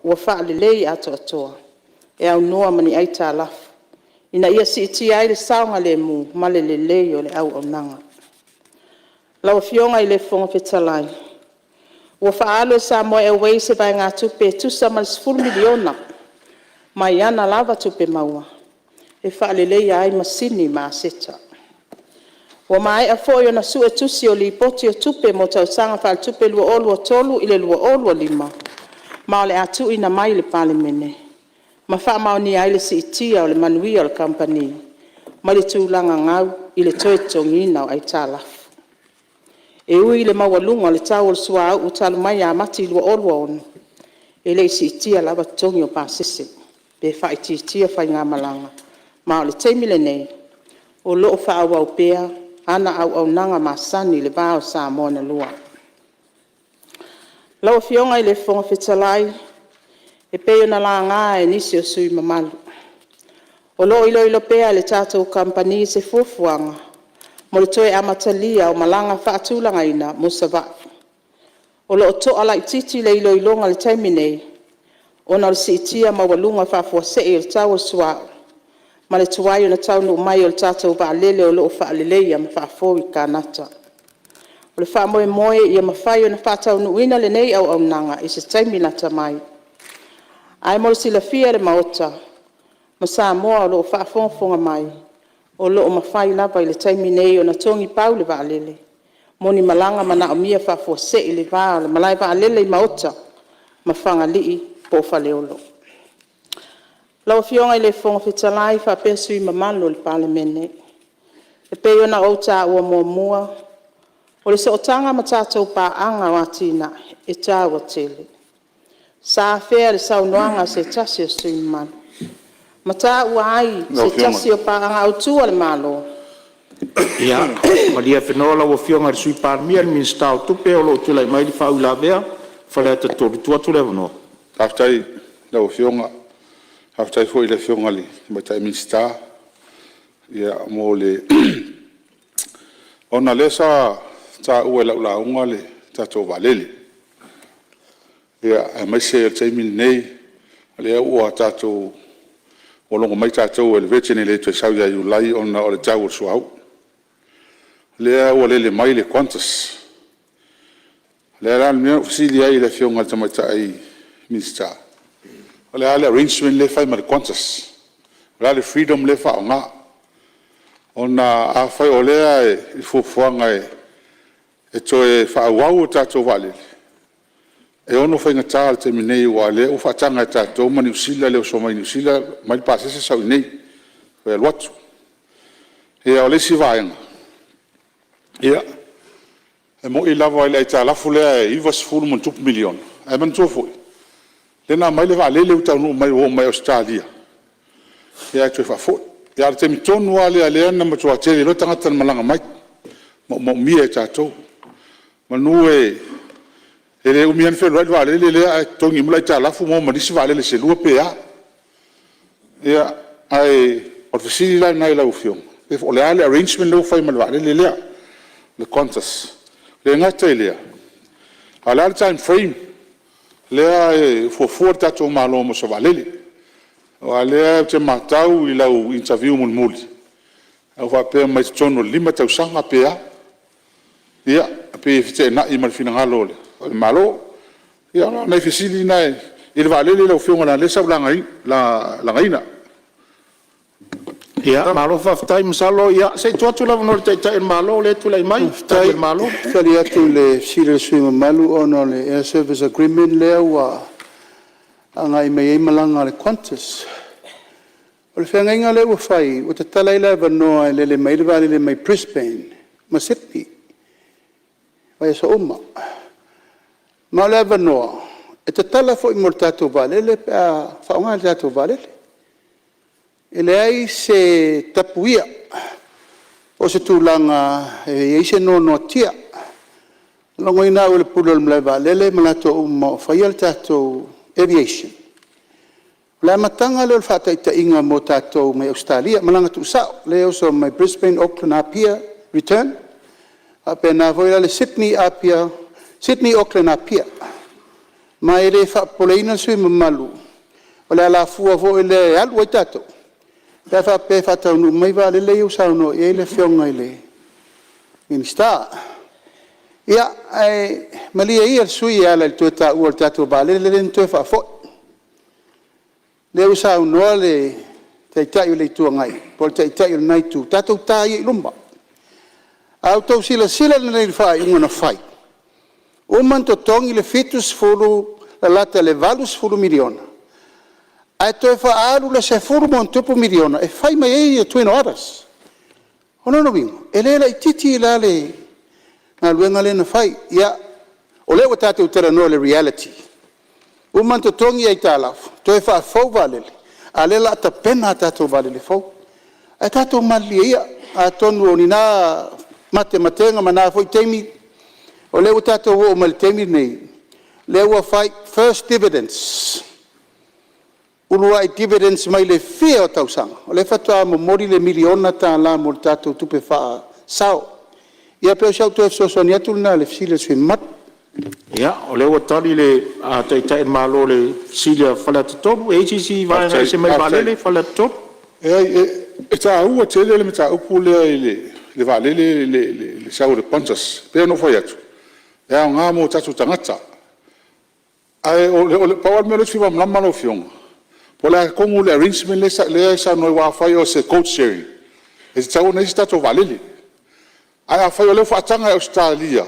ua fa'alelei atoatoa e aunua ma ni ai talafu ina ia si'itia ai le saoga lemu ma le lelei o le auaunaga. Lauafioga i le fofoga fetalai ua fa'aalo e Samoa Airways se vaega tupe e tusa ma le 10 miliona mai ana lava tupe maua e fa'alelei ai masini ma aseta. Ua mae'a fo'i ona su e tusi o lipoti o tupe mo tausaga fa'aletupe 2.3 i le 2.5 ma o le atu'ina mai le Palemene ma fa'amaonia ai le si'itia o le manuia o le kampani ma le tulaga ngau i le toe togina o ai talafu. E ui le maualuga o le tau o le suāu'u talu mai a mati 2.1 e le si'itia lava totogi o pasese pe fa'aitiitia faigā malaga ma o le taimi lenei o lo'o fa'auau pea ana auaunaga masani le va o Samoa na lua. Lauafioga i le fofoga fetalai e pei ona lagā e nisi o sui mamalu. O lo'o iloilo pea le tatou kampani se fuafuaga mo le toe amatalia o malaga fa'atulagaina mo sava'i. O lo'o to'a la'ititi le iloiloga le taimi nei ona o le si'itia maualuga fa'afuase'i o le tau o le sua'u ma le tuai ona taunu'u mai o le tatou va'alele o lo'o fa'aleleia ma fa'afoi kanata. O le fa'amoemoe ia mafai ona fa'ataunu'uina lenei auaunaga i se taimi nata mai. Ae mo le silafia le maota ma Samoa o lo'o fa'afogafoga mai o lo'o mafai lava i le taimi nei ona togi pau le va'alele mo ni malaga mana'omia fa'afuase'i le va o le malae va'alele i maota ma fagali'i po o faleolo. Lauafioga i le fofoga fetalai fa'apea sui mamalu o le Palemene e pei ona ou tā'ua muamua o le se'otaga ma tatou pa'aga o atina'i e tāua tele sa fea le saunoaga se tasi o sui mamalu ma tā'ua ai se tasi o pa'aga autua le malo. Ia, malia whenua lauafioga i le sui palemia le minista o tupe o lo'o tulai mai le fa'aulavea falea tatolutua tu le avanoa. Aftai lauafioga aftai foi le fionga li mai tai minista ia mo le ona lesa ta ua la unga le tatou valele ia mai se tai min nei le ua tatou o longo mai tatou le vetene le te sau ia ulai ona o le tau suau le ua le mai le quantas le ran mi fisilia i le fionga tamatai minista. Ole ale arrangement le fai mal quantas. Ole freedom le fa nga. Ona a fai ole e fuanga e to e fa wau tato vale. E ono fai nga tal terminei wale o fa tanga tato mani usila le so mai usila mai passa se sa nei. Fe lotu. E ole si vai nga. Ia. E mo i lava ile ta la fule i was fulu mon 2 million. E man to foi. Lena mai le va'alele uta no mai o mai Australia. Ia tu fa fo. Ia te mi tonu ale ale na mo tua tele lo tanga tan malanga mai. Mo mi e tato. Ma no ele o mi an fe lo va'alele le a tongi mulai ta la fu mo ma disi va'alele se lua pe a. Ia ai o fisi la na la ufio. E fo le ale arrangement lo fai mal va'alele le le quantas. Le ngata ile. Ala time frame lea e fuafua tatou malo mo savalele o lea te matau i lau interview mulmuli au faapea mai tono 5 tausaga pea ia pe fitena'i ma le finagalo o le malo ia nai fesili na i le va'alele lau fioga la le saulagaina ia malo fa'afetai masalo ia se'tu atu lava no le ta'ita'i le malo le tulai mai ta'ita'i le malo fali atu le sila sui mamalu ono le air service agreement lea ua agai mai ai malaga le Qantas o le feagaiga le ua fai ua tatala i le avanoa e lele mai le valele mai Brisbane ma Sydney vai asa uma ma o le avanoa e tatala fo'i mo le tatou valele pe a fa'aoga le tatou valele ele ai se tapuia o se tulaga e ai se nonoatia logoina o le pulu o le malai va'alele ma latou uma o faia le tatou aviation le amataga le o le fa'ata'ita'iga mo tatou mai Australia ma laga tu'usa'o le oso mai Brisbane Auckland apia return a pena foi la le Sydney apia Sydney Auckland apia ma e le whaapoleina sui mamalu. O le ala fua fo e le alu ai tato. Pea whape whataunu mai wa le leo sauno e le whionga i le minister. Ia, malia ia sui e ala le tueta ua le tato ba le ntoe whaafo. Leo sauno le taitai o le tua ngai, po le taitai o le naitu, tato tai i lumba. Au tau sila na le whai inga na whai. O man to tongi le fitus fulu, la lata le valus fulu miliona. Ai toi whaaru le se fulu mon tupu miliona, e whai mai e tuino aras. Hono no wingo, e le i titi la le, ngā luenga le na whai, ia, o leo tātou tera no le reality. O man to tongi ai tālafu, toi wha fau valele, a le la ta pena tātou valele fau. Ai tātou mali ia, a tonu o ni nā matenga mana foi teimi, o leo tātou o mali teimi nei, leo a whai first dividends. Ulua i dividends mai le fia o tausanga. O le whatua mo mori le miliona tā la mo tātou tupe wha sao. Ia peo siau tu e fsosoni atu na le fsile sui mat. Ia, o leo tali le taitai malo le fsile whalatatopu, AGC vai se mai valele whalatatopu. E tā ua tele le me tā upu le valele le sau le pontas. Pea no fai atu. E au ngā mo tatu tangata. Ai o le pawal me le fiwa mlama no fionga. Po le kongu le arrangement le sa no wa fai o se code sharing. E tau nei stato valele. Ai a fai o le whaatanga Australia.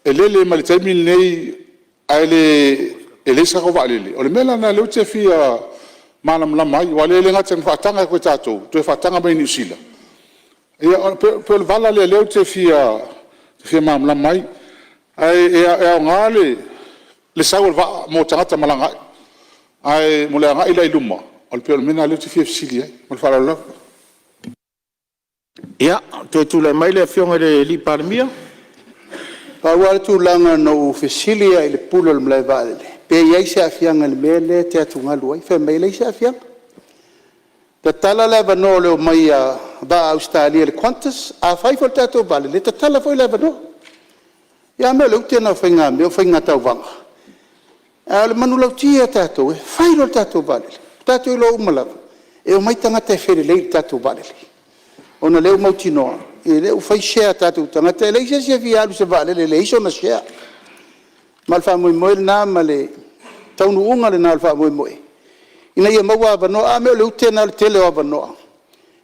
E lele ma le taimil nei ai le sa ko valele. O le mela na leo te fia mana mlama i wale le ngata whaatanga koe tātou. Tu e whaatanga mai New Zealand. Ia pe le vala le leo te fia mana mlama i. Ai e au ngā le sau va mo tangata malanga. Ai mo le ngai lai luma al pe mena le tfi fsili mo fa la ia tu le mai le fionga le li parmia pa wa tu langa no fsili ai le pulo le mai vale pe ia se afianga le mele te atu ngalu ai fe mai le se afianga te tala le no le mai ba Australia le quantas a fai fo tato vale le tala foi le no ia me le tena finga me finga tau vanga ale manu lau tia tātou, whai lo tātou valele. Tātou i lo umalawa. E o mai tangata e where lei tātou valele. Ona leo mauti noa. E leo whai share tātou tangata. E lei se se vi alu se valele, le iso na share. Malwha moe moe nā ma le taunu unga le nā alwha moe moe. Ina ia maua avanoa, a meo leu tēnā le tele o avanoa.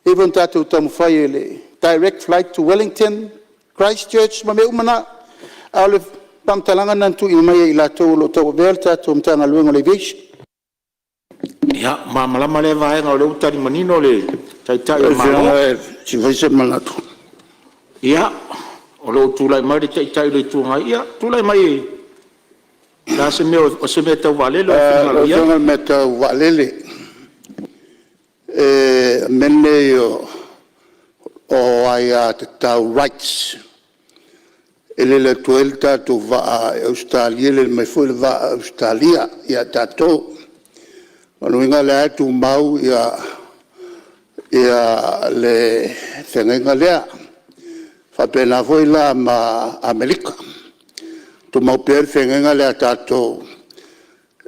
E bon tātou tamu whai e le direct flight to Wellington, Christchurch, ma me umana. A le pamtalanga nantu i mai i la tau lo tau belta tau mtanga luenga le Aviation. ia malama le vaenga o le utari manino le taitai o malo Si vai se malatu. ia o lo tulai mai le taitai le tunga ia tulai mai la se me o se me tau valele o ia o me tau valele mene o ai te tau rights. Ele le tuelta tu va Australia le mai foi va Australia ia tato. Quando inga le tu mau ia le fenga le fa pena foi la ma America. Tu mau per fenga le tato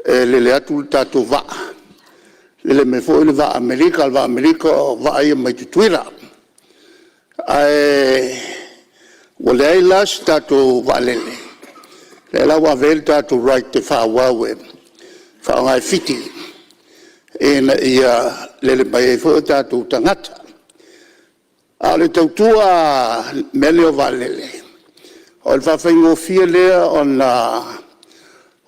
le tu tato va. Le me foi va America va ia mai tuira. Ai Wale las tatu valele. Le la wa vel tatu right te fa wawe. Fa ngai fiti. En ia le mai fo tatu tangata. Ale tautua melio valele. O fa fengo fiele on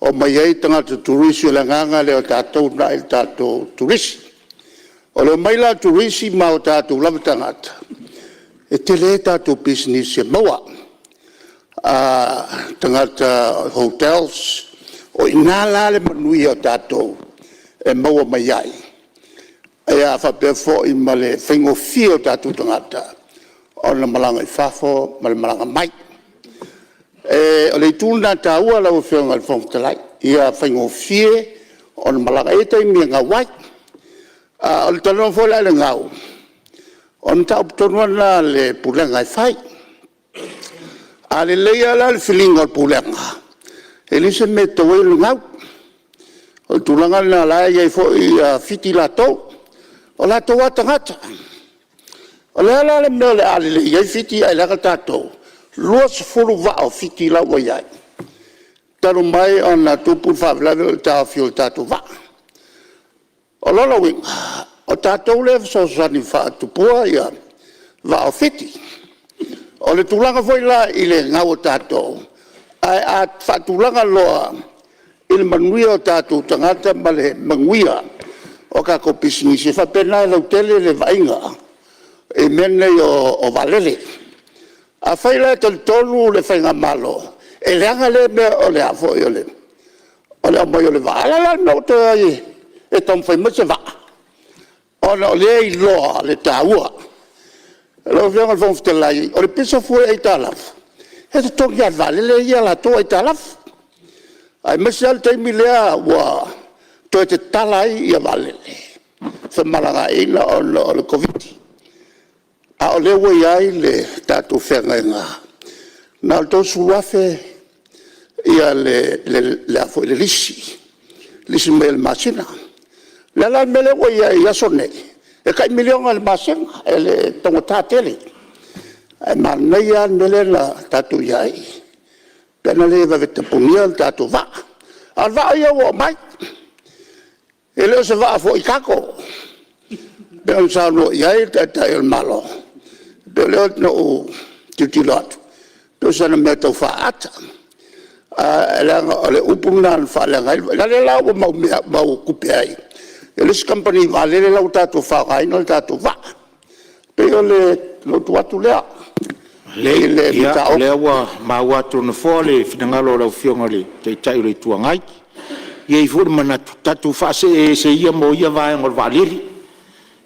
o mai tangata turisi la nganga le tatu na il tatu turisi. O le mai la turisi ma tatu la tangata. E te le tātou business e maua. Tangata hotels, o ina la le manui o tātou e maua mai ai. E a whapefo i ma le whengo fia o tātou tangata. O le malanga i whafo, ma le malanga mai. O le tūna tā ua lau whionga le whongtalai. I a whengo fia o le malanga e tai mi ngā wai. O le tano fo le ngau. On tau tonua na le pulenga i fai. A le leia la le filinga o pulenga. Elise me to we ngau. O tulanga na la ia fo i fiti la to. O la to wa tangata. O la le me le ale le ia fiti ai la ta to. Lo se fulu va o fiti la wa ia. Talo mai ona tupu fa la ta fio ta to va. O la wing. O ta to le so sani fa tupu ia. Va o fiti. O le tulanga foi la i le ngau ta to. Ai a fa tulanga loa. Il manuia o tātou tangata ma le manguia o ka ko pisini se whapena e lau tele le vainga e mene o valele. A whaila e tolu le whainga malo e leanga le mea o le afo i o le amoi o le va. Ala la no te ai e tom whai ma se va. O le i loa le tāua. E lau whianga le whongftelai o le pisa fue e tālaf. E te toki a valele i ala toa e tālaf. Ai mesal taimi lea wa to te talai ia valele. Fa malanga ina o le COVID. A o le wai ai le tatu whenga inga. Na o tau suafe ia le afo le lisi. Lisi me le masina. Le la me le wai ai asone. E kai milionga le masina e le tongo tātele. Ai manaya nele la tatu iai. Pena le va vete punia tatu va. Al va ia o mai. E le se va fo i kako. Pena sa no ia ta el malo. Pena no titilot. Pena sa na meto fa ata. Le upuna fa le ngai. Le la o mau kupe ai. Le company va le la tatu fa ai no tatu va. Pena le lo tuatu lea. Le wa ma wa tu no fole finangalo la fionga le te tai le tuangai ye i fur mana tatu fa se ia mo ia va ngol valeri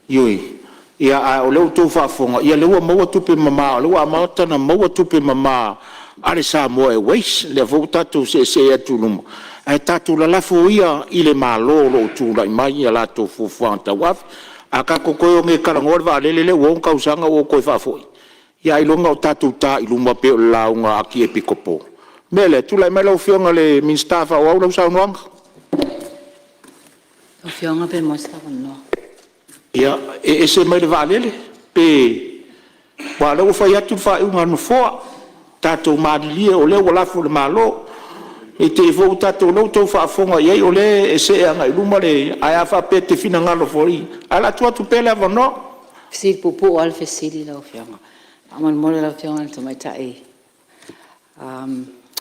yui ia a o le tu fa fonga ia le wa mo tu pe mama le wa ma tana mo tu pe mama ale sa mo e weis le vo tatu se tu no ai tatu la fo ia ile malo lo tu la mai ia la tu fu fanta wa aka ko ko nge karangor va le won ka usanga o ko fa foi ia ilonga o tatu ta ilunga pe launga aki e pikopo. Mele, tu lai mai lau fionga le minstafa o au lau saunoanga? Lau fionga pe mostafa no. Ia, e se mai le valele, pe wa lau fai atu fai unga no foa, tatu maadilia o leo lafu le malo, e te fo tatu lau tau faa fonga iei o le e se anga iluma le aia fa pe te fina ngalo fori. Ala tua tu pele ava no? Fisi pupu o al fesili lau fionga. Aman mole la fionga to mai tai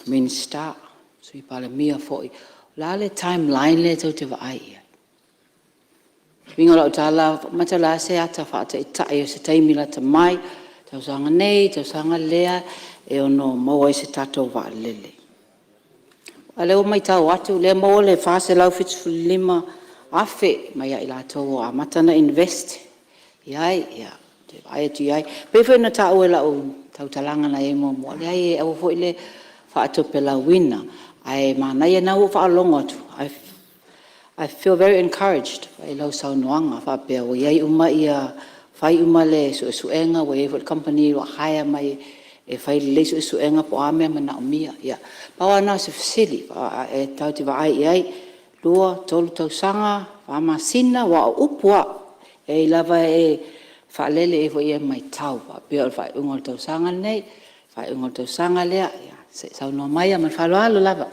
minsta sui Palemene foi la le timeline le to te vai winga la tala mata la se ata fa te tai se taimi la te mai tau sanga nei tau sanga lea e ono mo ai se tato va lele ale o mai tau atu le mo le fa se lau fit lima afe mai ai la to a mata na invest ia ai tu ai pe fe na ta o la o tau talanga na e mo le ai e o fo ile fa to pe la wina ai mana ia na o fa longo tu I feel very encouraged by lo sa noanga fa pe o ia uma ia fai uma le su enga we for company lo hire mai e fai le su enga po ame mana o mia ia pa wana se facility e tau te vai ai lo tolu tau sanga fa masina wa upua e lava e fa lele e foi mai tau fa pe fa ungol tau sanga nei fa ungol tau sanga le ia se sa no mai ma fa lo lava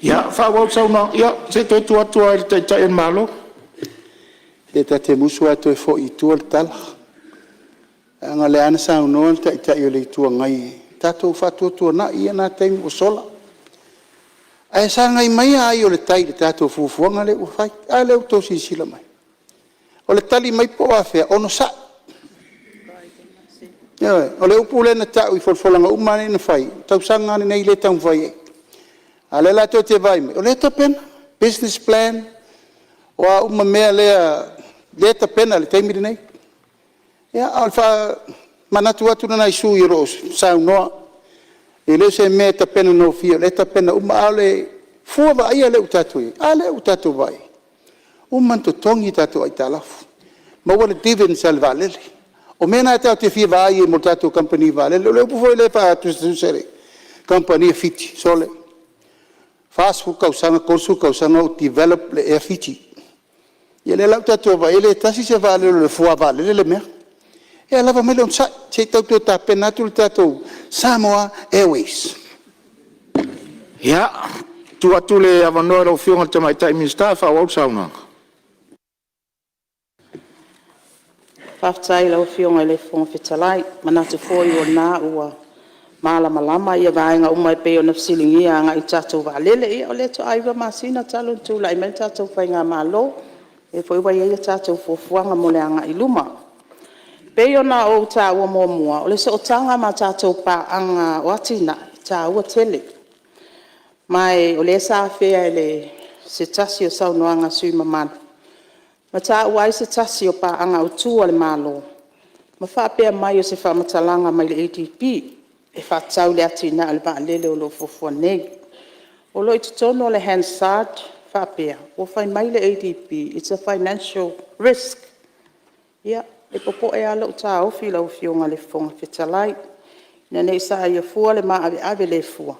ia fa wa sa no ia se to tu il te en malo E ta te musu atu e fo i tua le tala. Anga le ana sa unoa ta i o le tua ngai. Tatou fatua tua na ia na teimu o sola. Ai sa ngai mai ai o le tai le tatou fufuanga le ufai. Ai le uto si sila mai. O le tali mai po afea ono sa. O le upu le na tau i folfolanga umane na fai. Tau sanga ni nei le tau fai. Ale la to te vai mai. O le tapena. Business plan. O a uma mea lea leta pena le teimiri nei. Ia, alfa manatu atu na isu i roos, sao noa. E leo se mea ta pena no fia, leta pena uma ale fua va ia le utatu i. Ale utatu vai. Uma to tongi tatu ai talafu. Ma wale dividends al valele. O mena tau te fia vai e mo tatu company valele. Leo pufo i le pa atu sere. Company fiti, sole. Fast food kausanga korsu kausanga o develop le e Fiji. Ia le lau tatou va ele tasi se va le fua va le mea. E lava mele on sa te tau ta pena tu tatou Samoa Airways. Ia, tu atu le avanoa o fionga te mai tai minsta fa wau sauna. Whaftai lau whionga le whonga whetalai, manatu fōi o nā ua malama ia vaenga umai peo na fsilingia anga I tātou waalele ia o le to aiwa masina talo tūla I mei tātou whainga mālo, e fōi wai ia tātou fōfuanga mo le anga I luma. Peo na o tā ua mua, o le so o tanga ma tātou pa anga o atina tā ua tele. Mai o le sa fea le se tasi o saunoanga sui mamanu. Ma tā ua I se tasi o pa anga o tua le malo. Ma whapea mai o se whamatalanga mai le ADP, e whatau le atina le lele o lo fofua nei. O lo I tutono le Hansard, whapea, o whai mai le ADP, it's a financial risk. Ia, e popo e ala o tā ofi lau whionga le whonga whetalai. Ina nei sa ia fua le maa ave le fua.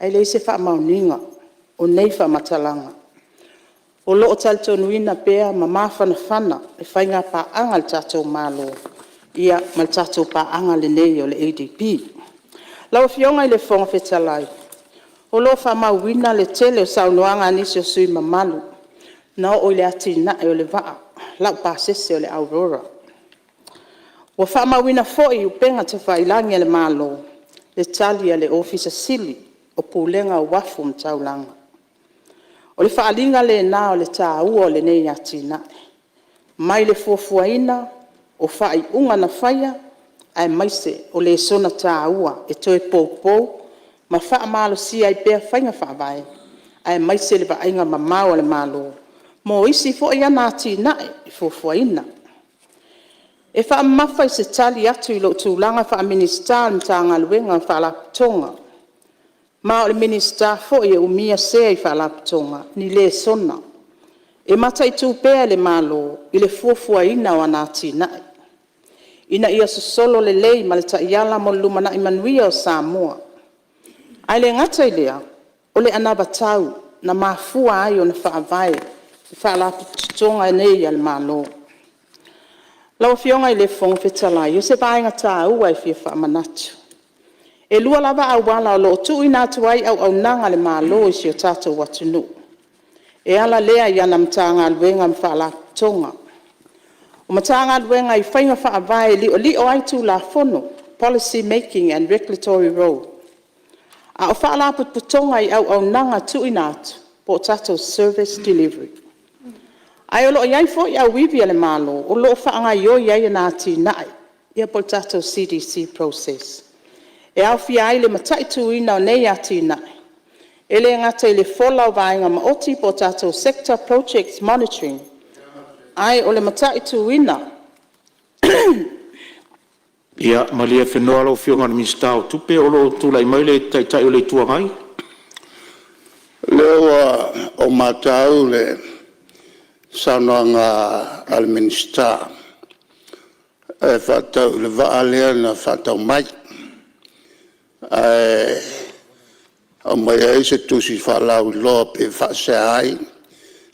Ai le se whamauninga, o nei whamatalanga. O loo talto nuina pea ma mawhana e whainga pa anga le tātou mālo. Ia ma le tātou pa anga le nei o le ADP. Lau whionga I le whonga whetalai. O loo whamauina le tele o saunoanga nisi o sui mamalu. Na o le atina e o le waa. Lau pāsese o le Aurora. O whamauina foi u penga te whailangi le mālo. Le talia le ofisa sili o pūlenga o wafu mtaulanga. O le whaalinga le nā o le tā ua o le nei atina. Mai le fuafuaina o whai unga na whaia, ai maise o le sona tā ua e toe pou, ma wha malo si ai pēr whainga whaavai, ai maise le vainga ma mau le malo. Mo isi fo ia nā tina e fuafuaina. E wha mawhai se tali atu I lo tūlanga wha minister mta ngaluenga wha la tonga. Ma o le minister fo ia umia sea I whalaputonga, ni le sona. E mata I tūpea le malo, I le fuafuaina o anā tīnai. Ina ia sosolo le lei ma le taiala mo lumana I manuia o Samoa. Ai le ngata I lea, o le anabatau na mafua ai o na whaavai, I whalaputonga nei al malo. Lau whionga I le whonga whetalai, o se vaenga tā ua I whia whaamanatu. E lua lava au wala o lo tu ina tuai au nanga le malo I si o tātou watunu. E ala lea I ana mtanga luenga mwhala tonga. O mtanga luenga I whainga whaavai li o ai tu la fono, policy making and regulatory role. A o whala putonga I au nanga tu ina atu, po tātou service delivery. Ai o lo iai fo I au wivia le malo, o lo whaanga yo iai na ati nai, ia po tātou CDC process. E au fia ai le matai tuina o nei ati nai. E le ngata I le fola o vaenga ma oti po tātou sector projects monitoring. Ai o le matai tuina. Ia, malia whenua lau whionga na minsta o tupe o lo tūlai mai le tai o le tuangai. Leo o matau le sanoanga al minsta. E whatau le vaalea na whatau mai. O mai e se tusi whalau loa pe whase ai,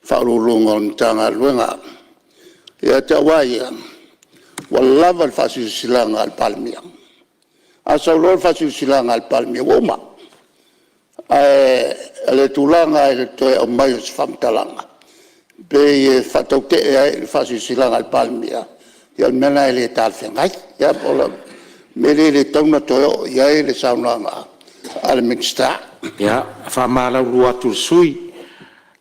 whaurulunga o ntanga luenga. Ia te waia, walawa whasi silanga al palmia. Asa uloa whasi silanga al palmia, woma. Le tulanga e le toe o mai o se whamtalanga. Pe e whatau te e ai le whasi silanga al palmia. Ia mena e le talwhengai, ia pola. Mele le tauna toe o iai le saunanga al minsta. Ia, whamala uru atu sui.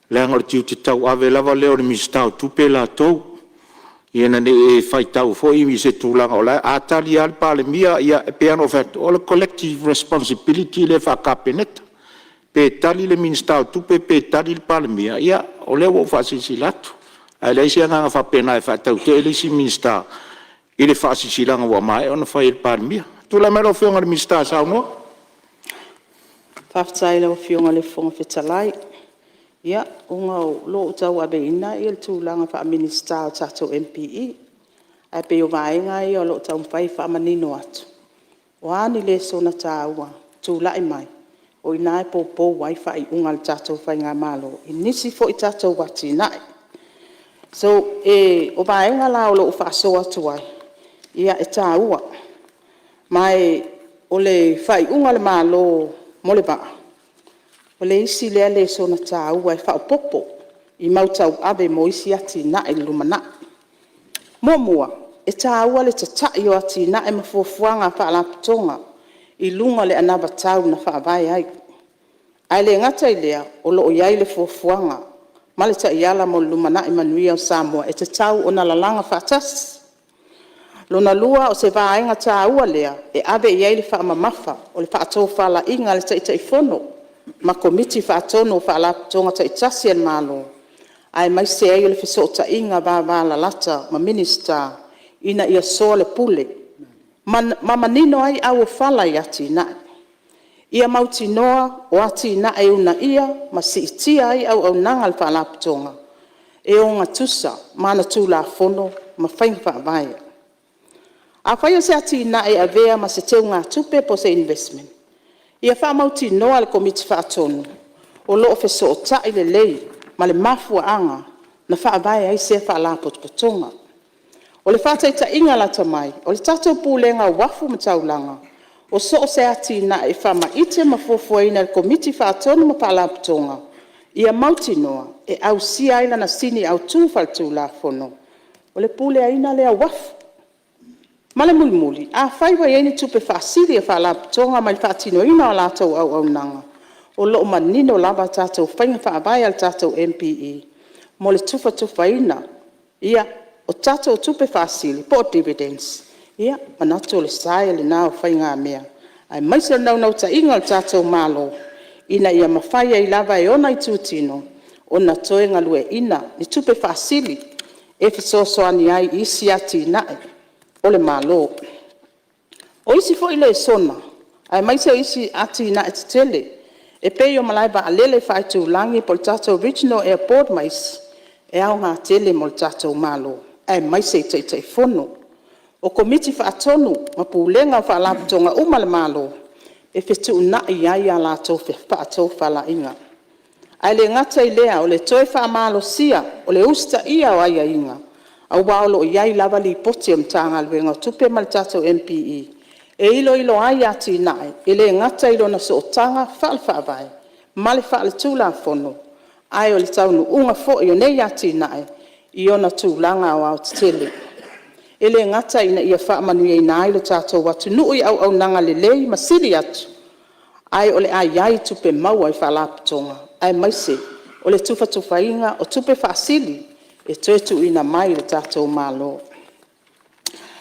Leanga o tiu te tau ave lava leo le minsta o tupe la tau. Ia na ne e whaitau fo I se tūlanga o lai. Atali al Palemene ia e peano whatu o le collective responsibility le whakapeneta. Pe tali le minsta o tupe pe tali le Palemene ia o leo o whasisi latu. Ai leisi anga whapena e whatau te elisi minsta. I le whaasisilanga wa mai ona whai il Palemene. Tula mero whionga le minsta sao noa? Whaftai lau whionga le whonga whetalai. Ia, unga o lo tau abe ina I le tūlanga wha minista o tātou MPE. Ai pe o vaenga I o lo tau mwhai wha manino atu. O ani le sona tāua, tūlai mai. o ina e pōpō wai whaiunga le tātou whainga malo. I nisi fo I tātou wati nai. So, o vaenga la o lo whaasoa tuai. Ia e tā ua. Mai o le whaiunga le malo mo le vaa. O le isi lea le sona tā ua e whaopopo. I mautau abe mo isi ati nai lumana. Mua, e tā ua le tatai o ati nai mafuafuanga whaalaputonga. I lunga le anaba tau na whaavai ai. Ai le ngata I lea o lo o iai le fuafuanga. Ma le taiala mo lumana I manuia o Samoa e te tau o na lalanga whaatasi. Lona lua o se vaenga tā ua lea e abe iai le whaamamafa o le whaatou whala inga le taitai fono. Ma komiti whaatono o whaalaputonga taitasi an malo. Ai mai se ai o le whisota inga vāvala lata ma minista ina ia soa le pule. Ma manino ai au o whala I ati nai. Ia mauti noa o ati nai una ia ma si itia ai au nanga le whaalaputonga. E o ngā tusa mana tū la fono ma whainga whaavaya. A whaia se ati nai a vea ma se teu ngā tupe po se investment. Ia wha mauti noa le komiti whaatonu. O loo whesota I le lei ma le mafua anga na whaavaya ai se whaalaputonga. O le whātaita inga lata mai, o le tātou pūlenga wafu mataulanga, o so se ati na e whama ite mafuafuaina le komiti whaatonu ma Palemene, ia mauti noa e au si aila na sini au tūwhaltu la fono. O le pūle aina lea wafu. Ma le mulimuli, a whaiwa ieni tupe whaasiri e Palemene ma le whaatino ina o lātou au nanga. O loo manino lava tātou whainga whaavaya le tātou MPE. Mo le tufa ina, ia o tātou tupe whaasili, po dividends. Ia, manato le saia le nao whainga mea. Ai maisa nau ta inga le tātou malo. Ina ia mawhaia I lava e ona I tūtino. Ona toe ngalue ina, ni tupe whaasili. E fisosoani ai isi ati nae. O le malo. O isi fo ile sona. Ai maisa isi ati nae te tele. E peio malaiba alele whaitu langi po le tātou regional airport mais. E au ngā tele mo le tātou malo. Ai maisa I teitai fono. O komiti whaatonu, ma pūlenga whaalaputonga uma le malo, e whetu nai ai a lātou whaatou whala inga. Ai le ngata I lea o le toe whaamalo sia, o le usta ia o aia inga, au waolo o iai lava li poti o mtanga luenga tupe ma le tātou MPE. E ilo ai ati nai, e le ngata ilo na so otanga whaavai, ma le whaale tūla fono, ai o le taunu unga fo I o nei ati nai, I ona tūlanga o au tele. Ele ngata ina ia whaamanuia ina ai le tātou watu nui au nanga le lei masiri atu. Ai ole ai tupe maua I whaalaputonga. Ai maise, ole tufa inga o tupe whaasili e tuetu ina mai le tātou malo.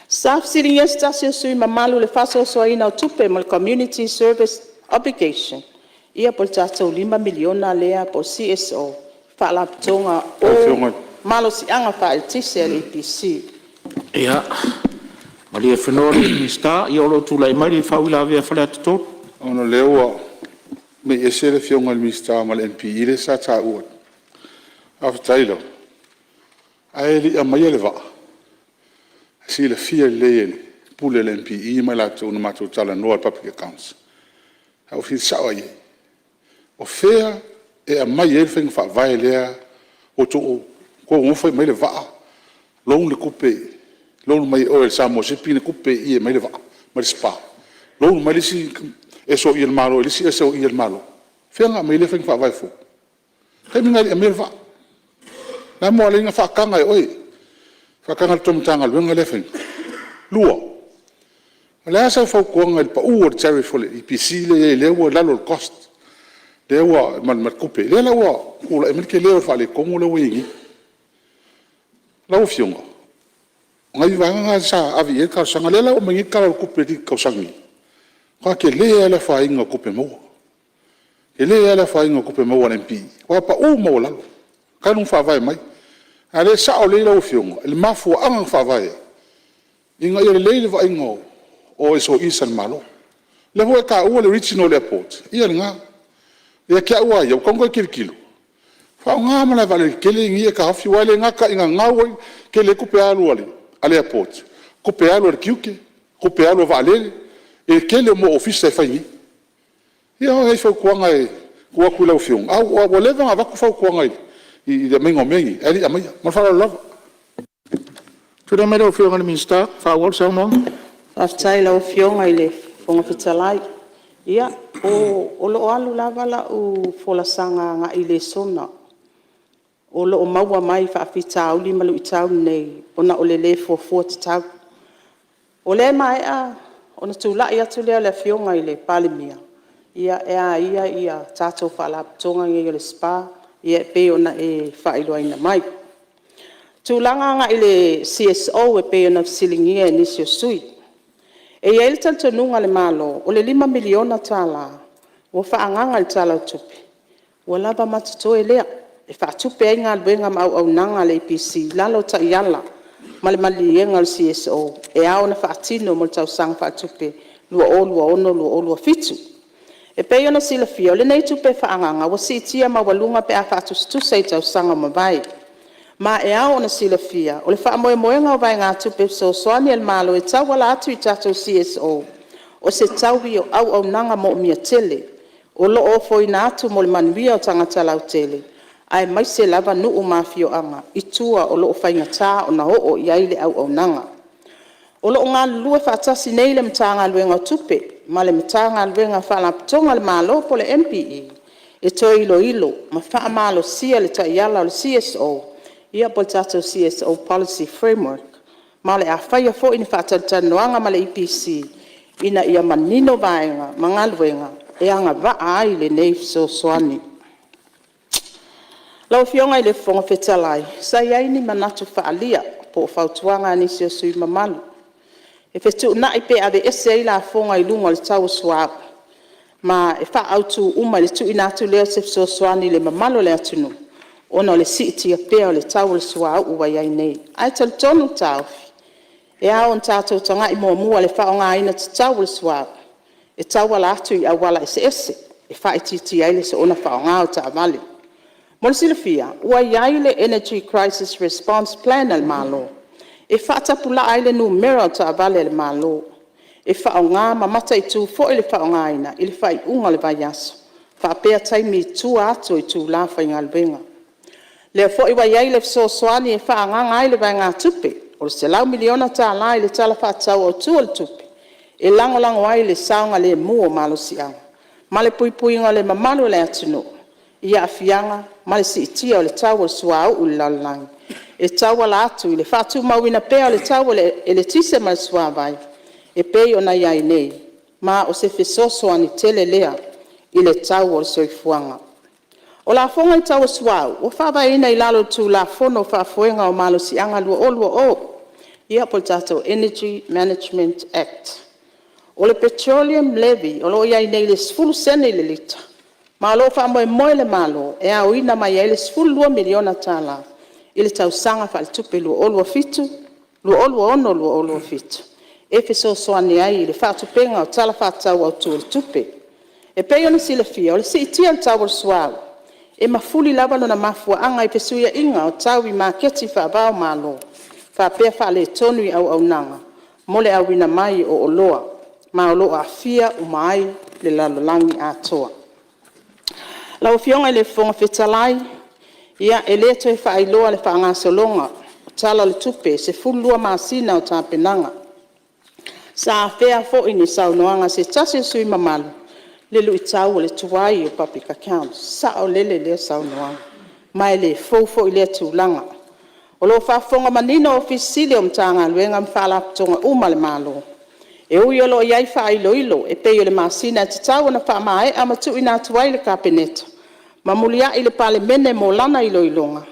Staff sitting yes tasio sui mamalu le whaso soa ina o tupe mo le community service obligation. Ia po le tātou 5 miliona lea po CSO. Whaalaputonga o malo si anga whaeltise le APC. Ia, malia whenore minista, I olo tūlai mai le whawila vea whale atu. Ono leua, me esere fionga le minista ma le MPE le sa tā ua. Awhatailo, ae li a mai le vaa. Si le fia le pule le MPE mai la tū na mātou tala noa public accounts. Hau fi sawa i. O fea e a mai e whenga whaavai lea o tō ko ngofai mai le vaa. Long le kupe, long mai o el Samoa se pine kupe I mai le va, mai spa. Long mai lisi e so I el malo, lisi e so I el malo. Fenga mai le feng fa vai fo. Kai minga I mai va. Na mo le nga fa kanga e oi. Fa kanga tom tanga le nga le feng. Lua. Ala sa fa ko nga pa u or cherry fo le IPC le wo la lo cost. Le wa man kupe. Le la wa ko la me ke le fa le ko mo le wingi. Lau fionga. Ngai vanga sa avie ka sanga lela o mangi kala kupe di ka sangi. Ka ke le ala fa inga kupe mo. Ke le ala fa inga kupe mo na MP. Wa pa o mo la. Ka nu fa vai mai. Ale sa o le lau fionga. El mafu anga fa vai. Inga ia le va inga o eso isan malo. Le ho ka o le regional airport. Ia nga. Ia kia ua ia kongo kirkilo. Fa nga mala vale kele ngia ka hafi wale nga ka inga ngawe kele kupe alu ale airport kupe alu kiuke kupe alu vale e kele mo office fa ni Ia o ngai fau kuanga e kua kula ufiong. Au o leva nga vaku fau kuanga i de mengo mengi. Eli amai ma fala lava. Tuna mele o whionga ni Minister, whawal sa unong. Aftai la ofionga ile fonga fitalai. Ia o lo alu lava la u fola sanga nga ile sona. O lo maua mai fa fitau li malu itau nei ona o le fo tau. O le mai a ona tula ia tule le fionga ile Palemene. Ia tato fa la tonga nge le spa ia pe ona e fa ilo ina mai. Tulanga nga ile CSO e pe ona silingia inisio sui. E ia il tantonunga le malo, o le 5 miliona tala, o whaanganga le tala utupi. O lava matuto e lea, e whaatupe ai ngā luenga au nanga le APC, lalo ta iala, male malienga le CSO, e ao na whaatino mo le tau sang whaatupe, lua ono, lua fitu. E pe ona sila fia, o le nei tupe whaanganga, wa si itia mawalunga pe a whaatustusa i tau sanga mawai. Ma e ao na sila fia, o le wha moenga o vai ngā tupe so soani el malo e tau wala atu i tatou CSO. O se tau i o au nanga mo mia tele, o lo o foi na atu mo le manuia o tangata lau tele. Ai mai se lava nuu mafio anga, i tua o lo o whainga tā o na ho i aile au nanga. O lo o ngā lue whaatasi nei le mtanga luenga o tupe, ma le mtanga luenga whaalapitonga le malo po le MPE. E to ilo, ma wha malo sia le ta iala o le CSO. Ia po tatou CSO policy framework. Ma le a whaia fo ini whaatatanoanga ma le EPC. Ina ia manino vaenga, mangaluenga, e anga va ai le nei so soani. Lau fionga i le fonga fetalai, sa iai ni manatu whaalia po whautuanga ni sio sui mamalu. E fetu na ipe ave ese i la fonga i lunga le tau suau. Ma e wha autu uma le tu inatu leo se so soani le mamalu le atunu. Ona le siti a pea le tau le suau ua iai nei. Ai tal tonu tau. E ao tatou tanga i mua le wha o ngā ina te tau le suau. E tau wala atu i awala ese. E wha i titi ai le se ona wha o ngā o ta amale. Mole sila fia, ua iai le Energy Crisis Response Plan al malo. E wha tapula ai le numero ta avale le malo. E wha o ngā mamata i tū fo i le wha o ngā ina, i le wha i unga le vai aso. Wha pea taimi i tū ato i tū la wha i ngā lwenga. Le fo i wai le so soani e wha nganga ai le vai ngā tupe, o le se lau miliona tā lai le tala wha tau o tū le tupe, e lango ai le saunga le mua malo si anga. Ma le pui ngā le mamalu le atunu, ia afianga, ma le si itia o le tau o le suau u le lalangi. E tau wala atu i le wha tu mawina pea o le tau o le tise ma le sua vai, e pei o na iai nei, ma o se fesoso ani tele lea i le tau o le soifuanga. O la fonga i tau suau, o whawa ina i lalo tu la fono whaafuenga o malo si anga lua o. Ia po tatou Energy Management Act. O le petroleum levy, o lo iai nei le sfulu sene le lita. Ma lo wha moe le malo, e au ina mai ai le sfulu 2 miliona tala. I le tau sanga wha le tupe lua o fitu, lua ono lua o fitu. E so soani ai i le wha tupenga o tala wha tau au tu le tupe. E pei ona sila fia, o le si itia le tau suau. E mafuli lava na mafua anga i pesuia inga o tau i maketi whaabao malo. Whaapea wha le tonu i au nanga. Mole au ina mai o loa. Ma o loa afia o mai le lalolangi atoa. Lau fionga i le fonga fetalai. Ia e leto e whaailoa le whaangasolonga. Tala le tupe se fulua maasina o tāpenanga. Sa afea fo ini saunoanga se tasi sui mamalu. Le lui tau le tuai o public accounts. Sa o le sau noa. Mai le fofo i le tūlanga. O lo whafonga manino ofisile o mtanga luenga mwhalaputonga le malo. E ui o lo iai wha ilo e pei o le masina te tau na wha mae ama tu ina tuai le kapeneta. Ma mulia i le Palemene mo lana ilonga.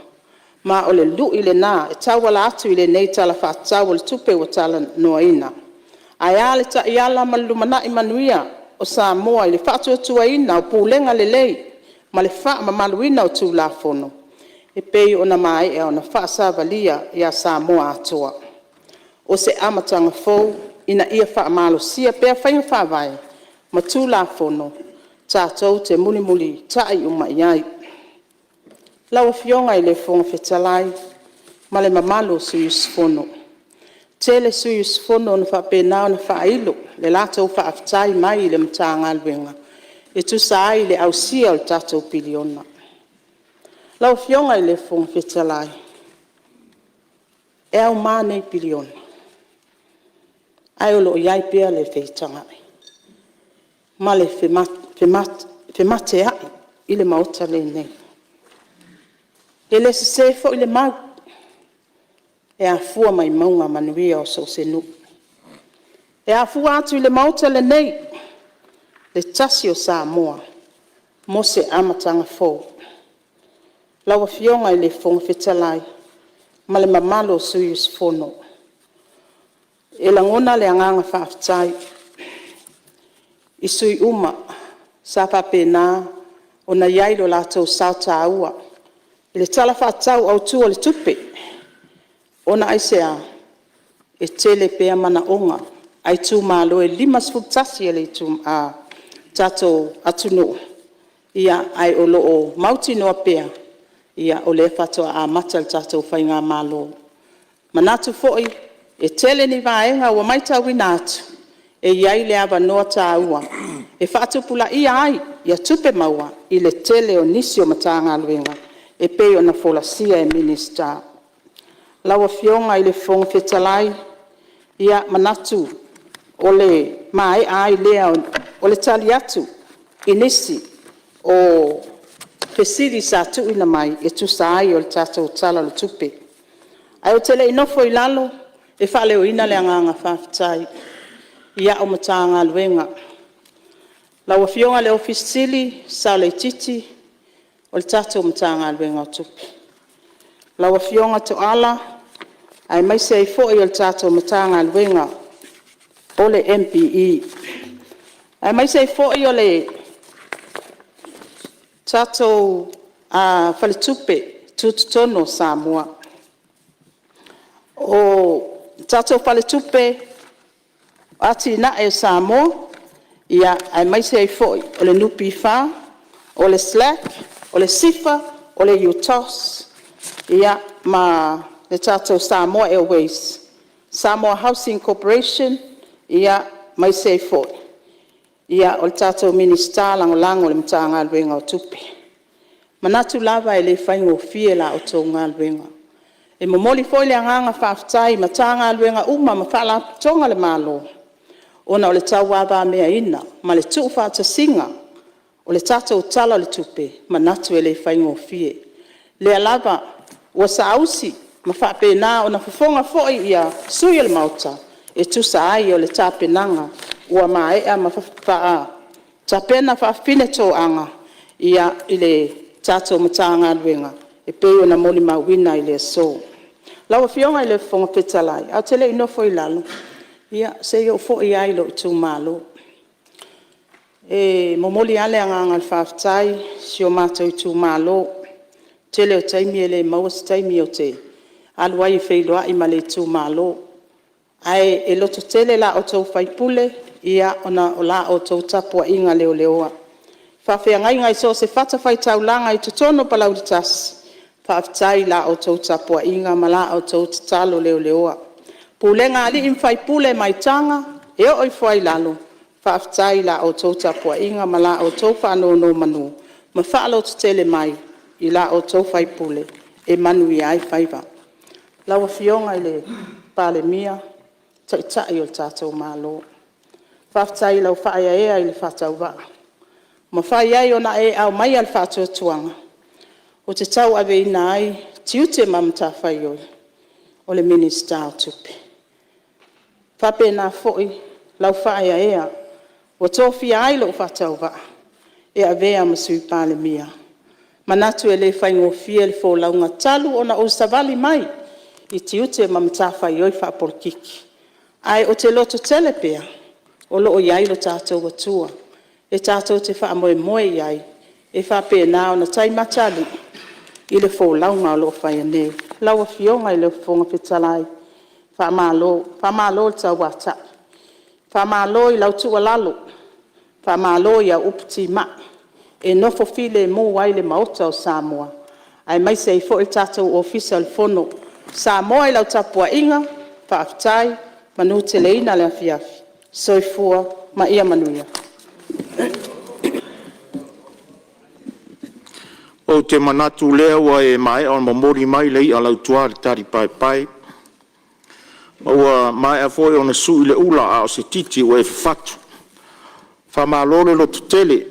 Ma o le lu i le nā e tau wala atu i le nei tala wha tau o le tupe o tala noa ina. Aia le ta iala malumana i manuia o Samoa i le whaatua tuaina o pūlenga le lei, ma le wha mamaluina o tū la fono. E pei o na mai e o na wha savalia i a Samoa atoa. O se amatanga fou, ina ia wha malo sia pea whainga wha vai, ma tū la fono, tātou te muli tai uma iai. Lau fionga i le fonga fetalai, ma le mamalo su yusfono. Tele su yusfono na wha penao na wha ilo, le lato wha aftai mai le mtanga alwenga. e tusa ai le ausia o le tatou piliona. Lau fionga i le fonga fetalai. E au mānei piliona. Ai o lo iai pia le feitanga. Ma le femate ai i le maota le nei. E le sefo i le mau. E a fua mai maunga manuia o so senu. E a fua atu i le maota le nei. Le tasi o Samoa. Mo se amatanga fō. Lawa fionga i le fonga fetalai. Ma le mamalo sui fono. E la ngona le anganga whaafitai. I sui uma. Sa papena. O na iailo lato sauta aua. I le tala whaatau au tua le tupe. O na aisea. E tele pea mana onga. Ai tu malo e limas futasi e le tu tato atunu. Ia ai o loo mauti noa pea. Ia o le fatoa a matal tato whainga malo. Manatu foi, e tele ni vaenga ua maita winatu. E iai le ava noa ta ua. E fatu pula ia ai, ia tupe maua, i le tele o nisi o matanga aluenga. E peo na folasia e minister. Lawa fionga i le fonga fetalai, ia manatu, o le mai ai lea o le tali atu, i nisi o pesiri sa tu ina mai, e tu sa ai o le tatou tala le tupe. Ai o tele inofo i lalo, e whale o ina le anganga whaafitai, ia o matanga aluenga. Lawa fionga le ofisili, sa le titi, o le tatou matanga aluenga o tupe. Lawa fionga to ala, ai mai se fo i o le tatou matanga aluenga, o le MPE. Ai mai se fo i o le tatou whaletupe tututono Samoa. O tatou whaletupe ati na e Samoa, ia ai mai se foi o le nupi wha, o le slack, o le sifa, o le utos, ia ma le tatou Samoa Airways, Samoa Housing Corporation, ia mai se foi. Ia o le tatou minister langolango le mtanga aluenga o tupe. Manatu lava e le whaingo fie la o tonga aluenga. E momoli foi le anganga whaafitai matanga aluenga uma ma whala tonga le malo. Ona o le tau waba mea ina, ma le tuu whaata singa, o le tatou tala le tupe, manatu e le whaingo fie. Le alava, ua sa ausi, ma whaapena o na fufonga foi ia sui le mauta, e tusa ai o le tapenanga, ua maea ma whapaa, tapena whaafine tō anga, ia i le tatou matanga aluenga, e peo na moli mawina i le so. Lawa fionga i le fonga petalai, au tele inofo i lalo. Ia, se yo fo i ailo i tū malo. E momoli ale anganga al whaafitai, si o mātou i tū malo. Tele o taimi e le maus taimi o te. Aluai i wheiloa i male i tū malo. Ai e loto tele la o tau whaipule, ia ona o la o tau tapua inga leo leoa. Whawhea ngai so se whata whaitau langa i tutono palauritas. Whaafitai la o tau tapua inga ma la o tau tatalo leo leoa. Pulenga ali in whaipule mai tanga, e o i whai lalo. Whaafitai la o tau tapua inga ma la o tau whano no manu. Ma whaalo tele mai i la o tau whaipule, e manu i ai whaiva. Lawa fionga i le Palemene, tai o tātou mālo. Whaafitai lau whaia ea i le whatau waa. Ma whaia i ona e au mai al whatua tuanga. O te tau ave ina ai, tiute mamta whaioi, o le minister o tupe. Whapena foi, lau whaia ea, o tofi ai lo whatau waa, e avea masui Palemene. Manatu e le whaingo fia le fo launga talu ona o savali mai, i tiute mamta whaioi whaporkiki. Ai o te loto telepea, o lo o iai lo tātou watua, e tātou te wha moe moe iai, e whapena o na tai matali, i le fo launga o lo whaia neu. Laua fionga i le fonga petalai, whamalo le tau wata. Whamalo i lau tua lalo, whamalo i a upti ma, e nofo file mo wai le maota o Samoa. Ai mai se i fo i tātou official fono, Samoa i lau tapua inga, whaafitai, manu te leina le afiafi. Soifua, ma ia manuia. te manatu lea ua e mai o mamori mai lei a lautua le tari pai. Ua mai a foi o na sui le ula a o se titi ua e fatu. Whamalole lo tutele,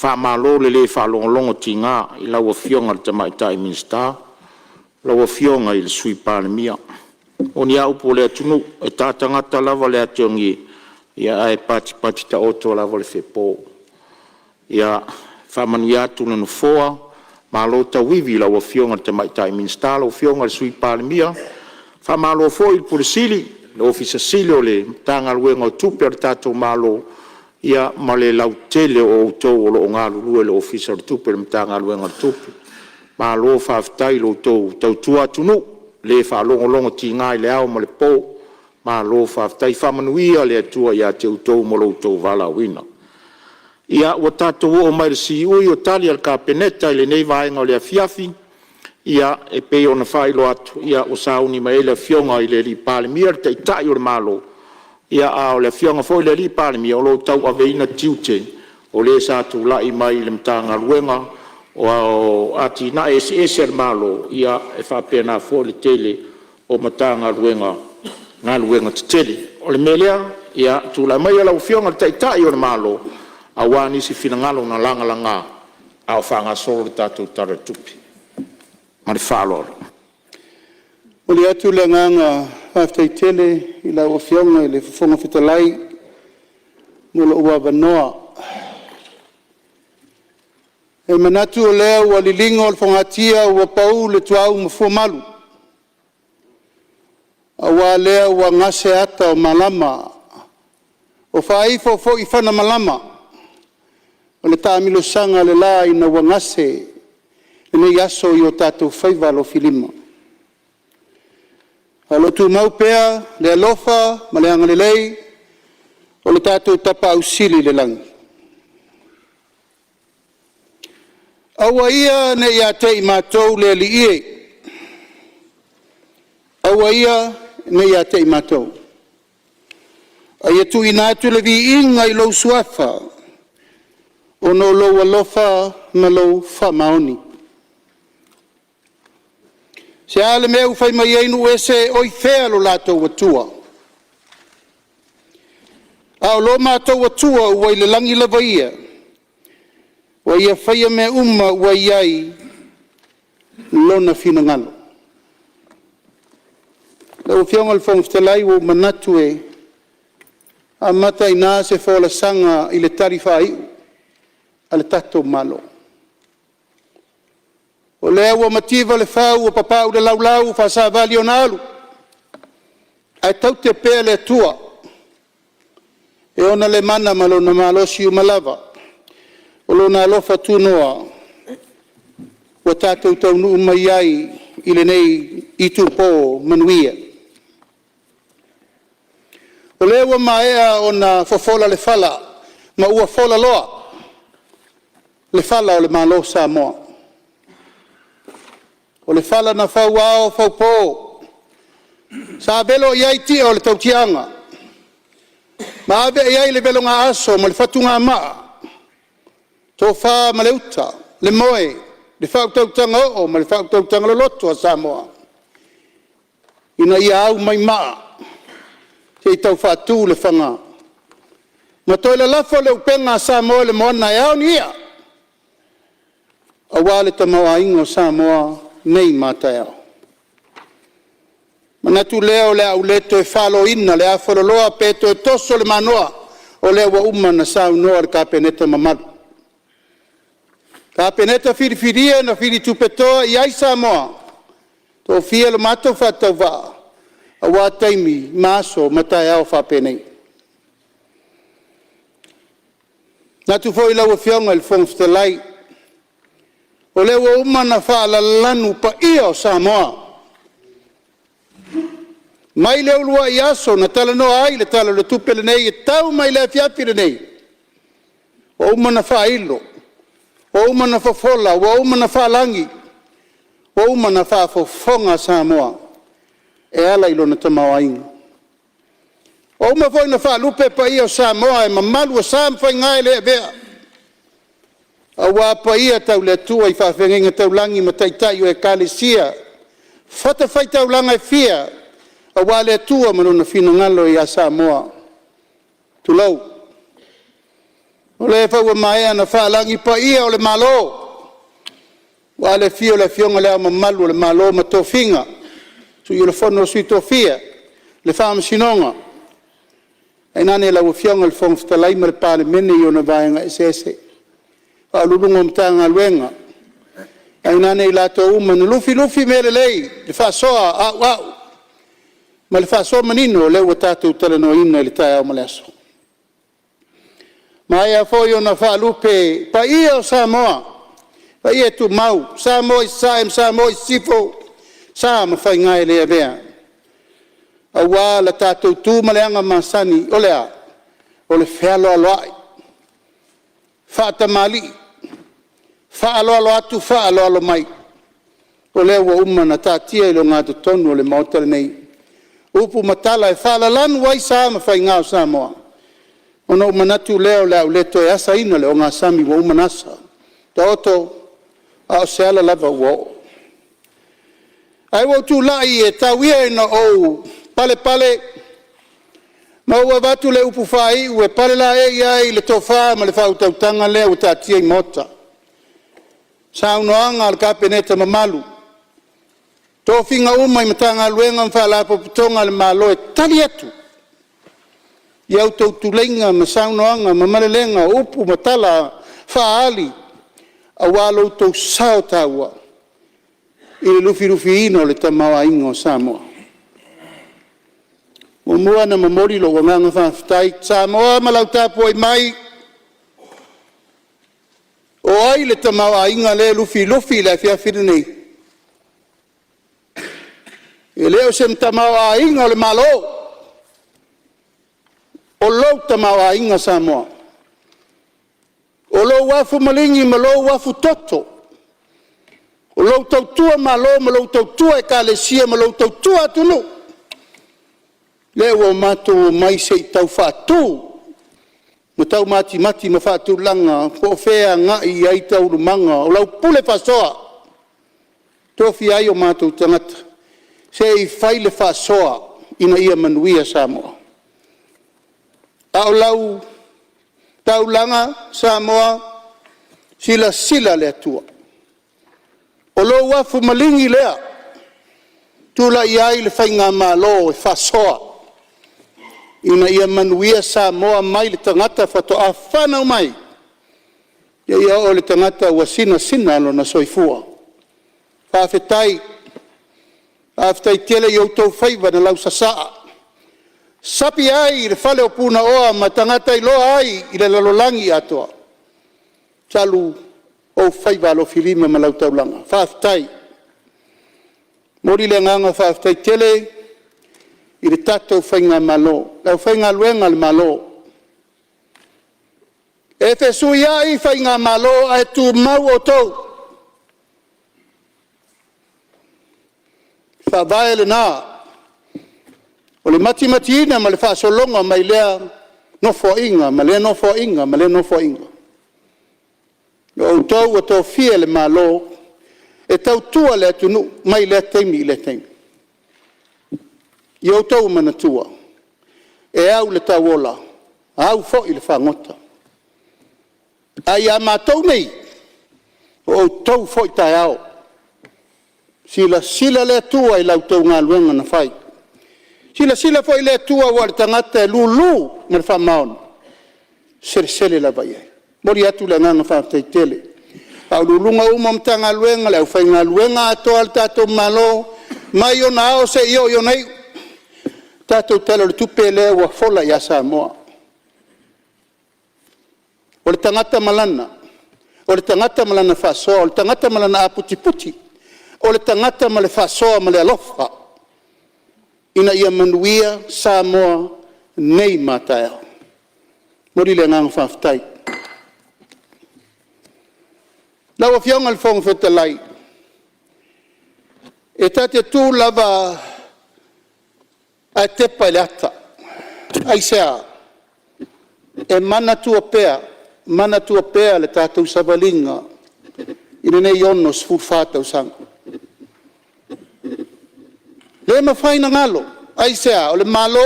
whamalole le whalongolongo ti ngā i laua fionga le tamaitai minsta, laua fionga i le sui Palemene. O ni au po le atunu, e tātangata lava le ationgi, ia ai pati ta oto lava le whepo. Ia whamanu atu na nufoa, malo ta wivi laua fionga le tamaitai minsta, laua fionga le sui Palemene. Whamalo fo i pure sili, le ofisa sili o le tanga luenga o tupe o le tatou malo, ia ma le lautele o outou o loo galulue le ofisa o le tupe le matagaluega o le tupe malo faafetai lo outou tautua atunu le faalogologo tigā i le ao ma le pō malo faafetai faamanuia le atua iā te outou mo loutou valaauina ia ua tatou oo mai le siui o tali a le kapeneta i lenei vaega o le afiafi ia e pei ona failo atu ia ua sauni mai le afioga i le alii Palemene le taʻitaʻi o le malo ia a o le fionga foi le li Palemene o lo tau aveina tiute o le sa tu lai mai le mtanga luenga o ati na ese malo ia e fa pena foi le tele o matanga luenga na luenga tele o le melea ia tu la mai la fionga tai o le malo a wani si finangalo na langa a fanga solo tatu taratupi ma le falo o le atu le nganga haftai tele i la ofionga i le fonga fitalai mo lo ua vanoa. E manatu o lea ua lilingo o le fongatia ua pau le tuau mafua malu. A ua lea ua ngase ata o malama. O whaifo fo i whana malama. O le taamilo sanga le la ina ua ngase. Nei aso i o tātou whaivalo filima. Alo tu mau pea, le alofa, ma le angalelei, o le tātou tapa au sili le langi. Aua ia ne ia te i mātou le li ie. Aua ia ne ia te i mātou. Ai atu i nātu le vi inga i lou suafa, o no lou alofa ma lou whamaoni. Se ale meu fai mai einu ese oi fea lo latou atua. Ao lo mātou atua ua i le langi lava ia. Ua ia whaia me uma ua iai lona fina ngalo. Lau fionga le whangftalai ua manatu e a mata i nā se whaola sanga i le tarifai a le tatou malo. O lea ua mativa le whau o papau le laulau whasa vali o nālu. Ai tau te pēr le tua. E ona le mana malo na malosi o malava. O lo nā lofa tūnoa. Ua tātou tau nuu mai ai i le nei i tu pō manuia. O lea ua maea o na fofola le fala. Ma ua fola loa. Le fala o le malo Samoa. O le fala na fau ao, fau pō. Sa belo iai tia o le tautianga. Ma ave iai le belo ngā aso, ma le fatu ngā maa. Tō whā ma le uta, le moe, le whau tautanga o, ma le whau tautanga le loto a Samoa. Ina ia au mai maa. Te i tau whātū le whanga. Ma toi le lafo le upenga a Samoa le moana e au ni ia. A wale tamau a ingo Samoa. Nei mātai au. Manatu lea o lea uleto e whalo ina, lea whaloloa peto e toso le manoa, o lea wa umana sa unoa le kapeneta mamalu. Kapeneta whiriwhiria na whiri tupetoa i ai Samoa. Tō whia le mātou whatau wā, a wā taimi, māso, matai au whapenei. Natu fo i lau a whionga il whongftalai, o le ua umana whaala lanu pa ia o Samoa. Mai leo lua i aso na tala noa ai le tala le tupele nei e tau mai le fiapire nei. O umana whailo, o umana whafola, o umana whalangi, o umana whafofonga Samoa. E ala ilo na tamau ainga. O uma foi na whalupe pa ia o Samoa e mamalu o Sam whai ngai le vea. Awa pa ia tau le tua I whawhengenga tau langi ma taitai o e kālesia. Whata whai tau langa e fia. Awa le tua manuna whina ngalo I a Samoa. Tulau. O le whaua mai ana whalangi pa ia o le malo. Wa le fio le fionga le ama malu le malo ma tofinga. Tu i le fono sui tofia. Le whaama sinonga. E nane la fionga le fonga fitalai ma le Palemene I ona vaenga ese. A lulunga mtanga luenga. E nane I lato uma na lufi mele lei. Le whaasoa au. Ma le whaasoa manino le ua tātou talano ina le tai au maleaso. Ma ia foi ona whaalupe pa ia o Samoa. Pa ia tu mau. Samoa I saem, Samoa I sifo. Sama whai ngai lea bea. A wā la tātou tū maleanga masani. Olea. Ole whialo aloai. Whaata mali. Whaalo alo atu, whaalo alo mai. Olea ua umana tātia ilo ngā tonu ole mautale nei. Upu matala e whaala lanu wai sama whai ngā o Samoa. Ono umanatu leo leo leto e asa ina leo ngā sami wa umanasa. Ta oto a o seala lava uo. Ai wau tu lai e tawia ina o pale. Ma ua watu le upu whai ue pale la e iai le tofa ma le whautautanga leo tatia I mota. Sa unoanga al kapeneta mamalu. Tofinga uma I matanga luenga mwhala poputonga le malo e tali atu. Iau tau tulenga ma saunoanga ma malelenga upu matala whaali. A walo tau sao taua. I le lufi ino le tamawa ingo Samoa. Mua na mamori lo wanganga whawhitai. Samoa malau tapu ai mai. O ai le tamawa inga le lufi le whiawhiri nei. E leo sem tamawa inga le malo. O lou tamawa inga Samoa. O lou wafu malingi ma lou wafu toto. O lou tautua malo ma lou tautua e kālesia ma lou tautua atunu. Leo o mato mai se I tau whātū. Ma tau mati ma whātū langa. Po whea ngai ai tau rumanga. O lau pule whasoa. Tofi ai o mato tangata. Se I whaile whasoa ina ia manuia Samoa. A o lau tau langa Samoa sila le atua. O lo wafu malingi lea. Tula iai le whainga malo e whasoa. Ina ia manuia Samoa mai le tangata whatoa whanau mai. Ia o le tangata ua sina alo na soifua. Whawhetai tele I outou whaiva na lau sasaa. Sapi ai le whale o puna oa ma tangata I loa ai I le lalolangi atoa. Talu o whaiva alo filima ma lau taulanga. Whawhetai. Mori le nganga whawhetai tele I le tatou whainga malo. Lau whainga luenga le malo. E te sui ai whainga malo a tu mau o tau. Whawai le nā. O le mati ina ma le whaasolonga mai lea nofo inga, ma lea nofo inga. O tau o tau fia le malo. E tau tua le atunu mai lea teimi. Iau tau mana tua. E au le tau ola. Au fo I le whangota. Ai a mātou nei. O tau fo I tai au. Sila le tua I lau tau ngā luenga na whai. Sila fo I le tua wa le tangata e lulu na le whamaon. Sere la vai. Mori atu le nganga whawtai tele. Au lulunga umamtanga luenga le au whainga luenga atoa le tatou malo. Mai o na o se io nei. Tatou talo le tupe le wa fola I a Samoa. O le tangata malana. O le tangata malana whasoa. O le tangata malana aputi. O le tangata ma le whasoa ma le alofa. Ina ia manuia Samoa nei mātai. Mori le nganga whawhitai. Lau a whionga le whonga whetalai. E tate tū lava a tepa le ata. Ai sea. E mana tua pea. mana tua pea le tātou savalinga ina nei ono sfuru whātau sanga. Le mawhaina ngalo, ai sea, o le malo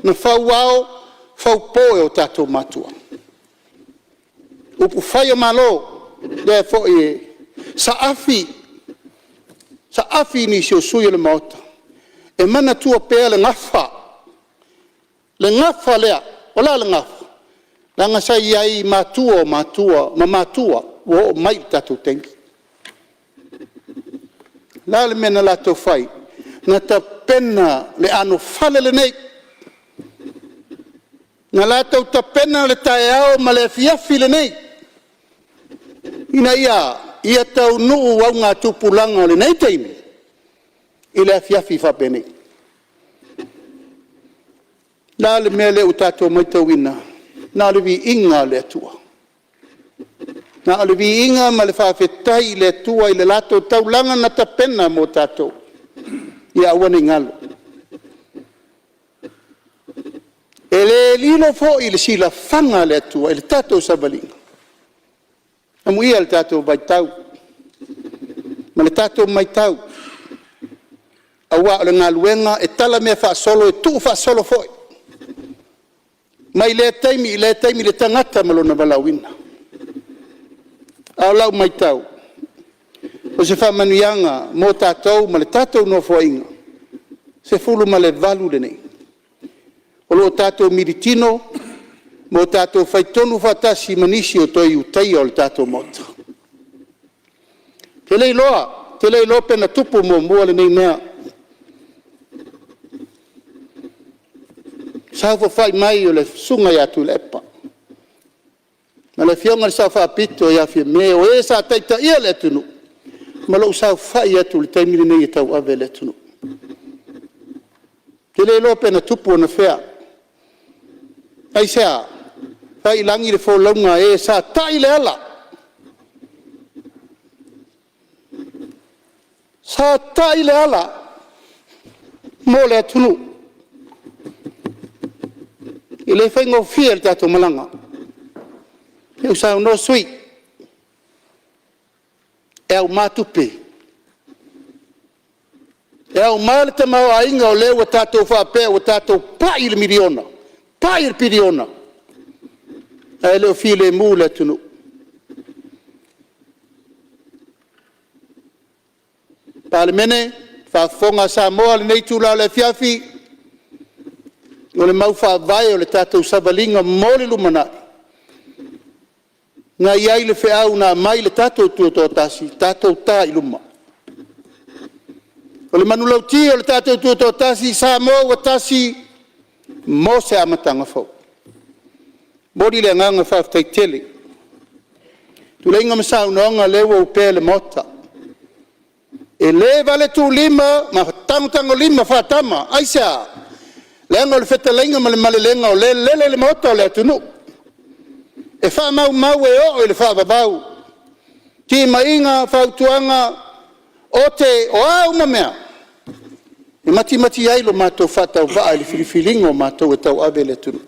na whauao, whaupoe o tātou matua. Upu whai o malo, le fo e, sa afi ni si o sui o le maota. E mana tua pea le ngafa lea, o la le ngafa. Langa sa iai matua, ma matua, o mai tātou tenki. La le mena la tau whai, na ta pena le ano whale le nei. Na la tau ta pena le tae ao ma le fiafi le nei. Ina ia tau nuu au ngā tupulanga le nei teimi. I le fiafi whapene. La le mea le utato mai tau ina. Na le vi inga le atua. Na le vi inga ma le whawhetai le atua i le lato taulanga na ta pena mo tato. Ia awane ngalo. E le lilo fo i le sila whanga le atua i le tato sabalinga. Amu ia le tato mai tau. Ma le tato mai tau. Awa o le ngaluenga e tala mea whaasolo e tuu whaasolo foi. Mai le taimi le tangata malona walawina. Au lau mai tau. O se whamanuianga mō tātou ma le tātou no foinga. Se fulu ma le valu le nei. O lo tātou miritino, mō tātou whaitonu whatasi manisi o toi utai o le tātou mota. Te lei loa pena tupu mō mua le nei mea. Sao whai mai o le sunga ia tu lepa. Ma le fionga le sao whapito ia fia me o e sa taita ia le tunu. Ma lo sao whai atu le taimiri nei tau ave le tunu. Te le loa pena tupu na whea. Ai sea, whai langi le wholaunga e sa tai le ala. Sa tai le ala. Mo le tunu. I le whaingo fia le tātou malanga. E usau no sui. E au mātupe. E au māle te mau a inga o leo o tātou whapea o tātou pai le miriona. Pai le piriona. E leo fia le mū le tunu. Palemene, whafonga Samoa le nei tūla le fiafi. O le mau whaavai o le tātou sabalinga mōle lumana. Ngā iai le whiau nā mai le tātou tuatotasi, tātou tā i luma. O le manulauti o le tātou tuatotasi, sā mō wa tasi, mō se amatanga fau. Mōri le nganga whaafitai tele. Tu le inga masau noanga lewa upe le mota. E le vale tu lima, ma tango lima whaatama, aisa. Lenga o le whetalenga ma le malelenga o le mota o le atunu. E wha mau e o le wha babau. Ti mainga, whautuanga, o te o au na mea. E mati ailo mātou whatau waa le whiriwhiringa o mātou e tau ave le atunu.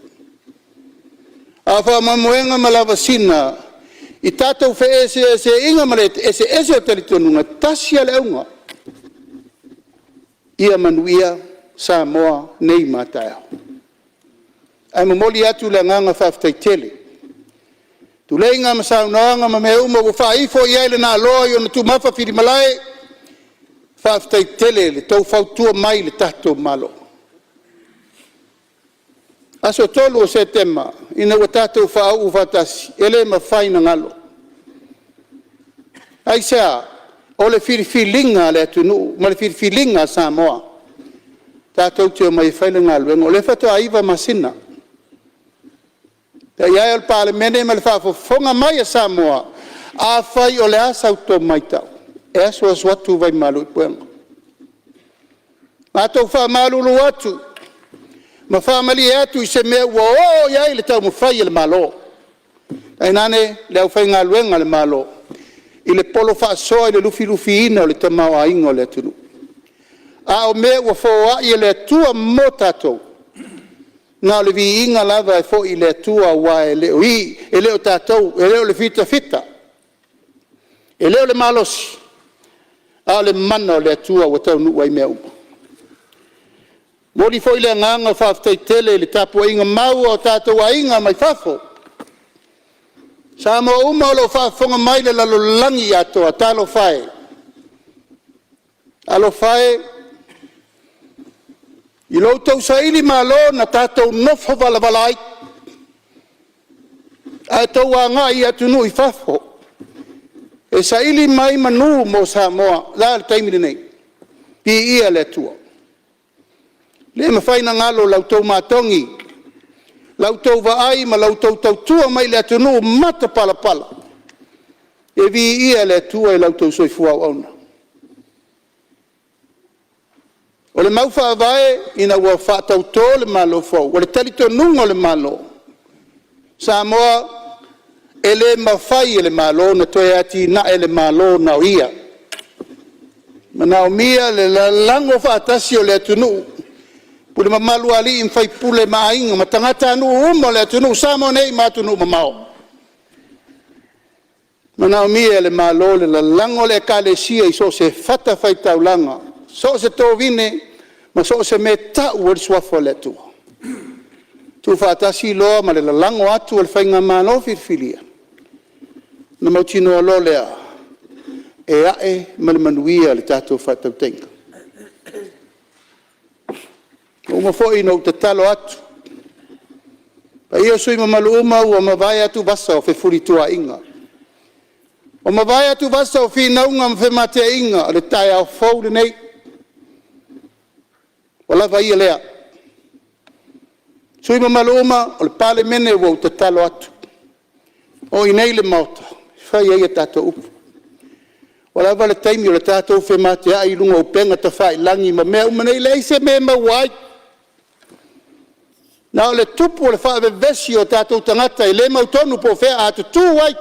A wha mamuenga ma lava sina, i tātou whe ese inga ma le ese o talitonunga, tasia le aunga. Ia manuia, Samoa nei mātai. Ai mamoli atu le nganga whawhitai tele. Tu leinga ma saunoanga ma mea uma wa whaifo i aile nā loa i ona tu mawha whiri malai. Whawhitai tele le tau whautua mai le tātou malo. Aso tolu o Setema, ina wa tātou whaau whatasi, ele ma whaina ngalo. Ai sea, o le whiriwhilinga le atunu, ma le whiriwhilinga Samoa. Tātou teo mai whaile ngā luenga, o le whato aiva masina. Ta iai al Palemene ma le whafofonga mai a Samoa, a whai o le asau tō mai tau. E aso watu vai malu i puenga. Mātou wha malulu atu, ma wha mali atu i se mea ua o iai le tau mu whai le malo. E nane le au whai ngā luenga le malo. I le polo wha soa i le lufi ina o le tamau a ingo le atunu. A o mea ua whoa i le tua mo tātou. ngā le vi inga lava e fo i le atua wa e leo i, e leo tātou, e leo le fita fita, e leo le malosi, a le mana o le atua wa tau nuwa i mea uma. Mori fo i le nganga whaafitai tele le tapu inga maua o tātou wa inga mai whafo. Sa mo uma o lo whaafonga mai le lalo langi ato a talo whae. Alo whae, i lo tau sa ili malo na tātou nofo valavalai. A tau a ngā i atunu i whafo. E sa ili mai manu mo Samoa, la le taimini nei. Pi ia le tua. Le mawhaina ngalo lau tau mātongi. Lau tau vaai ma lau tau tau tua mai le atunu mata pala pala. E vi ia le tua e lau tau soifua auna. O le mau whaavae ina ua whaatau tō le malo fau. O le talito nunga le malo. Samoa e le mawhai e le malo na toe ati na e le malo na o ia. Mana o mia le lango whaatasi o le atunu. Pule mamalu ali in fai pule mainga ma tangata anu umo le atunu Samoa nei ma atunu mamao. Mana o mia le malo le lango le kale sia iso se fata fai taulanga. So se tō vine, ma so se me tau o le suafo le tua. Tu whaatasi loa ma le lango atu o le whainga mano whirwhiria. Na mautino alo lea, e ae ma le manuia le tātou whatau tenga. Uma fo ino te talo atu. Pa ia sui ma malu uma ua ma vai atu basa o fe furi tua inga. O ma vai atu basa o fi naunga ma fe matea inga, le tai au fau le nei. O lava ia lea. Sui ma malu uma o le Palemene ua te talo atu. O i nei le mauta. Fai ia tātou upu. O lava le taimi o le tātou fe matea i lunga o penga ta fai langi ma mea uma nei le ise me ma wai. Na o le tupu o le wha vesi o tātou tangata i le mautonu po whea a tu wai.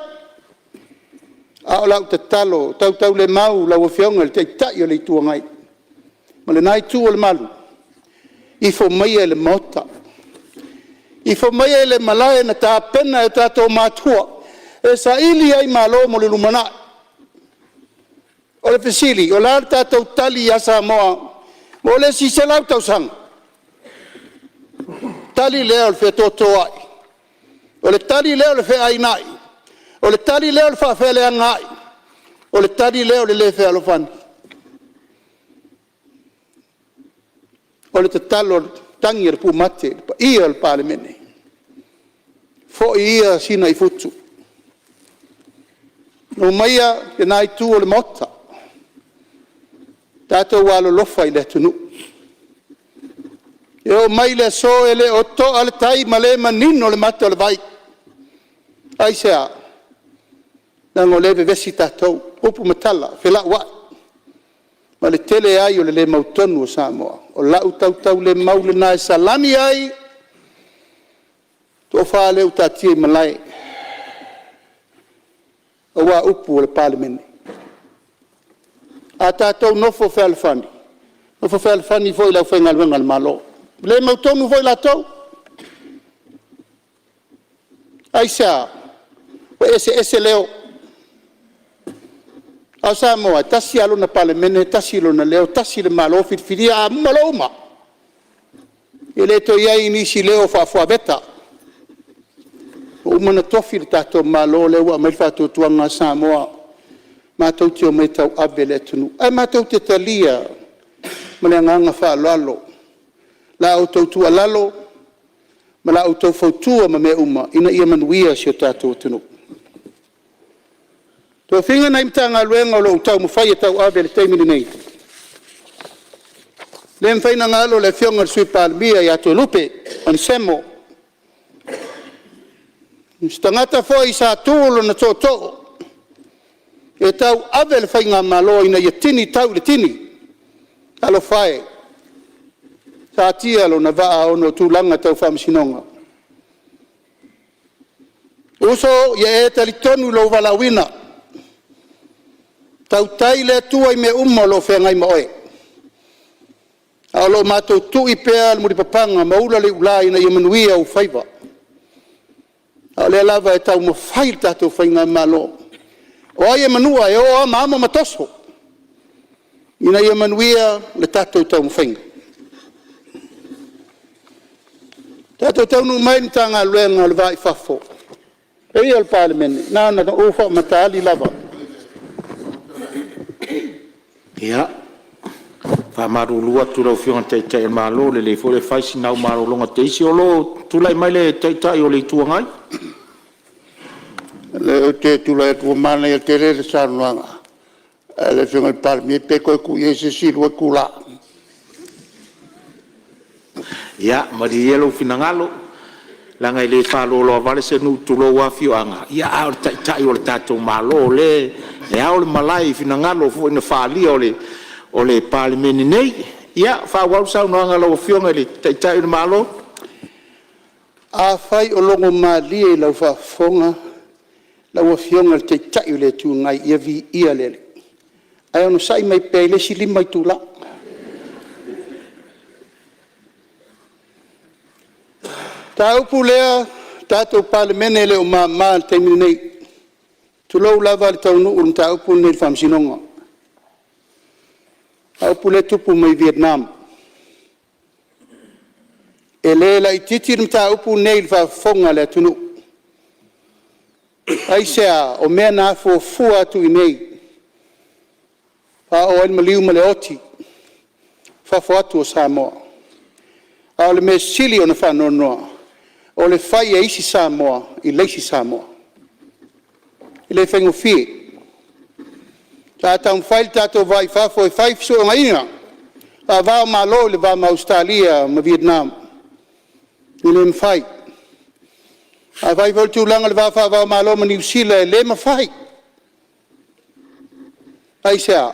A o lau te talo, tau le mau, lau o whionga le te tai o le itua ngai. Ma le nai tu o le malu. I fo mai e le mota. I fo mai e le malae na tā pena e tātou mātua. E sa ili ai malo mo le lumana. O le pesili, o la tātou tali a Samoa. Mo le si se lau tau sanga. Tali leo le fe toto ai. O le tali leo le fe ai nai. O le tali leo le fa fe le angai. O le tali leo le fe alofani. O le tatalo tangi le pu mate. Ia le Palemene. Fo ia sina i futu. No maia e nai tu o le mota. Tato walo lofa i le tunu. E o mai le so e le oto ale tai ma le manino le mata o le vai. Ai sea. Nango leve vesi tātou. Upu matala. Whela wa. Ma le tele ai o le mautonu o Samoa. O lau tau le mau le nai salani ai. Tō wha leu tātia i malai. O wa upu o le Palemene. A tātou nofo whealfani. Nofo whealfani foi lau whainga luenga le malo. Le mautonu foi la tau. Ai sea. O ese leo. Au Samoa, tasi alo na Palemene, tasi alo na leo, tasi le malo whirwhiria a malauma. E le to iai nisi leo wha beta. O umana tofi le tātou malo leo a mai whātou tuanga Samoa. Mātou tio mai tau ave le tunu. Ai mātou te talia. Ma le nganga wha lalo. La au tau tua lalo. Ma la au tau fautua ma me uma. Ina ia manuia si o tātou tunu. Tō whinga nei mtanga luenga o lo tau mawhai e tau ave le teimini nei. Le mwhaina ngalo le whionga sui Palemene i ato lupe. An semo. Stangata fo i sa tūlo na tō tō. E tau ave le whainga malo ina ia tini tau le tini. Alo whae. Sa tia lo na waa ono tūlanga tau whamisinonga. Uso ia e talitonu lo walawina. Tau tai le tua i me umo lo whengai moe. A lo mātou tui pēr muri papanga maula le ulai na Imanuia o whaiva. A le lava e tau mo whair tātou whainga malo. O ai Imanua e o ama ama matoso. Ina Imanuia le tātou tau mo whainga. Tātou tau nu mai tanga luenga le vai whafo. E ia le Palemene. Nā o wha mataali lava. Ia. Whamarulua tura o whionga teitai malo le fo le whaisi nau maro longa teisi o lo tulai mai le teitai o le tuangai. Le o te tula e tua mana i te re sanuanga. Le whionga i Palemene pe koe ku i se siru e kula. Ia, mari yelo finangalo. Langa i le whalolo a vale se nu tulo wa whioanga. Ia, ao teitai o le tatou malo le. E ao le malai finangalo fo ina whalia o le Palemene nei. Ia, whawau sau noanga lau whionga le teitai o le malo. A whai o longo maalie lau whafonga. Lau a whionga le teitai o le tūngai ia vi ia lele. Ai ono sai mai pēle si lima i tūla. Tā upu lea, tātou Palemene le o maa le teimini nei. Tulou lava le tau nuu le tā upu nei le whamsinonga. Tā upu le tupu mai Vietnam. E le la i titi le tā upu nei le whafonga le tunu. Ai sea o mea nā fua atu i nei. Pa o el maliu ma le oti. Whafo atu o Samoa. A o le me sili o na whanonoa. O le whai e isi Samoa, i leisi Samoa. I le whaingo fie. Tātau mwhail tātou vai whafo e whai fiso o ngaina. A vāo malo le vāo ma Australia, ma Vietnam. I le mwhai. A vai vau tūlanga le vāo malo ma New Zealand, le mwhai. Ai sea.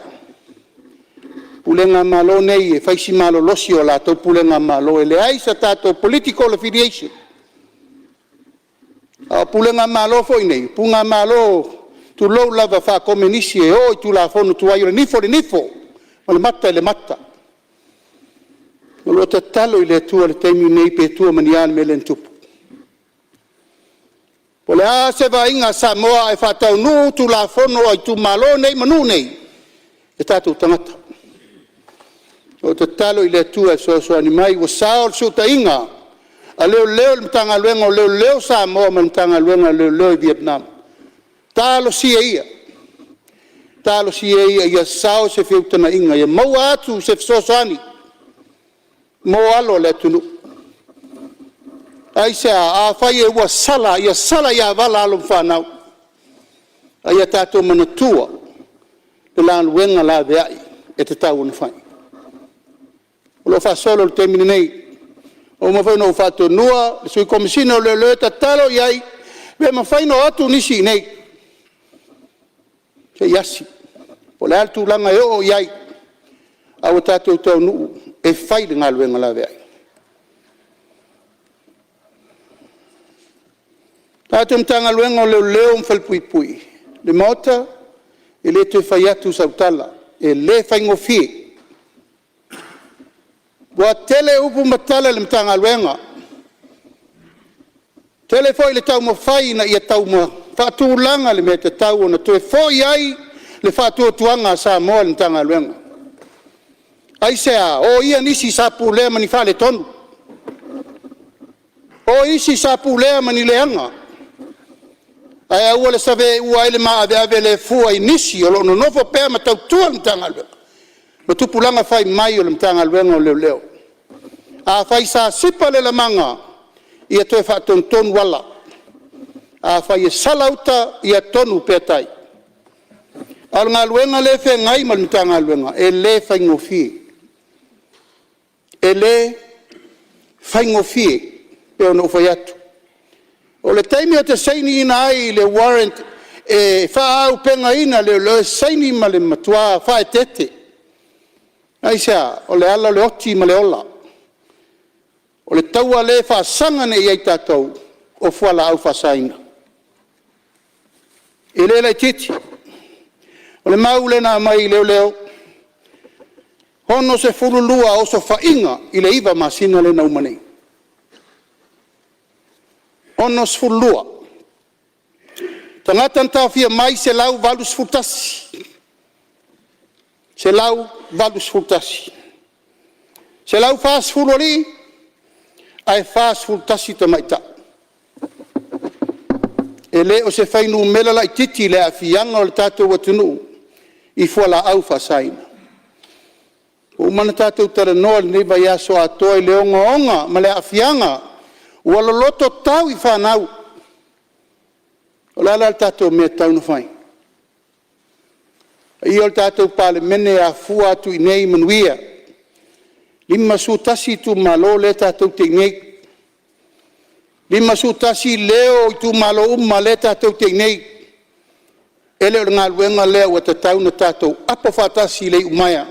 Pulenga malo nei e whaisi malo losi o la tau pulenga malo. E le aisa tātou political affiliation. A pulenga malo foi nei, punga malo tu lou lava fa komenisi e o tu la fono tu ai le nifo, o le mata. O lo tatalo i le tua le teimi nei pe tua manian me len tupu. O le a se va inga Samoa e fa tau nu tu la fono ai tu malo nei manu nei. E tatu tangata. O tatalo i le tua so animai o sao su ta inga. A leo le mtanga luenga o leo Samoa ma mtanga luenga leo Vietnam. Talo sia ia. Talo sia ia ia sao se fiutana inga. Ia mau atu se fisosani. Mo alo le tunu. Ai se a whai e ua sala. Ia sala ia wala alo whanau. Ia tātou manatua. Le la luenga la veai. E te tau na whai. O lo whasolo le temini nei. O ma whaino whato nua, sui komisina le tatalo iai, me ma whaino atu nisi nei. Se yasi. O le altu langa e o iai, au tātou tau nuu, e whaile ngā luenga la veai. Tātou mtanga luenga o leo mwhalpui. Le mota, e le te whai atu sautala, e le whaingo fie. Wa tele upu matala le mtanga luenga. Tele foi le tau mo fai na ia tau mo fatu langa le me te tau na toe foi ai le fatu tuanga sa mo le mtanga luenga. Ai sea o ia nisi sapu le mani fale tonu. O isi sapu le mani leanga. Ai ua le save ua ele ma ave le fua inisi o lo no nofo pe ma tau tua mtanga luenga. Ma tupulanga fai mai o le mtanga luenga o leo. A fai sa sipa le la manga ia toe whaatontonu wala. A fai e salauta ia tonu petai. Al ngā luenga le whe ngai malmita ngā luenga. E le whai ngofie. E le whai ngofie pe ono whai atu. O le taimi o te saini ina ai le warrant e wha au penga ina le saini ma le matua wha e tete. Ai sea, o le ala le oti ma le ola. O le taua le wha sangane i ei tātou o fuala au wha saina. E le titi. O le mau le nā mai leo. Hono se fululua o so whainga i le iwa masina le naumanei. Hono se fululua. Tangata ntawhia mai se lau valus futasi. Se lau valus futasi. Se lau fast fulori, ai fast futasi ta maita. E le o se whainu mela lai titi le a fianga o le tātou watunu i fuala au whasaina. O mana tātou tara noa le neiva ia so atoa i le onga ma le a fianga ua loloto tau i whanau. O lala le tātou mea tau na whai. I o le tātou Palemene a fua atu i nei manuia. Lima su tasi tu malo le tātou te nei. Lima su tasi leo i tu malo le tātou te nei. Ele o ngā luenga leo wa tatau na tātou apa whatasi le umaya.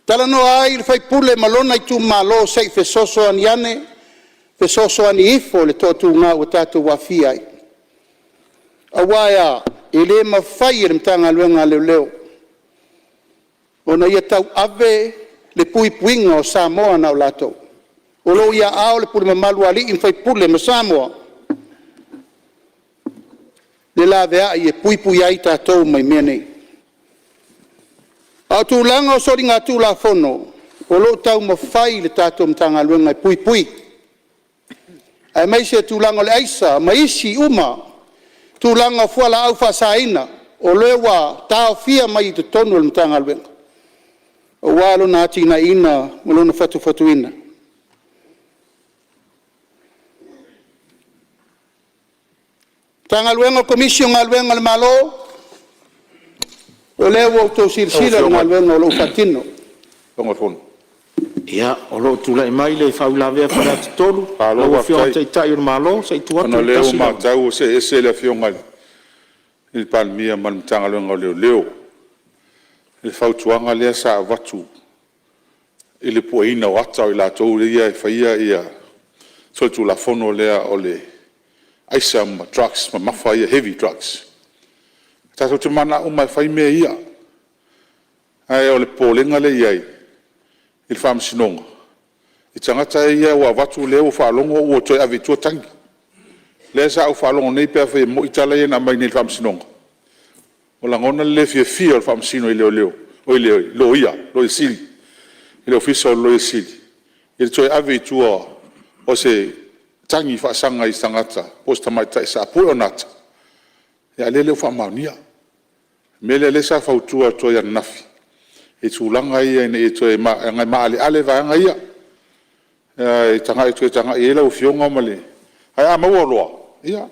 Tala no ai le whai pule malona i tu malo sei fesoso ani ane, fesoso ani ifo le tōtu ngā wa tātou wafia ai. Awaia, e le mawhai e le mtanga luenga leo leo. Ona ia tau ave le pui puinga o Samoa na o lato. O lo ia ao le pule mamalu ali in whai pule ma Samoa. Le la vea i e pui pui ai tātou mai mea nei. Au tūlanga o sori ngā tūla whono, o lo tau mawhai le tātou mtanga luenga i pui pui. Ai mai se tūlanga le aisa, ma isi uma, tūlanga fuala au whasaina, o lewa tāo fia mai i te tonu le mtanga luenga. O walo nā tina ina, mulona whatu ina. Tanga luenga komisio ngā luenga le malo, o lewa o tō sirsira ngā luenga o lo whatino. Tonga fono. Ia, o lo tula i mai le whaulavea whanata tolu. Alo Lo wa whio fai. te tai o malo, sei tuatu. Ona leo mātau se ese le fionga i Palemene man tanga luenga o leo. Le whautuanga lea sa watu. I le puaina o atau i la tau ia e whaia ia. Sotu la fono lea o le aisa ma drugs, ma mawha ia heavy drugs. Tātou te mana umai whai mea ia. Ai o le pōlenga le iai. I le whaamsinonga. I tangata ia ua watu leo whaalongo ua toi avitua tangi. Lea sa au whaalongo nei pia whai mo itala ia na mai nei le whaamsinonga. O la ngona le fia o le whaamsino i leo. O i leo, lo ia, lo i sili. I leo fisa o lo i sili. I le toi avitua o se tangi whaasanga i tangata. O se tamaita i sa apoi o nata. Ia le leo whaamaunia. Mele le sa whautua toi an nafi. E tūlanga ia e toi ngai maale ale vaanga ia. E tanga e toi tanga e lau fionga male. Ai a maua loa. Ia.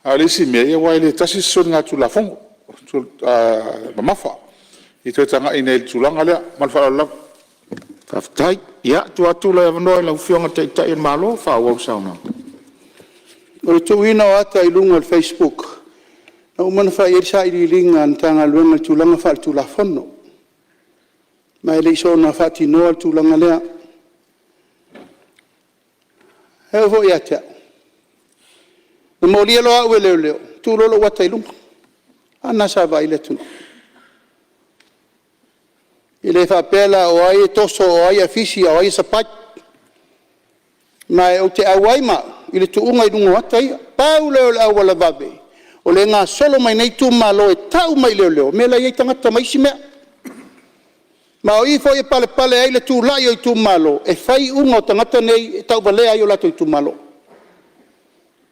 A le si mea ia wai le tasi son ngā tūla fongo. Mamafa. E toi tanga e nei tūlanga lea. Malwha lau. Taftai, ia, tu atula e wanoa lau whionga te tai o malo, whao sauna. O le tuina o ata i lunga al Facebook. Na umana whai e sa i ringa an tanga luenga tūlanga wha tūla whono. Mai le iso na whati noa tūlanga lea. Heo vo i atea. Na mōlia loa ue leo. Tūlolo wata i lunga. Ana sa vai le tunu. I le whapela o ai e toso o ai a fisi o ai sa pai. Mai o te awai ma. I le tuunga i lunga wata ia. Pau leo le awala vabe. O le ngā solo mai nei tū malo e tau mai leo. Mela iei tangata maisi mea. Ma o i fo e pale ai le tū lai o i tū malo. E whai unga o tangata nei e tau balea ai o lato i tū malo.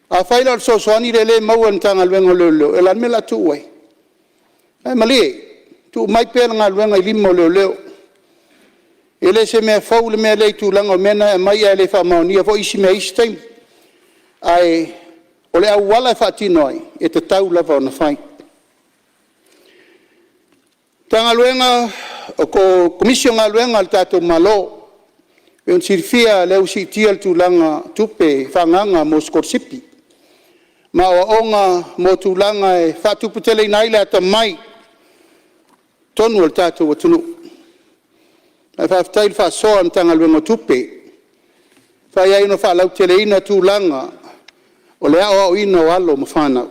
A whai la so soani le maua ntanga luenga leo. E lan me la tū wai. Ai malie. Tu mai pēra ngā luenga i lima o leo. E le se mea fau le mea lei tū langa o mena e mai e le wha maonia. Fo isi mea isi taim. Ai, o le au wala e whaatino ai. E te tau lava o na whai. Tanga luenga, o ko komisio ngā luenga le tātou malo. E on sirifia leo si tia le tū langa tupe whanganga mo skorsipi. Ma o onga mo tū langa e whaatuputele nai le ata mai. Tonu al tātou wa tunu. Ai whaftai le whaasoa am tanga luenga tupe. Whai ai no whaalau tele ina tūlanga. O le ao ina o alo ma whanau.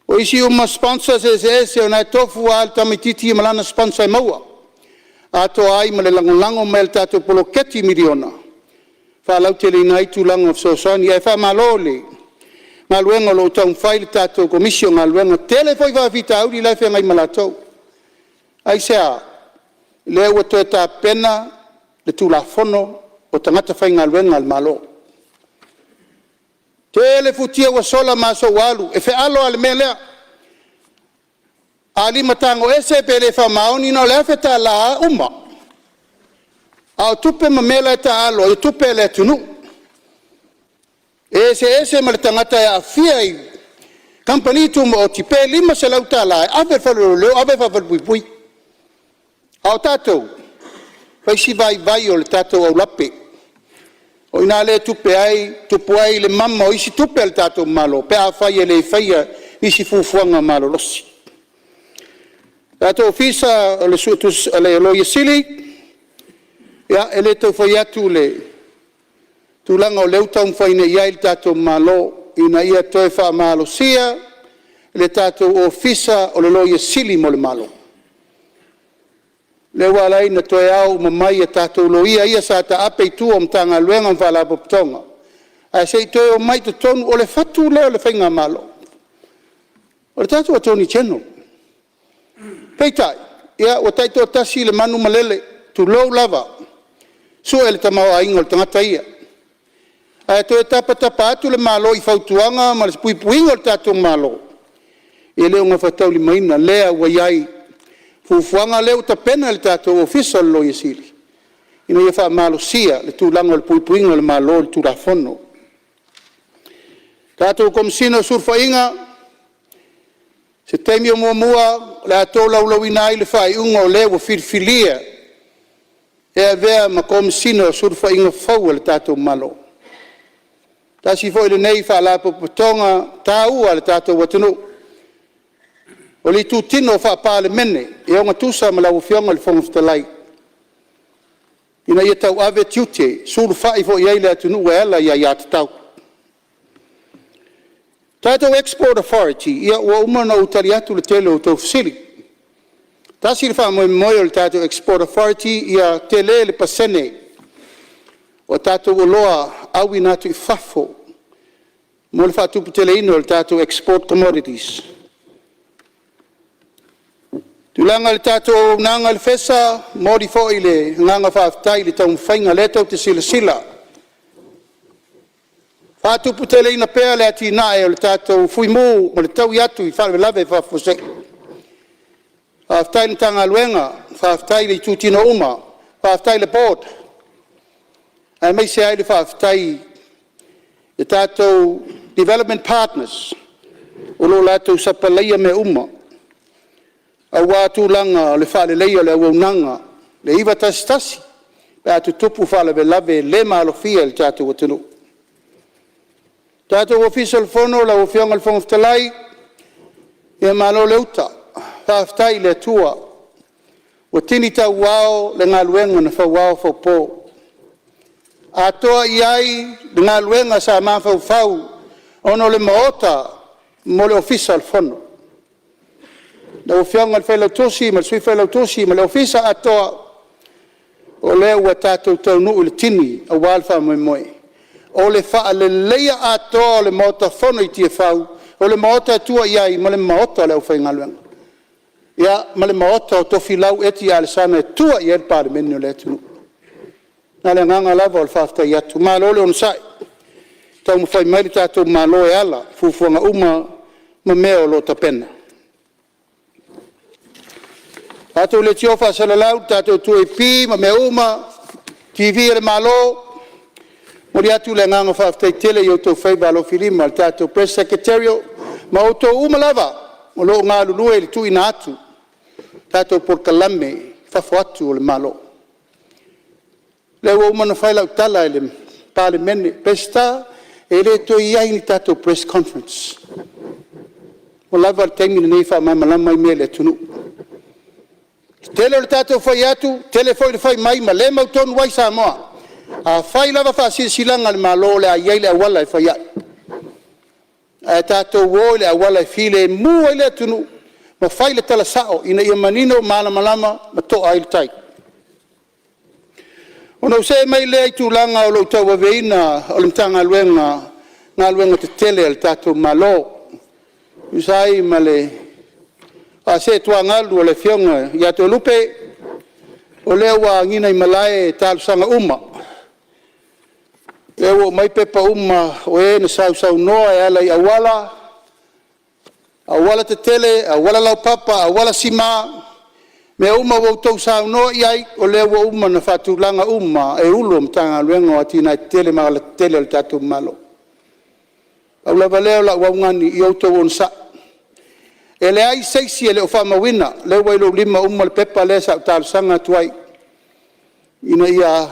O isi uma sponsors e o nai tofu al tamititi i malana sponsor e maua. Atoa ai ma le langolango me le tātou poloketi miliona. Whalau te le ngai tūlanga of Sosani, e whamalo le. Ngā luenga lo tau mwhai le tātou komisio, ngā luenga tele fwoi whawhita auri lai whengai malatou. Ai sea, leo ua toe tā pena, le tūla whono, o tangata whai ngā luenga al malo. Tele futia wa sola maso walu, e whe alo ale me lea. Ali matango ese pele whamaoni no lea wheta la uma. Au tupe mamela e ta alo, e tupe le tunu. Ese ma le tangata e a fia i. Kampani tu mo o tipe lima se lau ta la, ave whalolo leo, ave whawal pui. Au tātou, whaisi vai o le tātou au lape. O ina le tupe ai le mama o isi tupe le tātou malo, pe a whai e le whaia isi fufuanga malo losi. Tātou ofisa o le suatus le loia sili, ia ele tau whai atu le tūlanga o leu tau mwhaine iai le tātou malo, ina ia toi wha malo sia, le tātou ofisa o le loia sili mo le malo. Le walai na toe au mamai e tātou loia ia sa ta ape tu o mtanga luenga mwhala poptonga. A se toe o mai te tonu o le fatu leo le whainga malo. O le tātou a toni cheno. Peitai, ia o taito tasi le manu malele, tu lou lava. Sua ele tamau a ingo le tangata ia. A toe tapa atu le malo i fautuanga ma le puipuingo le tātou malo. E leo ngā whatau li maina, lea wa iai. Fufuanga leo ta pena le tātou ofisa lo yesili. Ina ia wha malo sia le tūlanga le puipuinga le malo le tūrafono. Tātou komisina surfa inga, se teimi o mua le ato lau inai le whai unga o leo firfilia. E a vea ma komisina surfa inga fau le tātou malo. Tasi fo ile nei wha la popotonga tāua le tātou watunu. O li tūtino wha Palemene, e onga tūsa ma lau whionga le Fonotaga. Ina ia tau ave tiute, suru whai fo iei le atunu e ala ia ia tatau. Tātou Export Authority, ia ua umana utari atu le tele o tau fasili. Tasi le wha moe o le Tātou Export Authority, ia tele le pasene. O tātou o loa awi natu i whafo. Mo le wha tupu tele ino le Tātou Export Commodities. Tulanga le tātou nanga le whesa, mori fo i le nganga whaafitai le tau mwhainga le tau te sila. Whātupu te leina pēr le ati nae o le tātou fuimu mo le tau i atu i whare lawe whafose. Whaafitai le tanga luenga, whaafitai le tūtino uma, whaafitai le board. Ai mei se ai le whaafitai le tātou development partners o lo lātou sapalaia me uma. A wātu langa le whale leia le awaunanga, le iwa tasi, pe atu tupu whale ve lave le malofia le tātou watunu. Tātou official fono la ofionga le Fonotaga, ia malo leuta, whaafitai le tua, o tini tau wao le ngā luenga na whawao whaupo. A toa iai le ngā luenga sa mawhau whau, ono le maota mo le official fono. Na ofionga le whailau tosi, ma le sui whailau tosi, ma le ofisa atoa o leo ua tātou tau nuu le tini a wālwha moe moe. O le wha le leia atoa o le maota whono i tia whau, o le maota atua iai, ma le maota leo whaingaluanga. Ia, ma le maota o tofi lau eti a le sana e tua i el Palemene o le atunu. Nā le nganga lava o le whafta i atu. Mā lo le on sai. Tau mwhai mairi tātou mā lo e ala, fufuanga uma ma mea o lo tapena. Tātou le tiofa salalau, tātou tue pi, ma me uma, TV le malo, mori atu le nganga whaftai tele i o tau whaiva lo filima, le tātou press secretarial, ma o tau uma lava, o lo ngā lulue le tu ina atu, tātou por kalame, whafo atu o le malo. Le ua uma na whailau tala e le Palemene, pesta, e le to iai ni tātou press conference. Mo lava le teimi nei wha mai malama i mea le tunu. Tele le tātou whai atu, tele whai le whai mai, ma le mautonu wai Samoa. A whai lava wha silanga le malo le a iei le awala e whai ai. A tātou woi le awala e file mua i le tunu, ma whai le tala sao, ina ia manino malama ma toa ai le tai. Ona se mai le ai tūlanga o lo tau waweina o le mtanga ngā luenga te tele al tātou malo. Usai ma le a se tua ngalu o le fionga ia te lupe o lea wa ngina i malae tālu sanga uma. Ewo mai pepa uma o e na sau noa e ala i awala te tele, awala lau papa, awala sima. Me uma wau tau sau noa iai o lea wa uma na whatulanga uma e ulo mtanga luenga o atina i tele ma ala tele al tātou malo. Au lava leo la waungani i auto on sa. E le ai seisi e le o whamawina, le wailo lima uma le pepa le sa tālu sanga tuai. Ina ia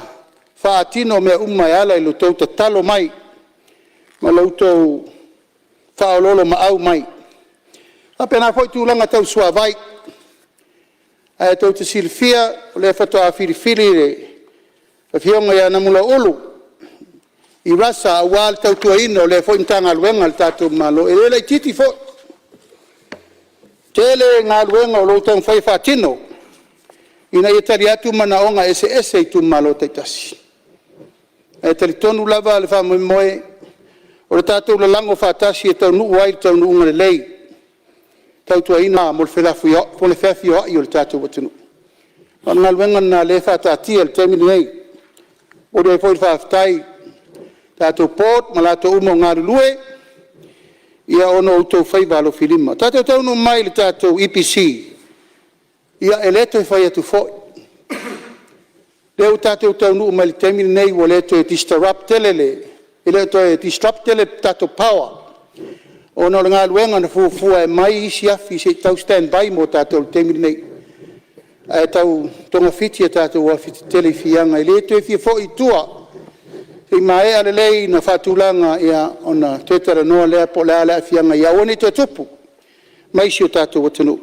whaatino mea uma e ala i lo tau ta talo mai, ma lo tau whaololo ma au mai. Apena fwoi tūlanga tau sua vai, ai tau te silfia, le whatoa whiriwhiri le, a fionga ia namula olu, i rasa a wāl tau tua ino le fwoi mtanga luenga le tātou malo, e lelei titi fwoi. Tele ngā luenga o lo tau whai whaatino, ina ia tari atu mana onga ese i tu malo taitasi. E tari tonu lava le wha moe, o le tātou le lango whaatasi e tau nuu ai tau nuu ngare lei. Tau tua ina mo le whelafu ia, po le whewhi o ai o le tātou watunu. O ngā luenga na le whaatatia le temini nei, o le fwoi whaafitai, tātou port, ma lātou umo ngā lue, ia ono utou whaiva alo filima. Tātou tau no mai le tātou EPC, ia e leto e whai atu fwoi. Leo tātou tau nuu mai le temini nei, o leto e disrupt telele, e leto e disrupt tele tātou power. Ono le ngā luenga na fuafua e mai isi afi se tau stand by mo tātou le temini nei. E tau tonga fiti e tātou a fiti tele fianga, e leto e fia fwoi tua, i mai ale lei na whatulanga ia ona tetara noa lea po lea lea fianga ia one te tupu. Mai si o tātou watanu.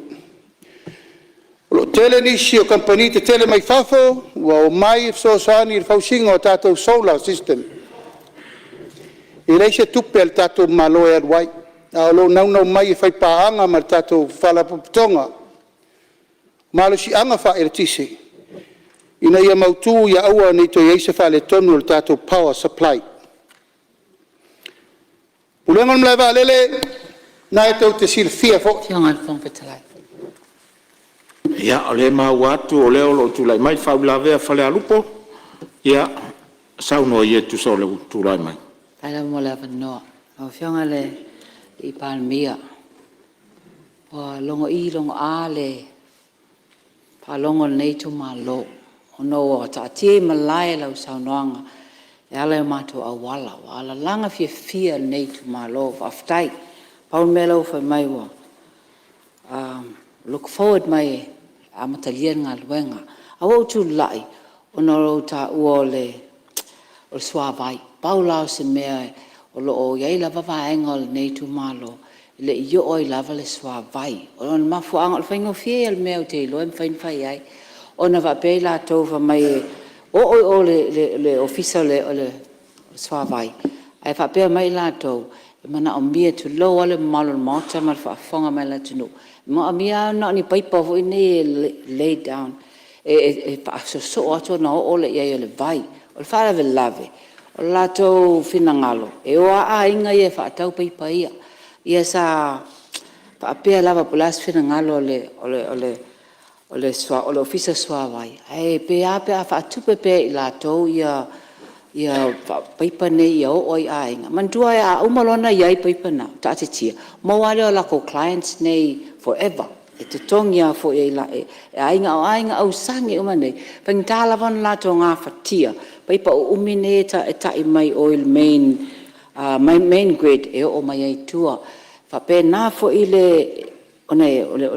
O tele nisi o company te tele mai whafo, wa o mai so sani il fausinga o tātou solar system. I reise tupe al tātou malo e arwai. A lo nau mai e whai paanga ma tātou whalapuputonga. Malo si anga wha e tisi. Ina ia mautu ia aua nei to eise whale tonu le tātou power supply. Pulengan mlai waalele, na e tau te silfia fo. Fionga le whongpetalai. Ia, o le mau atu o leo lo tūlai mai whau lawea whale alupo. Ia, sauno i e tu so le tūlai mai. Taila mo le awanoa. O fionga le i Palemene. O longo I, longo A le. Pa longo nei tu malo. Ono o taatie malai lau saunoanga. E ala mato a wala. Ala langa fia nei tu malo. Aftai. Paul melo fa mai wa. Look forward mai a matalien ngā luenga. A wau tu lai. Ono o ta ua o swa vai. Paulao se mea o lo o iai lava vaenga o nei tu malo. Le i o i lava le swa vai. O na mafu anga o whaingo fie al mea o te ilo. Mwhain whai ai. O na wapei la tova mai o le ofisa o le swa vai. Ai wapea mai la tova. E mana o mia tu lo ale malo mauta ma whafonga mai la tunu. Ma mia na ni paipa vo ini lay down. E so ato na o le ia le vai. O le whaare lave. O la tau finangalo. E o a inga ia whaatau paipa ia. Ia sa whaapea lava pulas finangalo o le ofisa swa vai. E pe a whaatupe pe i la tau ia paipa nei ia o oi a inga. Mantua a umalona iai paipa na, ta te tia. Mawale o lako clients nei forever. E te tongia fo e la e ainga au sangi uma nei. Pangitala van la to ngā whatia. Paipa o umine e tai mai oil main grid e o mai ai tua. Whape nā fo i o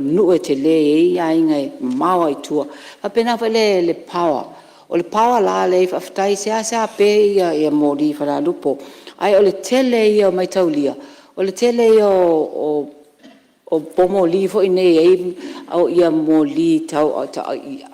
nue te le e ainga e maua i tua. Whape nā fo le power. O le power la le whaftai se pe ia mōri whara lupo. Ai o le tele ia o mai taulia. O le tele ia o pomo li fo i nei ei au ia mōli tau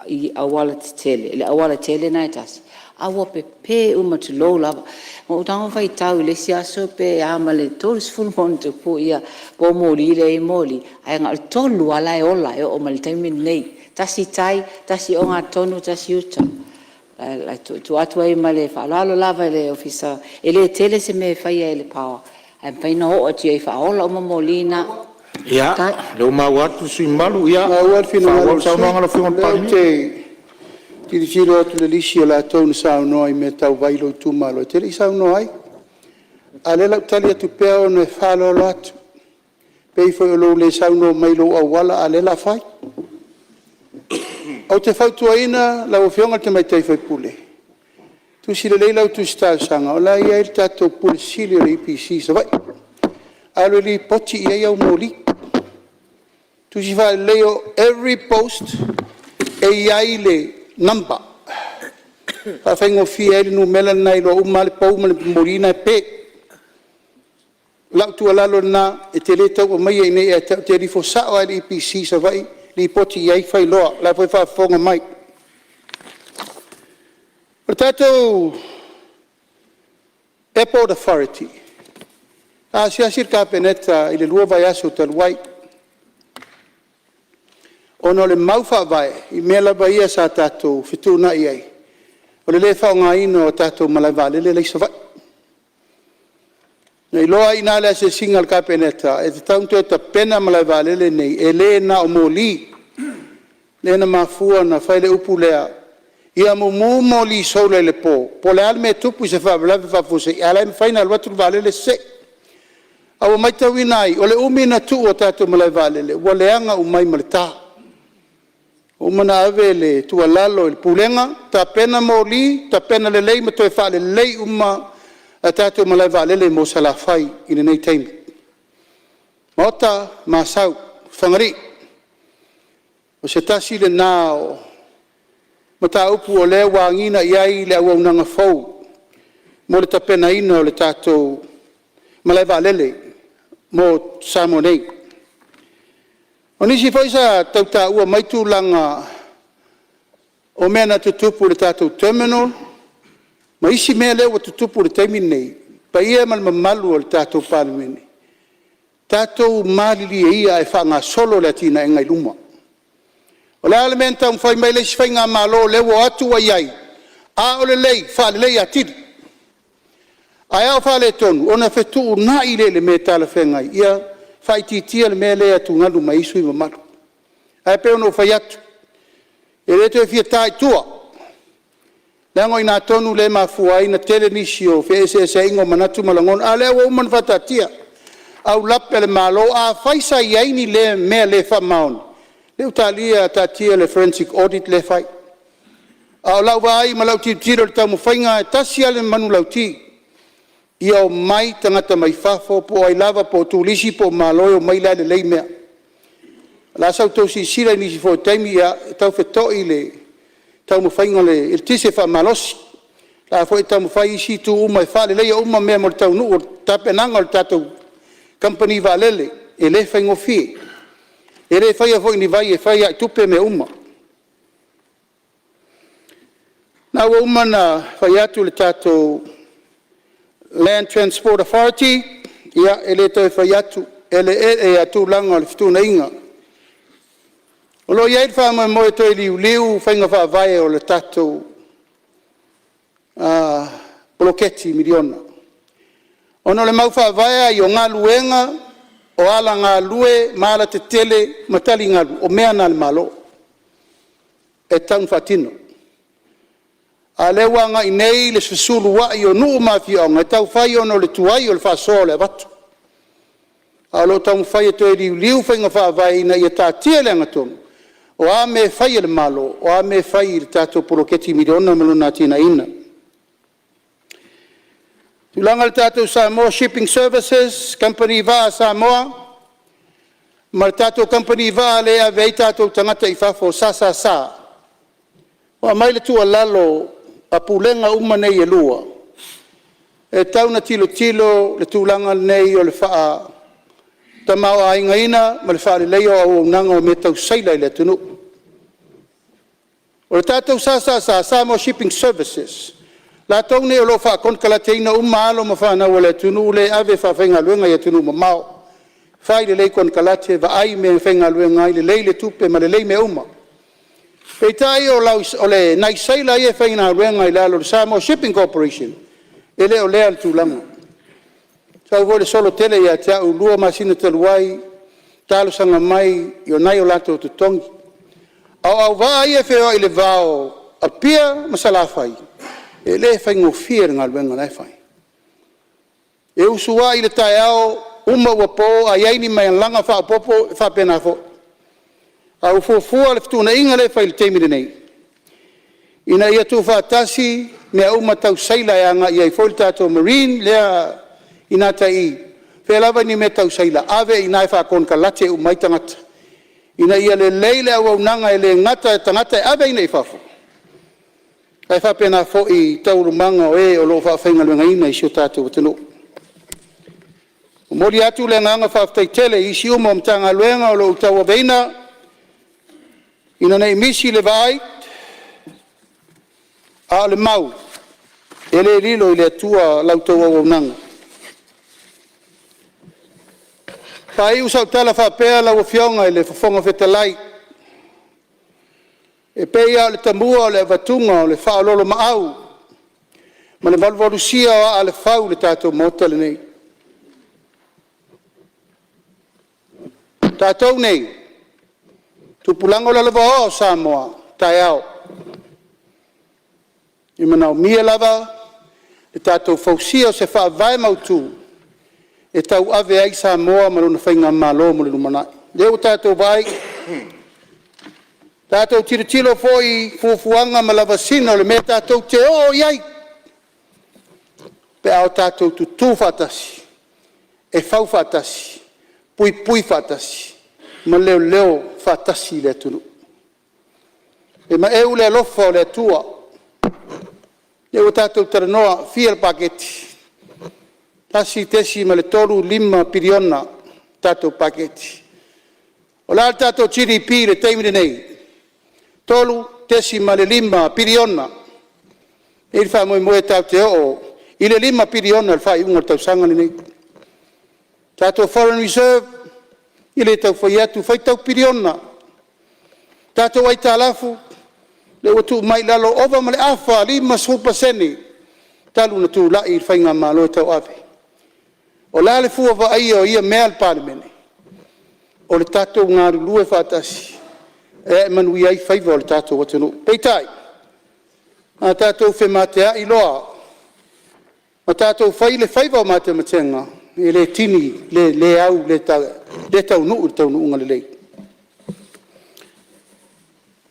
i awala te tele. Le awala tele nai tasi. Awa pe uma tu lo lava. Mo utanga whai tau i le si aso pe ama le tolis fulmon te po ia pomo li le i mōli. Ai ngā tolu ala e ola e o mali taimi nei. Tasi tai, tasi o ngā tonu, tasi uta. tu atu ai ma le whaalalo lava le ofisa, e le tele se me whaia e le pawa. Ai paina ho ati ai whaola o mamolina. Ia, leo mau atu sui malu, ia. Mau atu fina Whaola malu sa unanga la whionga pani. Tiri tiro atu le lisi o la tau na sao noa I me tau vailo I tu malo. E tere I sao noa ai. A le lau tali atu pea o na whalo lo atu. Pei fo o lo le sao noa mailo au wala a le la whai. Au te whautua ina, lau o whionga te mai teifai pule. Tu si le leilau tu stau sanga. O la ia il tato pule sili o le IPC sa vai. Alo li poti I ai au moli. Tu si wha leo every post e ai le number. Pa whaingo fia ele no mela nai lo umale pau male morina e pe. Lau tu alalo na e te le tau o mai e nei e te rifo sao ai IPC sa vai li poti I ai whai loa. La poi wha whonga mai. Pero tato Airport Authority. A siasir ka peneta I le lua vai aso taluai. Ono le maufa vai, I mea lava ia sa tātou whituna I ai. O le le whaonga ino o tātou malaiva, le leisa vai. Nei loa ina le se singal ka peneta, e te tauntua ta pena malaiva lele nei, e le na o moli, le na mafua na whaile upu lea, ia mo moli soule le po le alme tupu I se whavelave whafuse, I alai me whaina alwatu valele se. Awa maitawinai, o le umina tu o tātou malaiva lele, ua leanga umai malita. O mana ave le tua lalo il pulenga, ta pena moli, ta pena le lei, ma toi wha le lei uma a tātou malai wa lele mo sala whai I nei teimi. Maota, masau, whangari. O se tasi le nao, ma ta upu o lea wangina iai le au nanga fau, mo le ta pena ino le tātou malai wa lele, mo Samoa nei. O nisi whaisa tau tā ua maitu langa o mea na tutupu le tātou terminal, ma isi mea leo wa tutupu le taimi nei, pa ia mal mamalu o le tātou Palemene. Tātou malili e ia e wha ngā solo le atina e ngai luma. O le alementa un whai mai leisi whai ngā malo leo atu wa iai, a o le lei, wha le lei atiri. A ea o wha le tonu, o na whetu na I le me tala whengai, ia fai titia le mea lea tu ngalu mai isu I mamaru. Ai peo no fai atu. E reto e fia tai tua. Lango I nā tonu le mafua I na tele nisi o fe ese ingo manatu malangon. A lea wa uman whatatia. Au lape le malo. A faisa I aini le mea le wha maon. Leo talia tatia le forensic audit le fai. A lau wa ai malau tiro le tamu whainga e tasia le manu lau ti. Ia o mai tangata mai whafo po ai lava po tūlisi po maloio mai la le leimea. La sau tau si sira nisi fo taimi ia tau whetoi le tau mawhainga le il tise wha malosi. La fo tau mawhai isi tu uma e wha le leia uma mea mo le tau nu o tapenanga o le tatou company va lele e le whaingo fie. E le whaia fo ini vai e whaia I tupe me uma. Na wa uma na whaiatu le tatou Land Transport Authority, ia ele te whaiatu, ele e atu langa le fitu na inga. O lo iai wha mo e toi liu, whainga wha vai o le tatou bloketi miliona. Ono le mau wha vai I o ngā luenga, o ala ngā lue, maala te tele, matali ngā lu, o mea nā le malo. E taun whatino. A le wanga I nei le sesulu wa I o nuu mawhionga, e tau whai ono le tuai o le whasoa le watu. A lo tau whai e toi liu whainga whaavai na I a tātia le angatonu. O a me whai le malo, o a me whai le tātou poroketi miliona maluna tina ina. Tulanga le tātou Samoa Shipping Services, company va Samoa, ma le tātou company va le a vei tātou tangata I whafo sa. Wa mai le tua lalo, a pulenga uma nei e lua. E tauna tilo le tūlanga nei o le wha ta mau a inga ina, ma le wha le leo au nanga o me tau saila I le tunu. O le tātou Samoa Shipping Services, la tau nei o lo wha konkala teina uma alo ma wha o le tunu, le ave wha whenga luenga I tunu ma mau. Whai le lei konkala te wa ai me whenga luenga I le lei le tupe ma le lei me uma. Peitai o le naisaila ia whaina ruenga I lalo le Samoa Shipping Corporation. Ele o lea le tūlanga. Sau vole solo tele ia te au lua masina taluai, talo sanga mai, I o nai o lato te tongi. Au vaa ia wheo I le vao a pia masala whai. E le whaingo fia ngā ruenga lai whai. E usua I le tae ao, uma ua po, a iaini mai an langa wha popo, wha pena fo. Au fuafua le fituna inga le whai le teimine nei. Ina ia tu whaatasi, mea uma tau saila e anga ia I fōli tātou marine, lea ina tai. Whelawa ni me tau saila, ave ina e whaakon ka late u mai tangata. Ina ia le leile au au nanga e le ngata tangata e ave ina I whafo. Ai whapena fo I tauru manga o e o lo whawhenga luenga ina I sio tātou watano. Mori atu le nganga whaftai tele I si uma mtanga luenga o lo utawa veina. Ina nei misi le vai. A le mau. Ele lilo I le atua lautawa o nanga. Pai usau tala whapea la wafionga I le whafonga whetalai. E peia o le tambua o le avatunga o le whaalolo maau. Ma le valvarusia o a le whau le tātou mota le nei. Tātou nei. Tupulango la lava o Samoa, tai au. I manau mia lava, le tātou fausia o se wha vai mautu, e tau ave ai Samoa maruna whainga malo mo le numanai. Leo tātou vai, tātou tiritilo foi fufuanga ma lava sina o le me tātou te o iai. Pe au tātou tutu whatasi, e whau whatasi, pui pui whatasi, ma leo leo whatasi le tunu. E ma eu le lofa o le tua. Leo tātou taranoa fia paketi. Tasi tesi ma le toru 5 piriona tātou paketi. O la tātou GDP le teimine nei. Tolu tesi ma le 5 piriona. E il wha moe tau te o. I le 5 piriona le wha I unga tau sangani nei. Tātou Foreign Reserve. I le tau whai atu whai tau piriona. Tātou ai tālafu. Le watu mai lalo ova ma le awha 5%. Talu na tū lai I whainga malo tau ave. O la le fua wa ai o ia mea le Palemene. O le tātou ngāru lue whātasi. E manui ai whaiva o le tātou watanu. Peitai. A tātou whematea I loa. Ma tātou whai le whaiva o mate matenga. E le tini, le au, le tau nuu, le tau nuu ngale lei.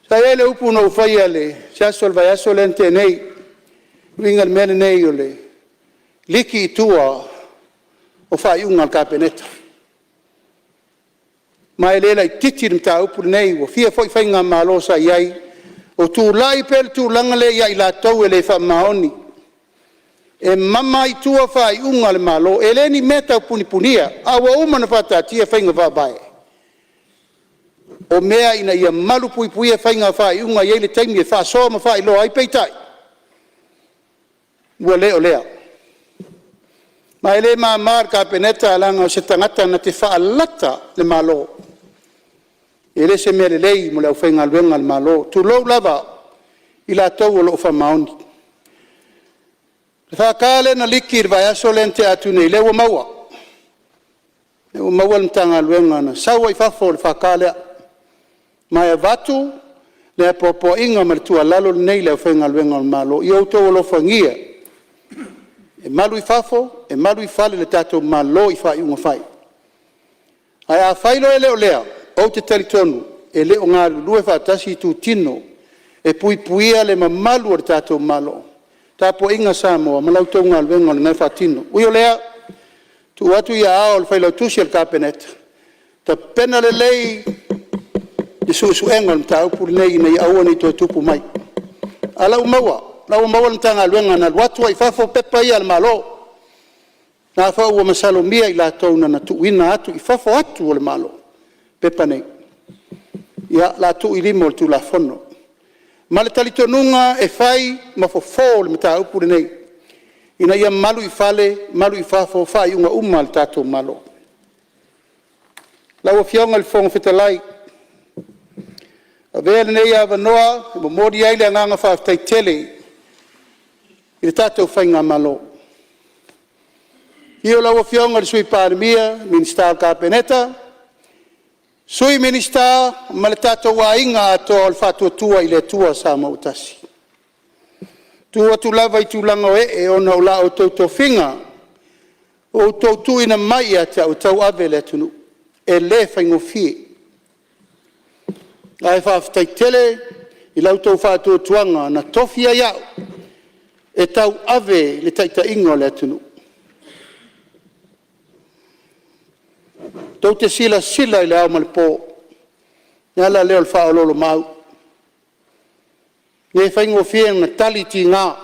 Sa e le upu no whai ale. Siaso le vai aso lente nei. Ringa le mene nei o le. Liki I tua. O whai unga ka peneta. Mai lela I titi mta upu nei, o fia fai whainga malo sa iai, o tū lai pel tū langale iai la tau e le wha maoni. E mama I tua whai unga le malo, e le ni meta puni punia, awa umana whata tia whainga whabae. O mea ina ia malu pui pui e whainga whai unga iai le taimi e wha soa ma whai loa ai peitai. Ua leo lea. Ma ele ma mar ka peneta langa o se tangata na te whaalata le malo. Ele se mele lei mo le au whainga luenga le malo. Tu lou lava I la tau o lo wha maoni. Le whakale na likir vai aso lente atu nei lewa maua. Lewa maua le mtanga luenga na sawa I whafo le whakale. Mai a vatu le apopo inga ma le tua lalo nei le au whainga luenga le malo. I au tau o lo whangia. E malu I whafo, e malu I whale le tātou malo I whai unga whai. Ai a whailo e leo lea, o te talitonu, e leo ngā lue whaatasi I tū tino, e pui puia le mamalu o le tātou malo. Tāpo inga Samoa, malau tau ngā luenga o le ngai whaatino. Uio lea, tu atu ia ao le whailau tusi al kāpeneta. Ta pena le lei, I su enga le tāu puri nei nei aua nei tō tupu mai. A lau maua. Lau maua le tanga luenga na luatua I whafo pepa ia le malo. Nā whau o masalomia I la tauna na tuina atu I whafo atu o le malo. Pepa nei. Ia la tu I limo le tu la fono. Ma le talitonunga e whai ma fo le mata upure nei. Ina ia malu I whale, malu I whafo, whai unga uma le tātou malo. Lau a fionga le whonga whetalai. A vea nei a vanoa, mo mori ai le nganga whaafitai tele, i le tātou whainga malo. I o lawa whionga le sui Palemene, Minister Kapeneta, sui Minister, ma le tātou wa inga ato al whatua tua i le tua Samoa utasi. Tua tu lava i tu langa e ona o la o tau whinga, o tau tu ina mai a te au tau ave le tunu, e le whaingo fie. Ai whaafitai tele, i lau tau whātua tuanga, na tofia iau, e tau ave le taita ingo le tunu. Tau te sila i le au malipo, ni ala leo le whaololo mau. Nge whaingo fie na tali ti ngā.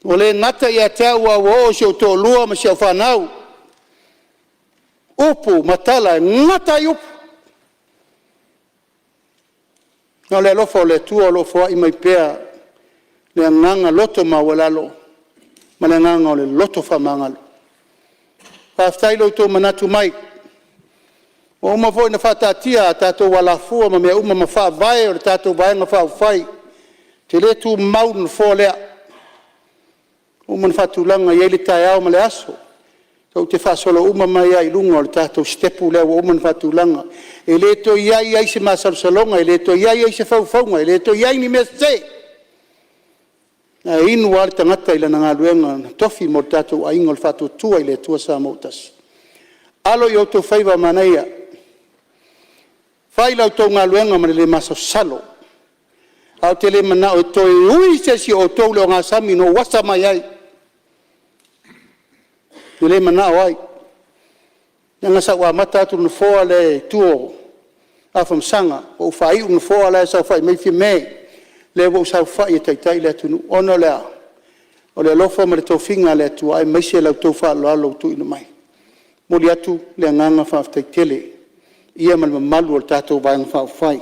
O le ngata i a tau a wo si o tō lua ma si au whanau. Upu, matala, ngata i upu. Nga le lofo le tua lofo i mai pēa le nganga loto ma walalo. Ma le nganga o le loto whamangalo. Whaftai lo tō manatu mai. O uma foi na whatatia tātou walafua ma mea uma ma whaavai o le tātou vaenga whaawhai. Te le tū mau na whōlea. Uma na whatulanga i eile tai au ma le aso. Tau te whasolo uma mai ai lunga o le tātou stepu lea o uma na whatulanga. E le to iai ai se masalsalonga, e le to iai ai se whauwhaunga, e le to iai ni mea se. Na inu wale tangata ila na ngā luenga na tofi mo tātou a ingo le whātua tua i le tua Samoa utasi. Alo i auto whaiva manaia. Whai lau tau ngā luenga ma le maso salo. Au te le mana o toi ui se si o tau leo ngā sami no wasa mai ai. Te le mana o ai. Nanga sa ua mata atu na fōa le tuo afam sanga. O whai una fōa le sa whai mai fi mei. Le wo sa whai e taitai le tunu ono lea. O le alofa ma le tau whinga le tua ai maise lau tau wha alo tu ina mai. Moli atu le nganga whaafitai tele. Ia malma malu al tātou vāenga whaawhai.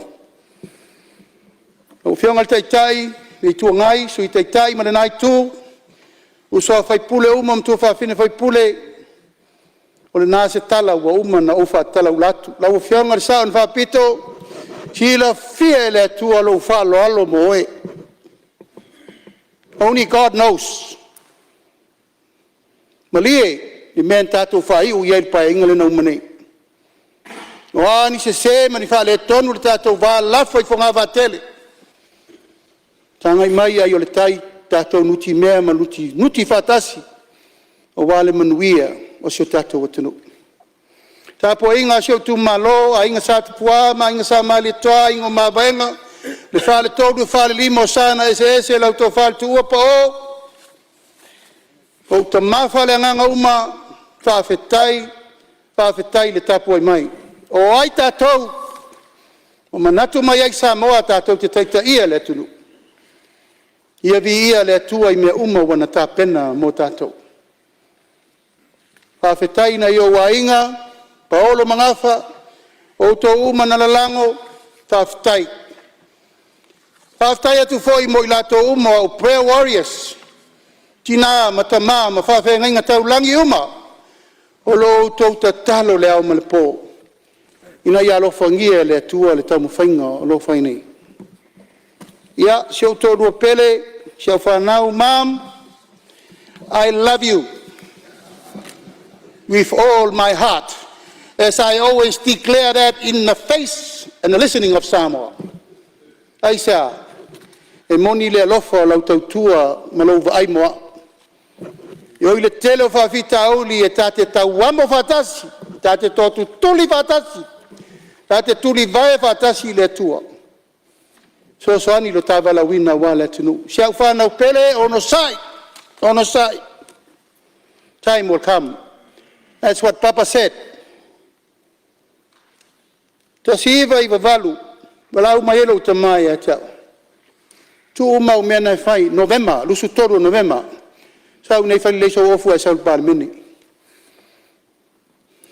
O whionga le taitai, me tua ngai, so i taitai ma le nai tū. Usoa whai pule uma mtua whaafine whai pule. O le nā se tala ua uma na uwha tala ulatu. Lau o whionga le sao na whaapito. Sila fia le tua lo whaalo alo mo e. Only God knows. Malie, ni men tātou whai u iei pa ingale na umanei. O ani se mani whaale tonu le tātou wā lafa i whonga wātele. Tangai mai ai o le tai tātou nuti mea ma nuti whātasi. O wāle manuia o sio tātou atanu. Tāpo inga sio tu malo, a inga sa tupua, ma inga sa mali toa, inga ma vaenga. Le whaale tōdu, whaale limo sana ese, lau tō whaale tua pa o. O ta mawhale anganga uma, whaafetai le tāpo ai mai. O ai tātou, o manatu mai ai Samoa tātou te taita ia le tunu. Ia vi ia le tua i mea uma wana tā pena mo tātou. Whaafetai na i o wainga, paolo mangafa, o tō uma na lalango, whaafetai. Whaafetai atu fo i mo i lato uma o prayer warriors. Tina matama, ma whaafenga inga tau langi uma. O lo tō ta talo le au malepo. Ina ia lo fangia le tua le tamu whainga o lo whainei. Ia, siau tō rua pele, siau whanau, Mom, I love you with all my heart, as I always declare that in the face and the listening of Samoa. Aisa, e moni le alofa lau tautua ma lau va aimoa. Yo ile tele o whawhita auli e tate tau amo whatasi, tate tōtu tuli whatasi, tate tuli vae whatasi le tua. So ani lo tāwala wina wā le tunu. Siau whanau pele ono sai. Time will come. That's what Papa said. Ta siva I wavalu. Walau maelo ta mai a tau. Tu umau mea nei whai November, lusu toru November. Sau nei whai leiso ofu e sau Palemene.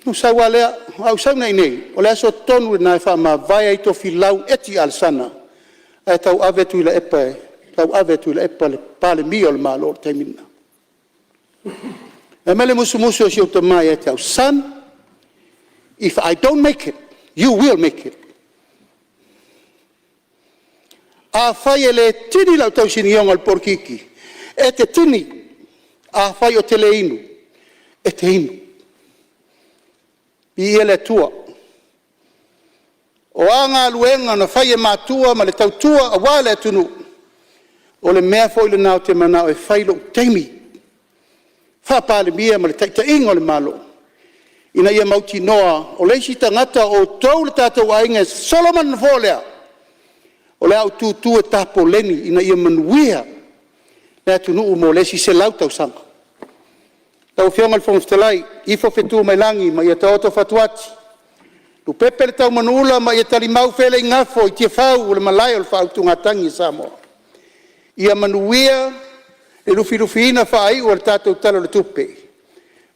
No sau alea, au sau nei. O le aso tonu nei wha ma vai ai tofi lau eti al sana. E tau avetu ila epa le Palemene o le malo te mina. E mele musu o siu te mai e tau, son, if I don't make it, you will make it. a whai e le tini lau tau sinionga al porkiki. E te tini a whai o te le inu. E te inu. I e le tua. O anga luenga na whai e mātua ma le tau tua a wale atunu. O le mea fo ile nao te manao e whai lo teimi. Whapale mia ma le taita ingo le malo. Ina ia mauti noa o leisi tangata o tau le tātou ainga Solomon Volea. O le au tūtū e tapo leni ina ia manuia. Le atunu mo leisi se lau tau sanga. Tau whionga le whongftalai, ifo whetu mai langi ma ia taoto fatuati. Tu pepe le tau manuula ma ia tali mau whele ngafo i tia whau o le malai o le whau tu ngatangi Samoa. Ia manuia e rufi ina whai o le tātou talo le tupe.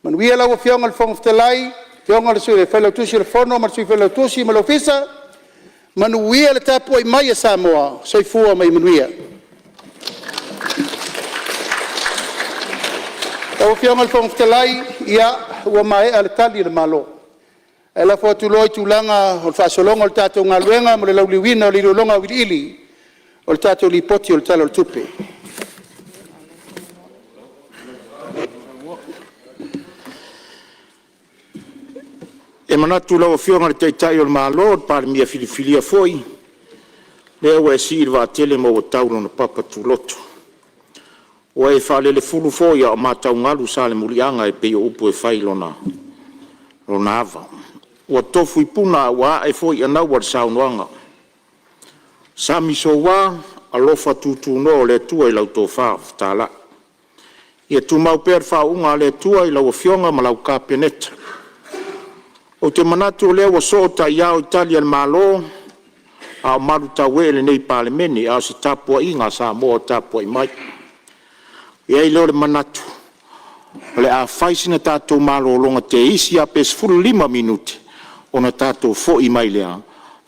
Manuia lau whionga le whongftalai, whionga le sui le whelau tusi le whono, ma le sui whelau tusi ma le ofisa, manuia le tapu ai mai a Samoa, soifua mai manuia. Tau whionga le whongftalai, ia ua mai a le tali le malo. E la fua tuloi tulanga o le whaasolonga o le tātou ngā luenga, ma le lau liwina o le ilolonga o ili, o le tātou li poti o le talo le tupe. E manatu lau whionga le teitai o le malo, Palemene filifilia foi, le ua e si ilwa tele mo o tauro na papa tu loto. O e whalele fulu foi a o mātau ngalu sa le murianga e peo upu e whailo na ava. Ua tofu i puna ua e foi anau wa le saunoanga. Sa miso wā a lofa tutu no le tua i lau tō wha whtala. Ia tu mau per wha unga le tua i lau a whionga ma lau kāpeneta. O te manatu o lea wa sota i au Italia le malo, a o maru tawe le nei Palemene, a o se tapua i ngā Samoa tapua i mai. Ia i leo le manatu, le a whaisina tātou malo longa te isi a pes furu 5 minuti, o na tātou fo i mai lea,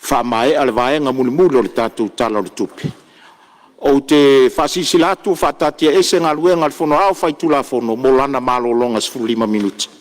wha mai ale vaenga muli muli o le tātou tala o le tupi. O te whasisi latu, whatatia ese ngā luenga le fono au whaitula fono, mo lana malo longa se furu 5 minuti.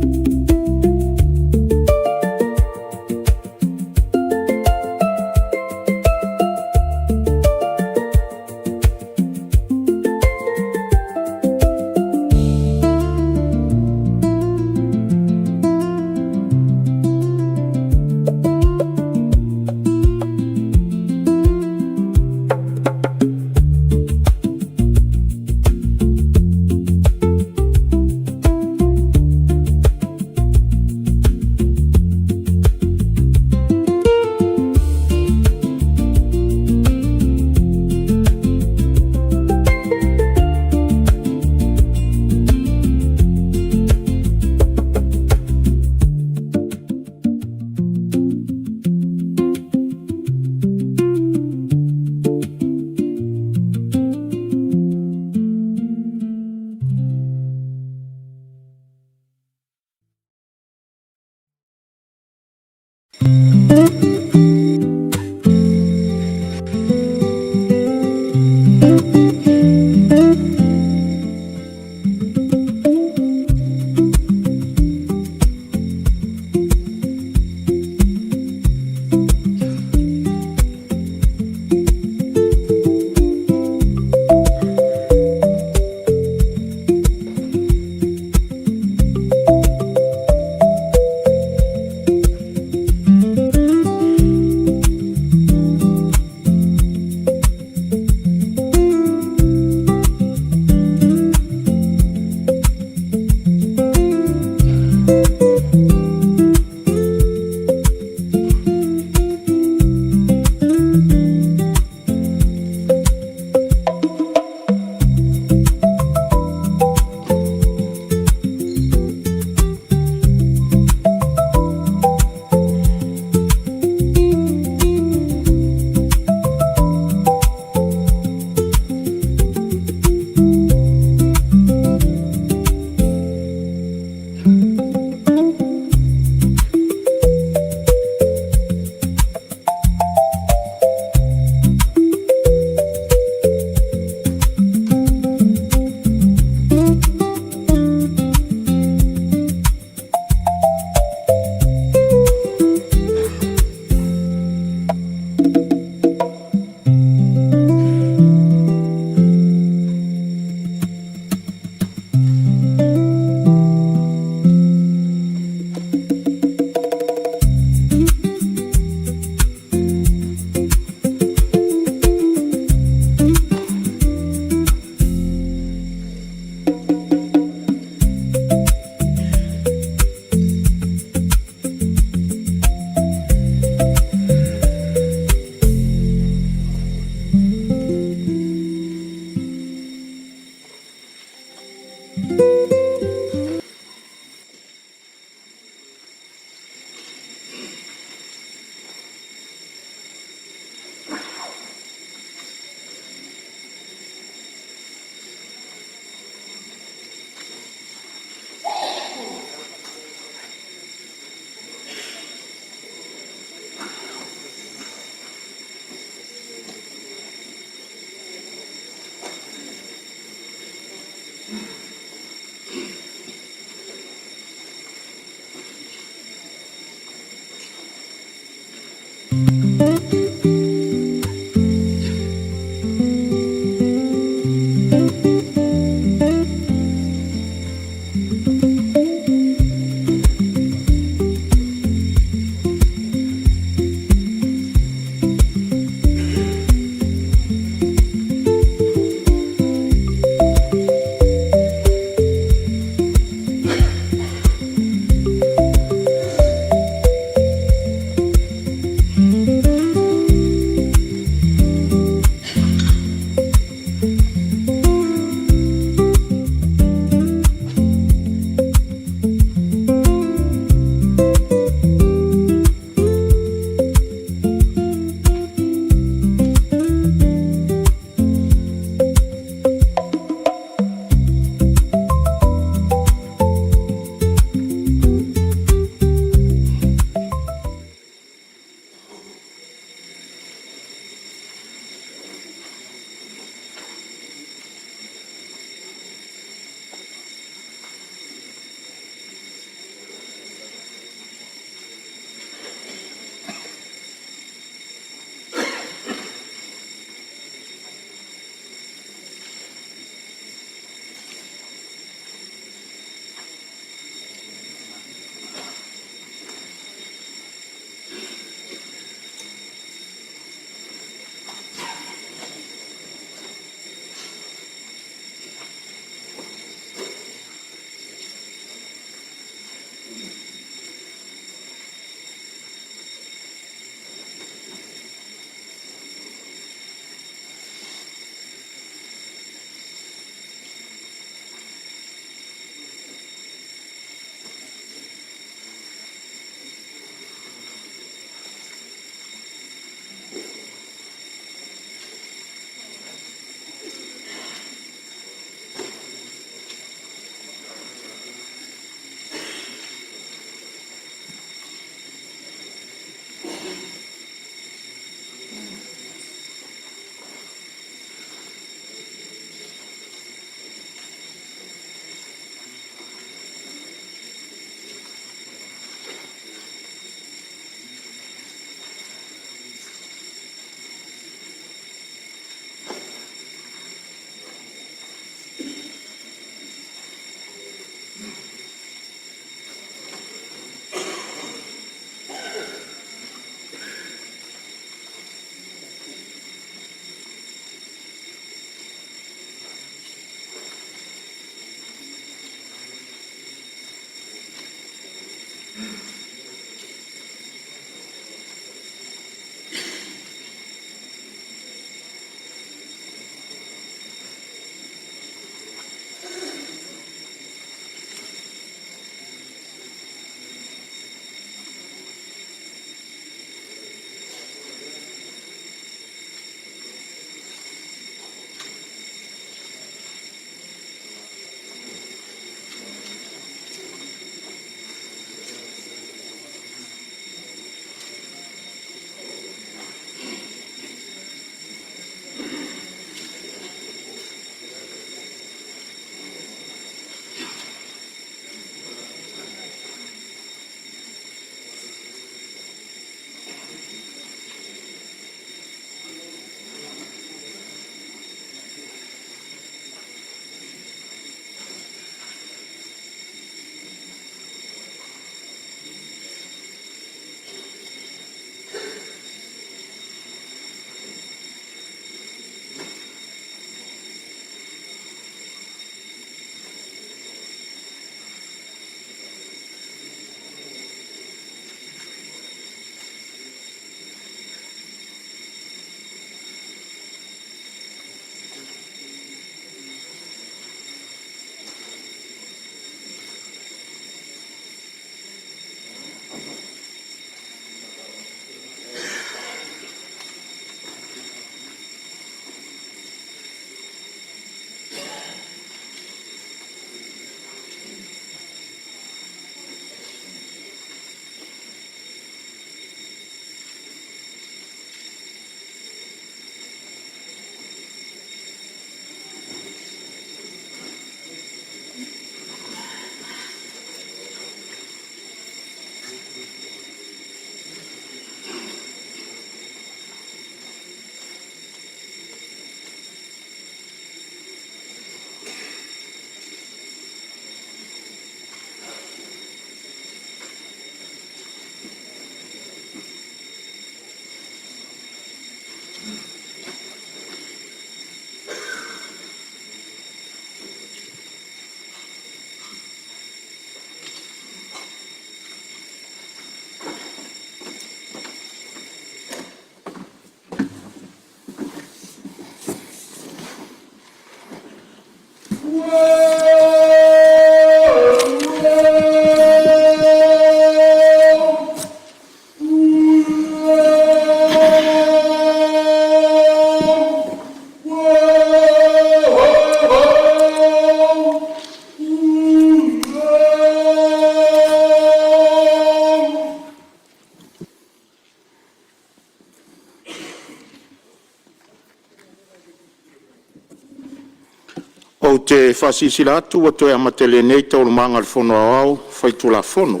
o te whasisira atu o toi amatele nei tau manga le whono au whaitu la whono.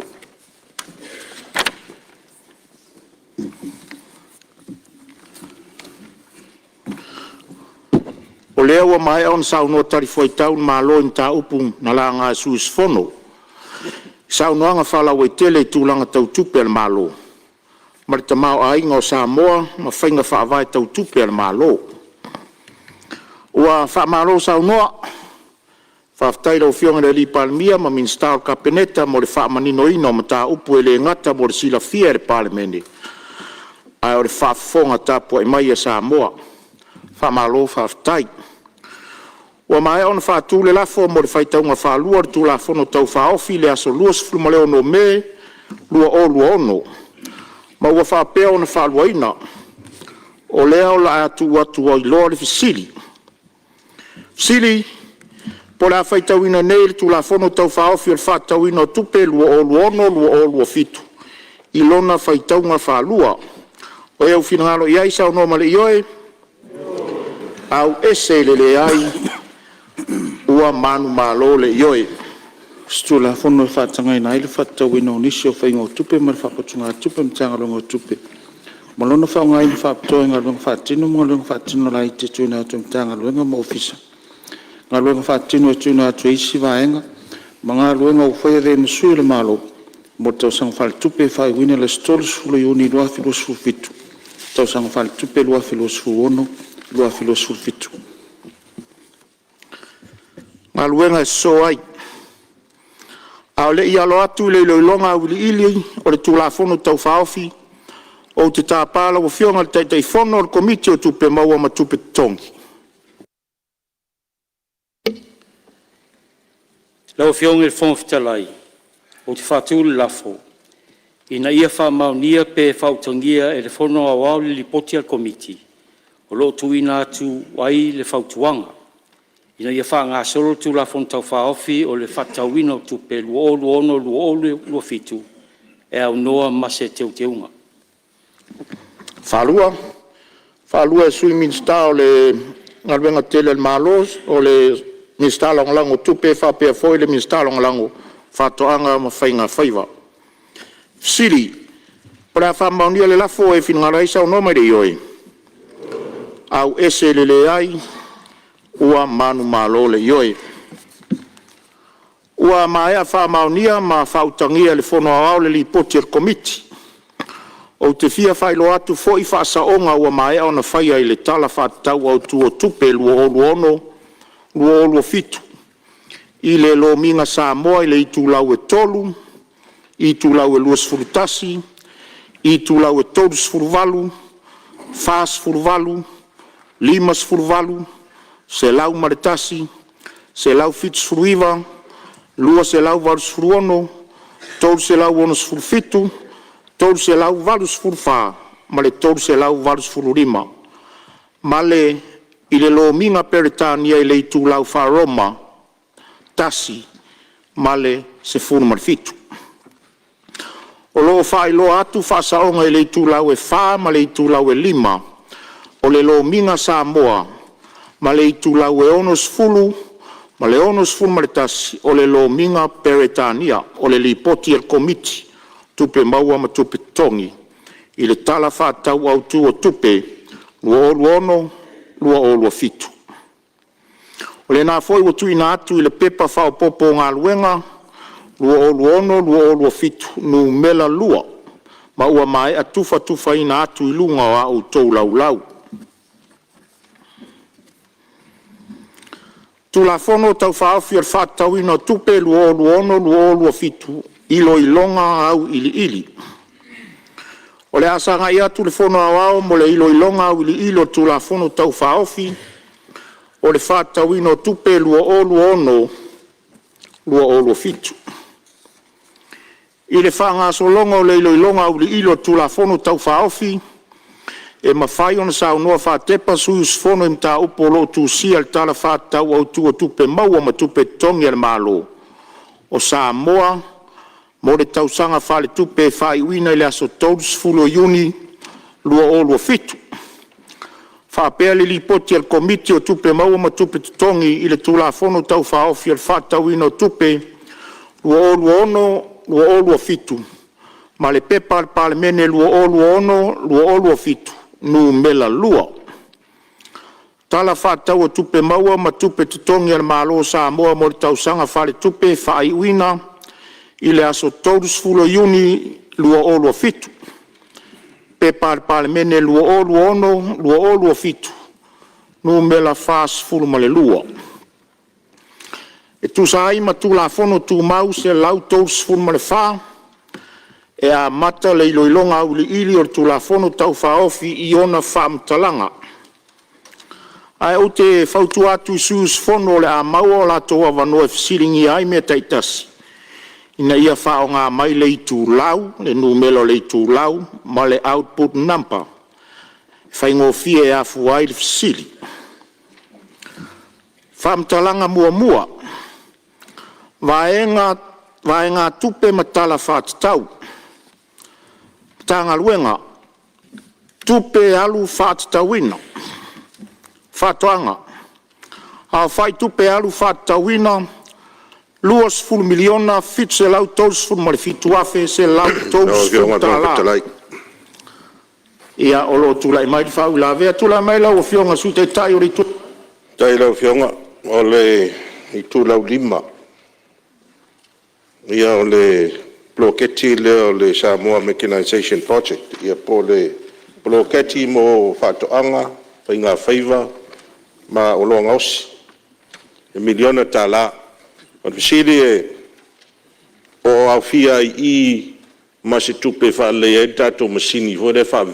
O lea ua mai on sau no tari foi tau ma lo in ta upu na la nga suis whono. Sau noanga whala wai tele tūlanga tau tupe al malo. Marita mau a ingo Samoa ma whainga whaavai tau tupe al malo. Ua wha malo sau noa. Whaaftaira o fionga le li Palemene ma min stau kapeneta mo le wha manino ino ma ta upu ele ngata mo le sila fia le Palemene. Ai o le whaafonga tapu ai mai a Samoa. Wha malo whaaftai. Ua mai ona whaatu le lafo mo le whaitaunga whaalua le tū lafono tau whaofi le aso luas fulma leo no me lua ono. Ma ua whaapea ona whaalua ina. O leo la atu atu o iloa le fisili. Fisili, po la whaitauina nei le tū lafono tau whaofi le whaatauina o tupe lua ono lua olua fitu. Ilona whaitaunga whaalua. O eo finangalo iai sao no male ioe. Au ese le ai. Ua manu malo le ioe. Stu la fono le whaatanga ina ile whaatauina o nisi o whainga o tupe ma le whapatunga tupe mtanga longa o tupe. Malona whaunga ina whaapatoa ngā luenga whaatino mga luenga whaatino la i te tuina atu mtanga luenga ma ofisa. Ngā luenga whaatino e tuina atu eisi vaenga. Ma ngā luenga o whaia re na sui le malo. Mo tau sang whale tupe whai wina le stolus fulu Iuni lua filosu fitu. Tau sang whale tupe lua filosu ono lua filosu fitu. Ngā luenga e so ai. Au le i alo atu le iloilonga au li ili o le tūlafono tau whaofi o te tāpala o fionga le teitai fono o le komiti o tupe maua ma tupe tongi. Lau fionga le fono fitalai o te whātu le lafo. Ina ia whamaunia pe whautangia e le fono awau le lipoti al komiti. O lo tuina atu wai le whautuanga. Ina ia wha ngā solo tu la fontau whaofi o le whatauina o tupe lua ono lua fitu e au noa mase teunga. Whalua e sui minsta o le ngalwenga tele le malos o le minsta longalango tupe whapea foi le minsta longalango whatoanga ma whainga whaiva. Siri, pora whamaunia le lafo e whinangaraisa o noma re ioi. Au ese le ai. Ua manu malo le ioe. Ua maea whamaunia ma whautangia le whono au le lipoti al komiti. O te fia whailo atu fo i whaasaonga ua maea ona whaia i le tala whaatau au tu o tupe lua olu fitu. I le lo minga Samoa i le itu lau e tolu, i tu lau e luas furutasi, i tu lau e tolus furuvalu, fas furuvalu, limas furuvalu, se lau maritasi, se lau fitus furuiva, lua se lau valus furuono, tolu se lau onus furufitu, tolu se lau valus furufa, ma le tolu se lau valus fururima. Ma le i le lo minga peritania i le itu lau wharoma, tasi, ma le se furu marifitu. O lo whai lo atu whasaonga i le itu lau e wha, ma le itu lau e lima, o le lo minga Samoa, ma le itu lau e onos fulu, ma le onos fulu maritasi, o le lo minga peretania, o le lipoti al komiti, tupe maua ma tupe tongi, i le tala whaatau au tu o tupe, lua olu fitu. O le nā foi o tui nā atu i le pepa whaopopo ngā luenga, lua olu fitu, nu mela lua, ma ua mai a tufa i nā atu i lunga o au tau lau. Tula fono tau whaawhi ar whaatau ina tupe lua olu fitu, ilo ilonga au ili. O le asanga ia tu le fono awao mo le ilo ilonga au ili tula fono tau whaawhi, o le whaatau ina tupe lua olu fitu. I le whaanga solonga o le ilo ilonga au ili tula fono tau whaawhi, e mawhai ona sa unua whaatepa suius fono im ta upolo tu si al tala whaatau au tu o tupe maua ma tupe tongi al malo. O Samoa, mo le tausanga whale tupe whai uina i le aso tolus fulo Iuni, lua olu fitu. Whaapea le lipoti al komiti o tupe maua ma tupe tutongi i le tulafono tau whaofi al whatauina o tupe lua olua ono, lua olua fitu. Ma le pepa al palemene lua olua ono, lua olua fitu. Nu mela lua. Tala whatau o tupe maua ma tupe tutongi al malo Samoa mo le tausanga whale tupe whaaiuina i le Aso Tofi Iuni lua olua fitu. Pepa al palemene lua olua ono, lua olua fitu. Nu mela fas fulu ma le lua. E tu sa ai ma tu la fono tu mau se lau tous fulu ma le wha. E a mata le iloilonga au li ili o tu la fono tau whaofi i ona whaamtalanga. Ai o te whautu atu sus fono le a maua la toa wanoe fisiringi ai mea taitasi. Ina ia whao ngā mai le itu lau, le numelo le itu lau, ma le output number. Whaingo fie e afu ai le fisiri. Whamtalanga mua mua. Vaenga tupe matala whatatau. Tanga luenga. Tupe alu whatatawina. Whatoanga. A whai tupe alu whatatawina. Luas fulu miliona fit se lau tos fulu male fitu afe se lau tos fulu tala. Ia olo tulai mai whau la vea tulai mai lau o fionga su te tai ori tu. Tai lau fionga o le i tu lau lima. Ia o le bloketi le o le Samoa Mechanization Project. Ia po le bloketi mo whatoanga, painga whaiva, ma o loa ngausi. E miliona tala. O fisili e o au fia I ma se tupe wha le e tato masini fo le wha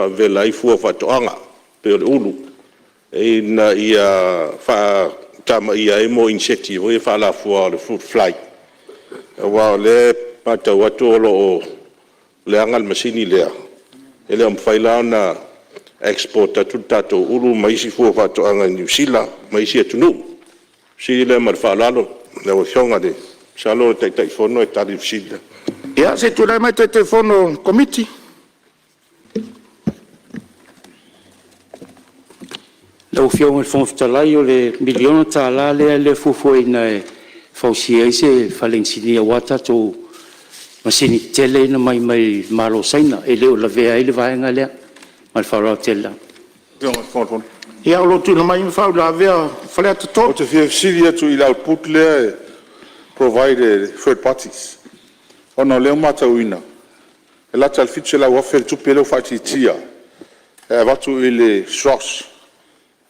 vela I fua whatoanga pe o le ulu. E na ia wha tama ia e mo insecti o e wha la fua o le fruit fly. E wao le pata watu olo o le angal masini lea. E le amwhailao na export atu tato ulu maisi fua whatoanga New Zealand, maisi atunu. Si le marwhalalo. Le o fionga de salo te fono e tari fisida. Ia se tu mai te fono komiti. Le o fionga le fono fitalai o le miliona tala le fufu ina e fausia se falensinia wata to masini tele na mai malo saina e le o la vea ile vaenga le mal faro tela. Fionga fono. Ia o lotu na mai whau la vea whale atu tō. O te fia fisiri atu I lau put lea e provide third parties. Ono leo matauina. E lata al fitu lau wafere tupe leo whaiti tia. E watu I le sros.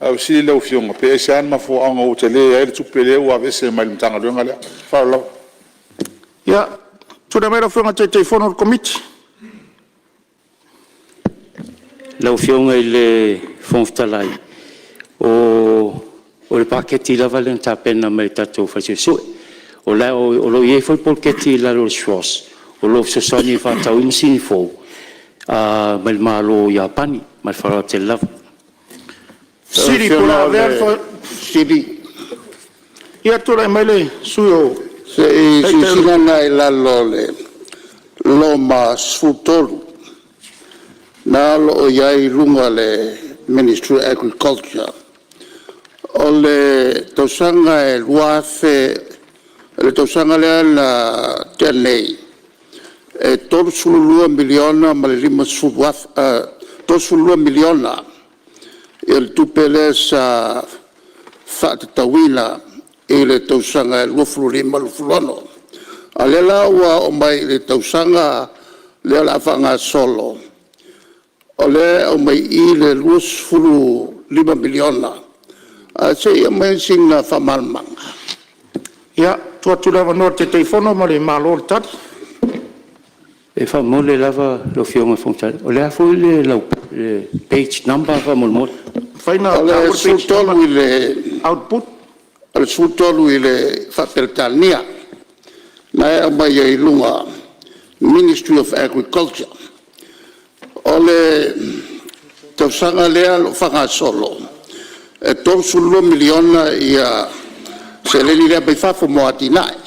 Au fisiri leo fionga. Pe ese anma fo anga o te lea e le tupe leo wa vese mai mtanga luenga lea. Whao lau. Ia, tuna mai la fionga te fono komiti. Le fionga I le fono fitalai. O le paketi lava le tapena mai tatou faisesue. O la o lo ie foi paketi la lo schwas. O lo sosani fa tau imsini fo. Mal malo Japani, mal fara te lava. Siri pula ver Siri. Ia tula mai le suyo. Se sinana I lalo le loma sfutolu. Na lo iai runga le Ministry of Agriculture. O le tausanga e luafe, le tausanga lea la tenei. E tolu miliona ma le lima tolu miliona. E le tupe lea sa whaatatawina I le tausanga e luafulu lima lufulono. A le la ua o mai le tausanga lea la whanga solo. O le o mai I le luafulu 5 miliona. Se ia mai singa whamalmanga. Ia, tua lava no te teifono ma le malo le tari. E wha mole lava lo fionga fongtari. O le afu le page number wha mole. Whaina le sutolu I le output. Le sutolu I le whapeltania. Na ea mai I lunga Ministry of Agriculture. O le tausanga lea lo whangasolo. E tolu miliona ia se leni lea pai whafo mo atinai.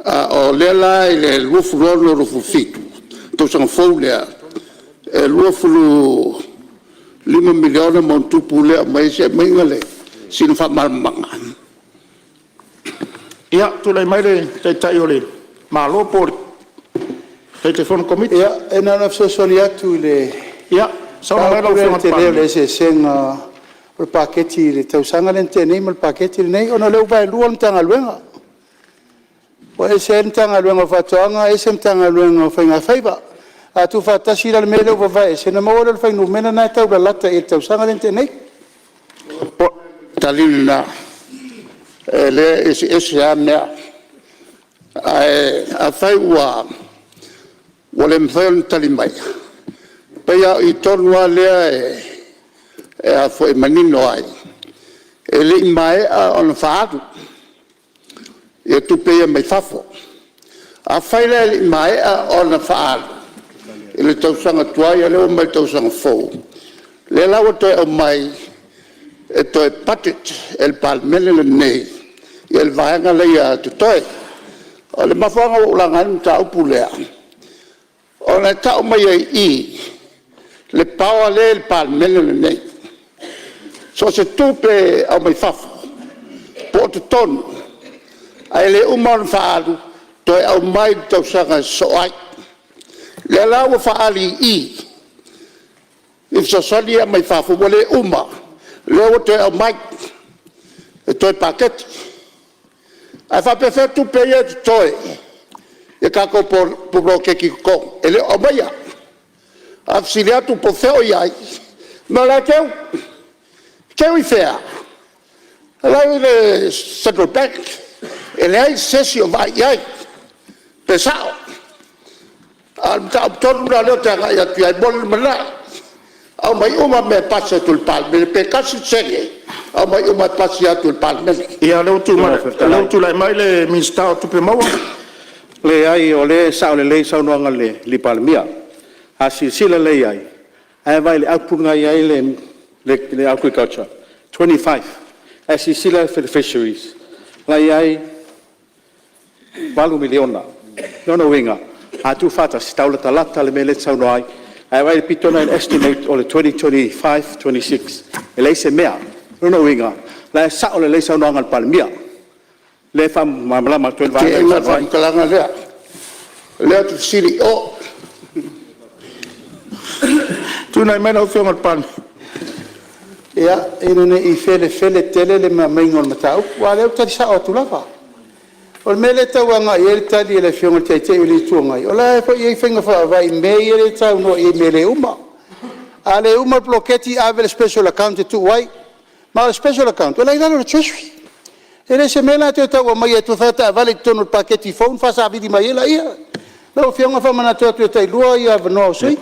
O lea la I le luafulono rufu fitu. Tausanga fau lea. E luafulu 5 miliona mo tupu le mai se mai ngale sin fa malmanga Ia, tūlai mai le tai o le malo por te whono komiti. Ia, e nana fsosoni atu le... Ia, sauna mai lau whionga te leo le pani. se senga o le paketi le tausanga le tenei ma le paketi le nei, ona leu vai lua le tanga luenga. O e se tanga luenga whatoanga, e se tanga luenga whainga whaiva. A tu whatasi la le mele o vai, se na maora le whainu mena nai tau la lata e tausanga le tenei. talina le ese amea a fai wa wale mfai talimai paya I tonu alea e a foi manino ai e le mai on faatu e tu paya mai fafo a fai le mai on faatu e le tausanga tuai le o mai tausanga fo le lawa to o mai e to patit el Palemene le nei el vaanga le ia to toi o le mafanga o la ngan ta upulea o le ta mai I le pawa le el Palemene le nei so se tupe o mai fafo po to ton ai le umon faalu to au mai to sanga so ai le lawa faali I if so solia mai fafo le uma le te au mai to paket a fa perfetto per toi e kako por ke ki ko ele o mai auxiliato po feo ia ma la teu i fea la le Sectorial Bank ele ai sesio vai ia pesao al ta torno la te ga ti ai bol mala au mai uma me passa tul Palemene pe kasi sege au mai uma passa tul Palemene Ia, leu tu lai mai le minstao tupe maua. Le ai o le sao le saunoanga le Palemia. A sila le ai. Ai vai le apunga ai le agriculture. 25. A sila for the fisheries. Lai ai valu miliona. Nono winga. A tu fata staula talata le mele sauno ai. Ai vai pitona an estimate o le 2025, 26. E le se mea. Nono winga. La sao le saunoanga le Palemia. Le fam mamla tu vai. ke ma fa kalanga le tu sili o Tūnai mai lau whionga pani. Ia, e nune I fele tele le maingo le matau, wa leu tari sa o tulafa. O le mele tau anga I ele tali ele fionga te te ili tuangai. O la e po I whenga wha vai mei ele tau no I mele uma. A le uma bloketi ave le special account tu wai. Ma le special account, o la ilalo le treasury. Ele se mela te tau o mai e tu fata vale tonu le paketi phone fa sa vidi mai ela ia. Lau fionga wha mana te tai lua ia vano sui.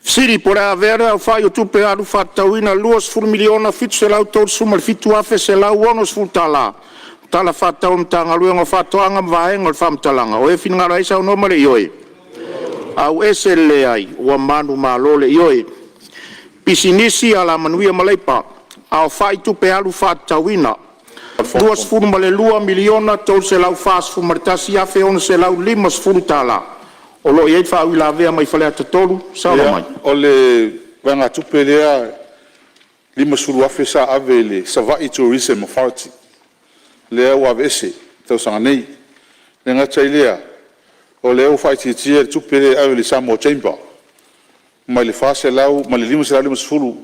Siri, por a vera o fai o tupe aru whatauina 2 miliona fitu se lau tau suma le fitu afe se lau onos fultala. Tala whatau mtanga luenga whatoanga mwaenga le whamtalanga. O e whinngara isa o nomare ioi. Au ese le ai, ua manu malole ioi. Pisinisi ala manuia maleipa. Au fai tupe aru whatauina. 2 miliona tau se lau fas fumartasi afe on se lau 5 fultala. O lo iei wha la vea mai whalea te tolu, sauna mai. O le wanga tupe lea 5 suru afe sa ave le Savai Tourism Authority. Lea ua vese, tau sanga nei. Le ngatai lea, o lea ufai titia tupe lea ave le Samoa Chamber. Mai le fase lau, mai le 5 se lau 5 suru.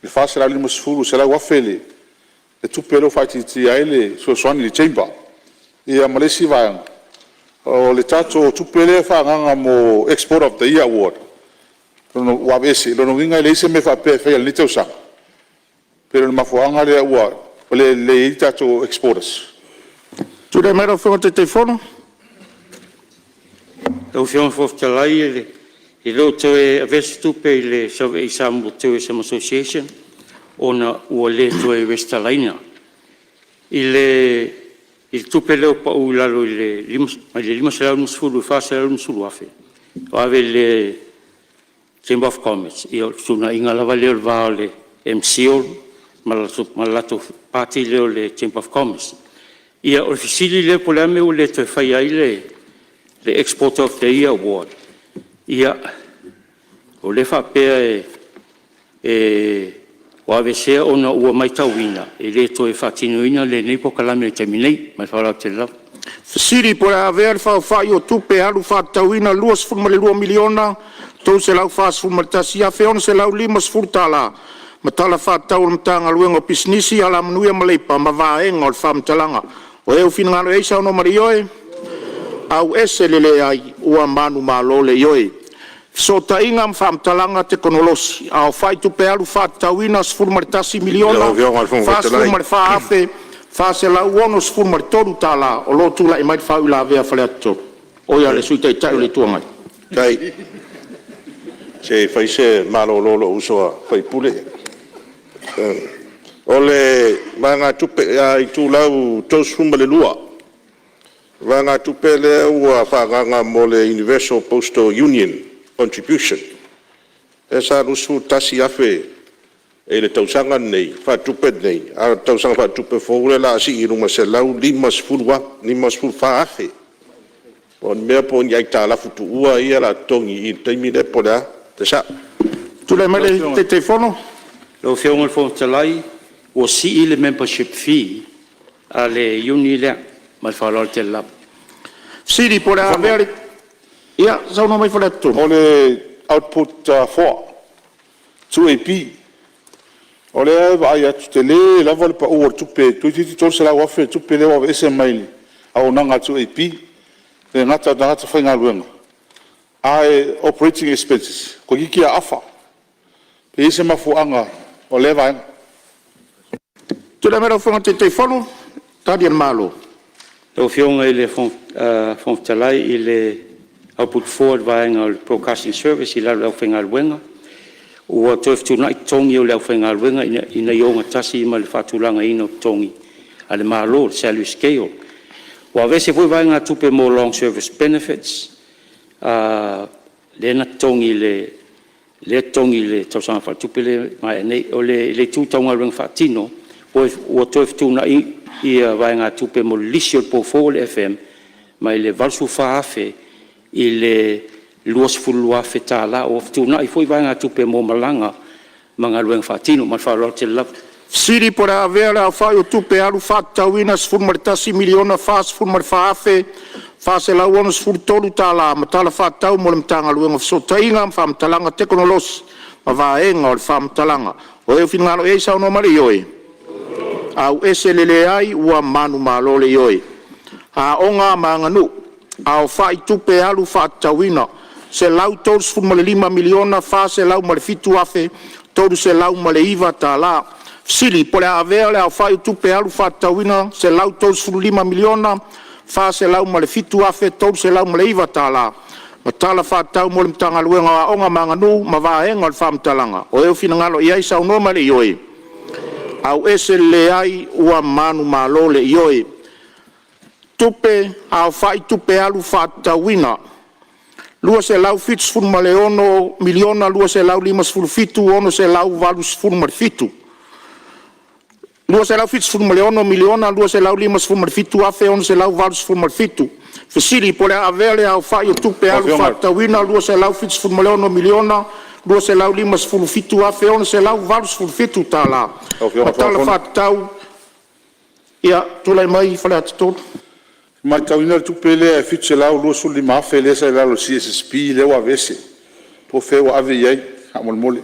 Le fase lau 5 suru se lau afe le. Le tupe lea ufai titia ele suaswani le Chamber. Ia malesi vayanga. O le tato tupele whaanganga mo Export of the Year Award. Lono wabese, lono winga le ise me whape whea le te usanga. Pero le mafuanga le ua, le tato exporters. Tūrei mai rau whunga te whono? Tau whionga whoftalai I leo tau e avesi tupe I le Samoa Tourism Association ona ua le tau e Westalaina. Il tupe leo pa u lalo le 5 se lau nusfulu, 4 se lau nusfulu afe. O ave le Chamber of Commerce. Ia suna inga lava leo le vao le MCO, malato party leo le Chamber of Commerce. Ia o fisili leo po le ame u le toi whai ai le Export of the Year Award. Ia o le whapea e wa vese ona ua mai tauina e le toe whatinuina le nei po kalame le taminei mai whaurau te lau. Siri po a ver fa o tupe alu fa tauina luas furma le 2 miliona to se lau fa furma tasia fe on se lau limas furtala matala fa tau mtanga luengo pisnisi ala manuia malepa ma vaenga o fa mtalanga o eu finanga e sa no marioe au ese lele ai ua manu malole yoe so tainga mfa mtalanga teknolosi au fai tupe alu fa tauina furma tasi miliona fa furma fa afe fa se la uono sfumar toru tala o lo tu la mai fa ula vea fale atto o ya le suite tai le tuanga Kai. Se fai se malo lolo uso fai pule. Ole manga tupe ai tu lau tos fumba le lua. Manga tupe le ua fa ganga mole Universal Postal Union contribution. Esa rusu tasi afe e le tausanga nei, fa tupe nei, a tausanga fa tupe fōure la si i runga se lau limas furwa, limas furwa afe. O mea po ni aita la futu ua ia la tongi i teimi le po lea, te sa. Tu le mele te telefono? Lo whionga le Fonotaga o si le membership fee a le Iuni lea mai whaurau te lau. Siri po le avere, ia, sau no mai fale atto. O le output 4, 2AP, o le vai atu te le lava le pa ua tupe tuiti tol se la wafe tupe le wa ese maili au nanga tu AP le ngata whainga luenga ai operating expenses ko kiki a afa pe ese mafuanga o le vai Tu le mele fonga te telefono tadi an malo Lo whionga i le Fonotaga i le output forward vaenga o le broadcasting service i lau whainga luenga ua toe ftunai tongi o le whainga luenga ina ionga tasi ma le whatulanga ino tongi a le malo le salary scale ua vese fui vaenga tupe mo long service benefits le na tongi le tongi le tausanga whatupe le mai nei o le tūtaunga luenga whatino ua toe ftunai ia vaenga tupe mo lisi o le pofo le FM mai le valsu whaafe i le luas fulua fetala o ftuna I foi vai nga tupe mo malanga manga lueng fatino ma fa lo te la Siri po le avere au fai o tupe alu fa tauina sfurma tasi miliona fa sfurma fa afe fa se la uono sfurtolu tala matala fa tau mo le mtanga luenga so tainga fa mtalanga teknolosi ma vaenga o le fa mtalanga o eu finngalo e sa no mari yoe au ese lele ai ua manu malole yoe a onga manganu au fai tupe alu fa tauina se lau toru sfurma le 5 miliona fa se lau ma le fitu afe toru se lau ma le iva tala Sili po le avere au fai tupe alu fa tauina se lau toru sfurma 5 miliona fa se lau ma le fitu afe toru se lau ma le iva tala matala fa tau mo le mtanga luenga onga manganu ma vaenga le fa mtalanga o eu finangalo iai sa no ma le yoe au ese le ai ua manu malole yoe tupe au fai tupe alu fa tauina lua se lau fitu sfurma le ono miliona lua se lau 5 fitu ono se lau valu sfurma fitu lua se lau fitu sfurma le ono miliona lua se lau 5 fitu afe ono se lau valu sfurma fitu Fesiri po le avere au fai o tupe alu fa tauina lua se lau fitu sfurma le ono miliona lua se lau 5 fitu afe ono se lau valu sfurma fitu tala matala fa tau ia tulai mai fale atu mai tauina le tupe le fitu se lau lua suli mafe le sa lau CSSP le wa vese po fe wa ave iai amol mole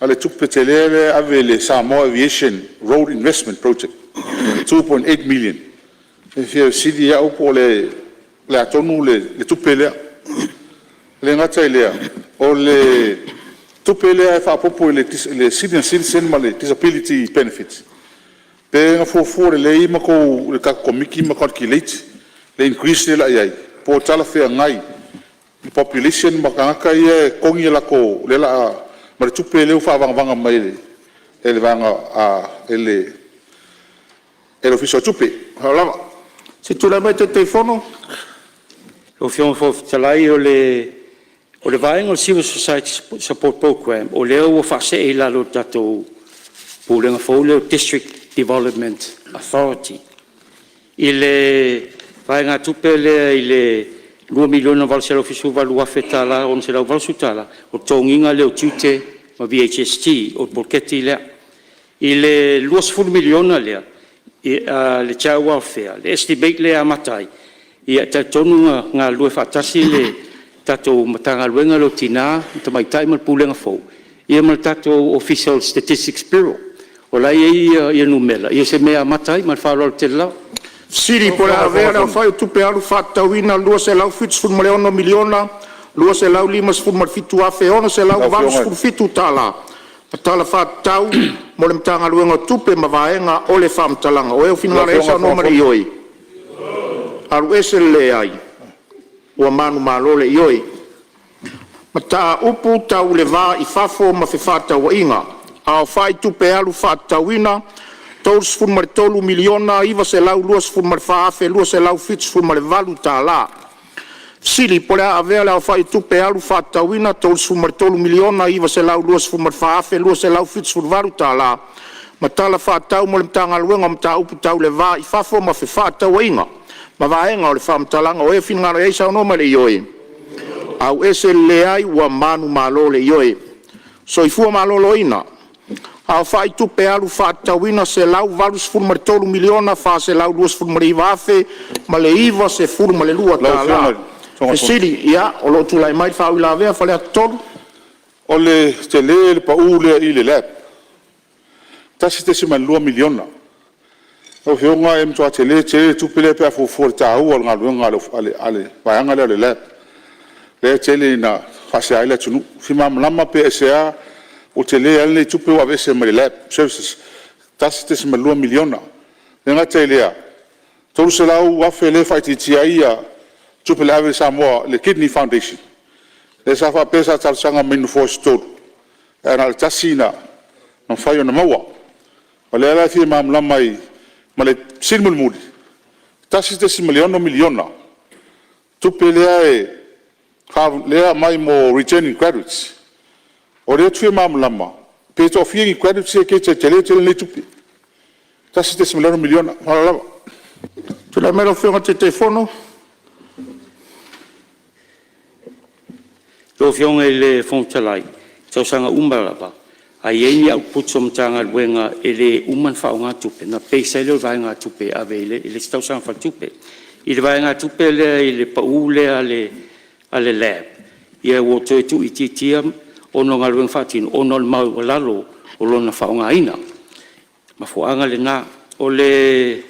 ale tupe te le ave le Samoa Aviation Road Investment Project 2.8 million e fia sidi ya upo le atonu le tupe le ngata ile o le tupe le fa popo le senior citizen ma le disability benefits pe nga fo le ima ko le ka komiki ma calculate le increase le ai po tala fe ngai population ma ka ia kongi la ko le la ma tupe le fa vanga mai ele vanga a ele ufficio tupe hala se tu la mete telefono lo fion Fonotaga o le vaenga o civil society support program o le o fa se la lo tato po le ngafole district development authority ile vaenga tupe le ile 2 miliona val se ufficio valu afetala on se la val sutala o tonginga le o tute ma VHST o polketi lea. I le 2 miliona lea, le child welfare, le estimate lea matai. Ia taitonu ngā lue whaatasi le tatou matanga luenga lo tina, tamaitai mal pulenga fau. Ia mal tatou Official Statistics Bureau. O lai ia numela, ia se mea matai mal whaarol te lau. Siri po la vera o fai tupe alu whaatauina lua se lau fitu male ono miliona, lua se lau 5 fitu afe ono se lau valu fitu tala. Tala whaatau mo le mtanga luenga tupe mawaenga o le whaamtalanga. O eo finala esa no mari ioi. Aru ese le ai. Ua manu malole ioi. Mata upu tau le va I fafo ma fe whaatau inga. Ao whai tupe alu whaatauina. Tolus furmare tolu miliona, iwa se lau luas furmare whaafe, luas se lau fits furmare valu tā la. Sili, pole a avea leo whai tupe alu whaatauina, tolus furmare tolu miliona, iwa se lau luas furmare whaafe, luas se lau fits furmare valu tā la. Matala whaatau mo le mtanga luenga mta upu tau le va, I fafo ma fe whaatau inga. Ma vaenga o le whaamtalanga, o e finngara eisa no ma le ioi. Au ese le ai ua manu malo le ioi. So I fua malolo ina. Au fai tupe alu whaatauina se lau valus furmare tolu miliona, fa se lau luas furmare iwa afe, ma le iwa se furmare lua tā la. E siri, ia, o lo tu lai mai whau ila vea, whale atu tolu. O le te le pa u le I le lep. Tasi te se man 2 miliona. O whionga e mtua te le tupe le pia fufuare tā ua ngā luenga ale vaianga le le lep. Le te le na whase aile tunu. Whima mlama pe SEA, o te le ale tupe wa vese ma le lab services. Tasi te se man 2 miliona. Le ngā te lea. Tolu se lau wafe le whaititia ia tupe le ave Samoa, le Kidney Foundation. Le sa wha pesa tarsanga minu fos tolu. E na le tasi na whai o na maua. Ma le ala fie maamla mai, ma le sinmul muri. Tasi te se miliona. Tupe lea lea mai mo returning graduates. O reo tue maamlama, pe to fiengi credits e ke te le tupi. Tasi te se miliona, malalawa. Tu la mero whionga te telefono? Tō whionga le whongtalai, tau sanga umbalapa. A ieni au putso mtanga luenga le uman whao ngā tupe. Na peisa leo vai ngā tupe avele, le tau sanga wha tupe. Le vai ngā tupe le pau ale lab. Ia wo toi tu ititia, ono ngā luenga whatino, ono le mau o lalo, o lona whao ngā ina. Ma fuanga le nā, o le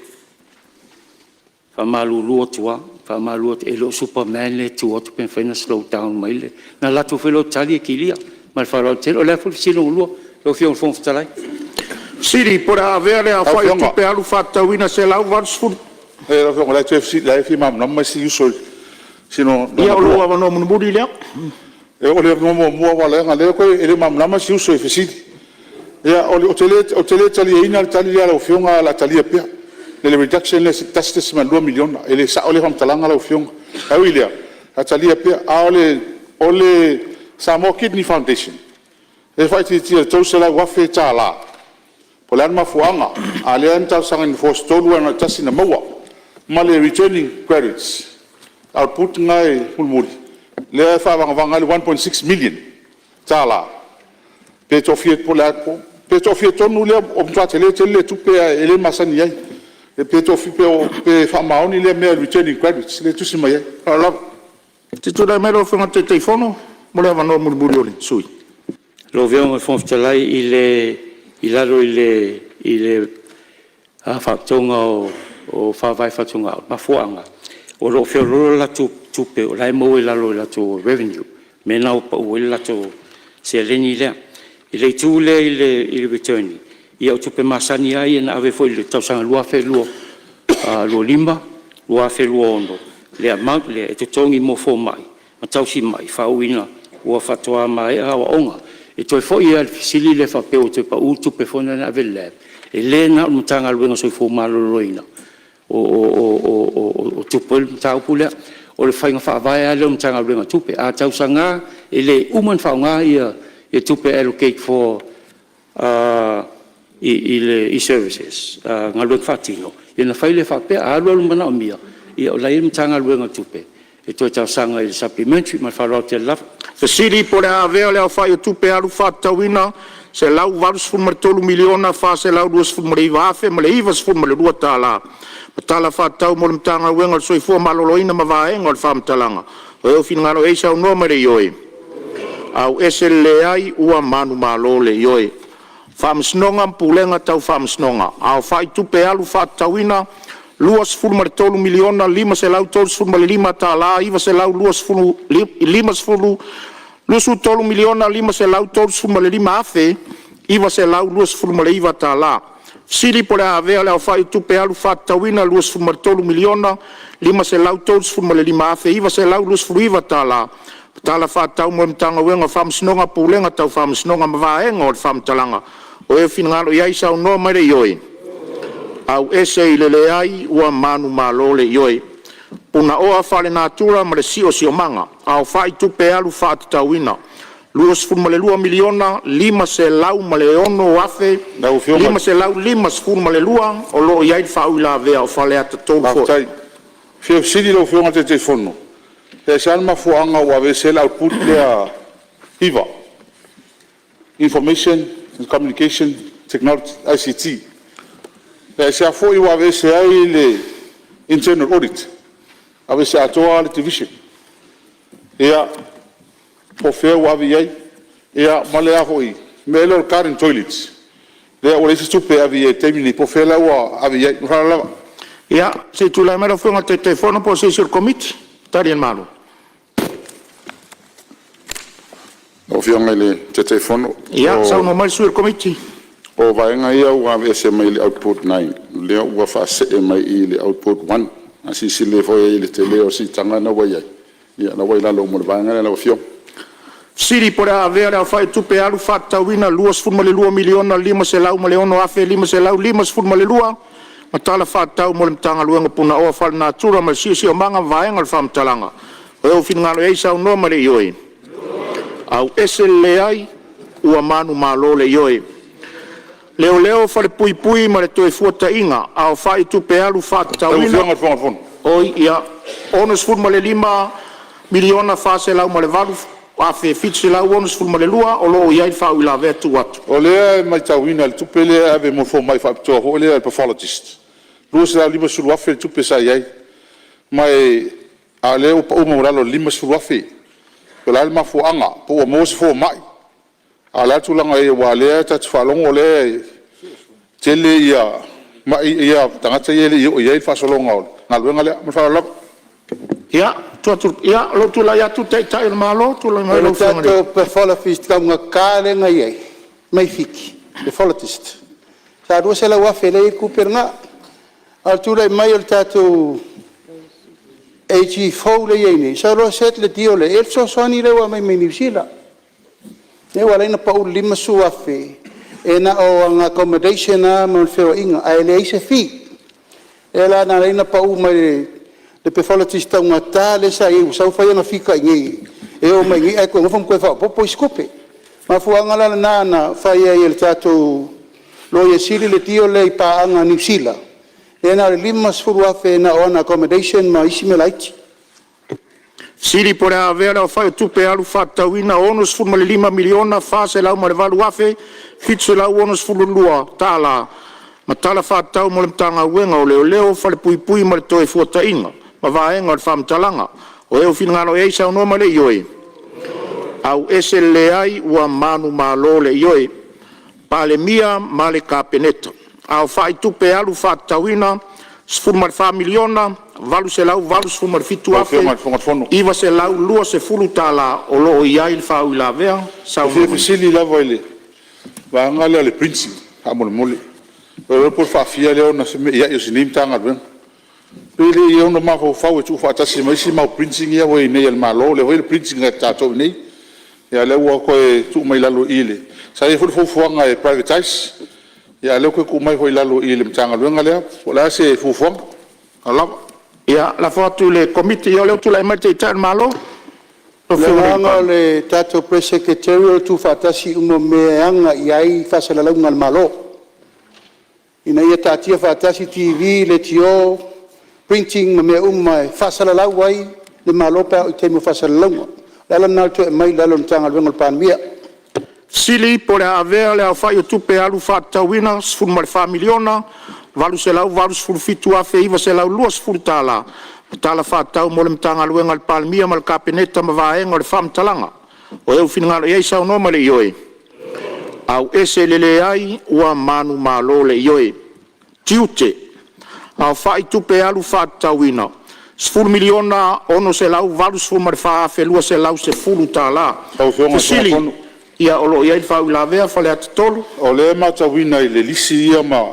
whamalulua tua, whamalua te elo Superman le tua, tu pen whaina slow down mai le. Na latu whelo tali e kilia, ma le whalau telo, le fulu sino ulua, lo whiong whongwhitalai. Siri, pora avea le a whai tupe alu whatauina se lau varsfuru. E la whionga, lai fi mamna, mai si usoi. Sino... Ia o lua wano munumuri lea. E o le mua wala nga leo koe, e le mamna si usoi fesidi. Ia, o te le tali e ina le tali lea lau whionga la tali e pia. Le reduction le tasi te sima 2 miliona. E le sa o le whamtalanga lau whionga. Au ilea, la tali e pia. A o le Samoa Kidney Foundation. E whaiti tia tau se lau wafe tā la. Po le anma fuanga. A le an tau sanga ni fos tolu ana tasi na maua. Ma le returning credits. Al put ngai hulmuri. Le whawanga le 1.6 million. Tā la. Pe tofiet po le atpo. Pe tofiet tonu le o mtua te le tupe ele masani ai. E pe tofi pe whamaoni le mea returning credits. Le tusi mai ai. Alawa. Te tura mero whenga te teifono. Mole wano muri ole. Sui. Lo veonga whongwhitalai i laro i le whaktonga o whawai whatonga o mafuanga. O lo whiororo la tupe o lai mo i laro i lato revenue. Me nao pa ue lato se leni lea. I le tu lea i le returni. I au tupe masani ai na ave foi le tausanga lua lima, lua ono. Le amount le e tutongi mo fo mai. Ma tausi mai, whauina, ua whatoa mai awa onga. E toi fo ia sili le whapeo te pa utu pe fona na ave lab. E le na mtanga luenga soi fo maloloina. O tupe mtau pulea. O le whainga whaavai ale mtanga luenga tupe. A tausanga e le uman whaunga ia e tupe allocate for i services. Ngā luenga whatino. Ia na whaile whapea a alua lumana o mia. Ia o lai mtanga luenga tupe. E toi tausanga i le supplementary ma wharau te lava. Fesili po le avea le au fai o tupe alu whatauina, se lau varus fun tolu miliona, fa se lau duas fun iwa afe, ma le ivas fun le rua tala. Tala whatau mo le mtanga wenga soi fua maloloina ma vaenga o le whamtalanga. O eo fina ngano eisa o noma le ioi. Au ese le ai ua manu malo le ioi. Whamsnonga mpulenga tau whamsnonga. Au fai tupe alu whatauina, luas fulu tolu miliona, lima se lau tolu fulu lima tala, iwa se lau luas fulu, lima fulu, lusu tolu miliona, lima se lau tolu fulu lima afe, iwa se lau luas fulu iwa tala. Sili po le avea le au fai tupe alu whatauina, luas fulu tolu miliona, lima se lau tolu fulu lima afe, iwa se lau luas fulu iwa tala. Tala whatau mo mtanga wenga whamsnonga pulenga tau whamsnonga mawaenga o le whamtalanga. O e finangalo iai sau no mere ioi. Au ese i le ai ua manu malo le ioi. Puna oa whale natura ma le sio sio manga. Au whai tupe alu whatatauina. Luas fulu le lua miliona, lima se lau ma le ono afe, lima se lau lima fulu ma le lua, o lo iai whau ila vea o whale ata tolu fo. Fio siri lo fio ngate te fono. E se alma fuanga ua vesela output lea IVA. Information and Communication Technology, ICT. E se a foi ua vese ai le internal audit. A vese atoa le division. Ea, po fea ua vi ai. Ea, malea hoi. Melo current toilets. Lea ua leise tupe avi e temini. Po fea la ua avi ai. Nukala lava. Ea, se tu la mera fuanga te telefono po se sur committee. Tari en malo. O fianga le te telefono. Ia, sau no mai sur committee. O vaenga ia ua vese mai le output 9. Lea ua whase e mai i le output 1. Asi si le foi i le te leo si tanga na wai ai. Ia, na wai lalo mo le vaenga na wafio. Siri por a ver a fai tupe alu whatauina, luas fun le lua miliona, lima se lau ma le ono afe, lima se lau, lima fun le lua. Matala whatau mo le mtanga luenga puna oa whal natura ma si o manga vaenga le whamtalanga. O eo finangalo e sau no ma le ioi. Au ese le ai ua manu malo le ioi. Leo leo fale pui pui ma le toe fuata inga. Au fai tupe alu whatauina. Oi, ia. Onos fun ma le lima miliona fase lau ma le valu. Afe fitse lau onos fun ma le lua. O loo iai whau ila vetu atu. O lea mai tauina le tupe lea ave mo fo mai whaapitoa. Ho lea le pathologist. Lua se lau lima suru afe le tupe sa iai. Mai a leo pa uma uralo lima suru afe. Pela alma fuanga, po o mos fo mai. Ala tulanga e wa le ta tfalongo le tele ia ma ia tangata ye le ia fa solonga ngalwenga le mo fa la ia tu ia lo tu la ia tu te tai malo tu la mai lo fa to pathologist kam nga kale nga ye mai fiki pathologist sa do se la wa fele ku perna al tu le mai al tatu AG fo le ye ni sa ro set le dio le el so soni le wa mai New Zealand ne wala ina pa lima suafe e na o ang accommodation na mo feo inga ai le se fi ela na ina pa mai le pathologist nga tale sa i sa fa na fika ngi e o mai ai ko ngofam ko fa po iscope ma fu anga la na fa ia il tato lo ye sili le tio le pa anga New Zealand e na lima suafe na on accommodation ma isimelaiti. Siri por a vera o fai tupe alu whatauina onos fun ma le lima miliona fase lau ma le valu afe fitse lau onos fun lua tala ma tala whatau mo le mtanga uenga o leo leo fale pui pui ma le toe fuata inga ma vaenga o le whamtalanga o eo finangano e isa unoma le ioi au ese le ai ua manu malo le ioi Palemene ma le kapeneta au fai tupe alu whatauina sfun ma le familiona valu se lau valu sfun ma le fitu afe iwa se lau lua se fulu tala o loo iai le whau ila vea sau Fie fisili lava ile wa ngale le printing amol mole o por fa fia le ona se ia yo sinim tanga ben pele ia ona ma fa o tu fa ta se mai si ma printing ia we nei el malo le we printing ta to nei ia le wo ko tu mai la lo ile sa e fu fuanga e privatize ia le ko ku mai ho la lo ile mtanga lo ngale wala se fu fuanga ala ia la foto le committee yo le tu la mai te malo Nga le tato pre-secretarial tu fatasi uno meanga iai fasala launga malo. Ina ia tatia fatasi TV le tio printing me fasala lauai le malo pa i temo fasala launga. Lala nal to mai lalo tanga wengo Palemene. Sili po le avea le au fai o tupe alu whaatauina, sfuru mare whamiliona, valu se lau, valu sfuru fitu afe iwa se lau lua sfuru tala. Tala whaatau mo le mtanga luenga le Palemene ma le kapeneta ma vaenga o le whamtalanga. O eu finangalo iei sau no ma le ioe. Au ese lele ai ua manu malo le ioe. Tiute, au fai tupe alu whaatauina. Sfuru miliona ono se lau, valu sfuru mare whaafe lua se lau se furu tala. Sili. Ia olo ia il fau la vea fale at tolu o le matawina i le lisi ia ma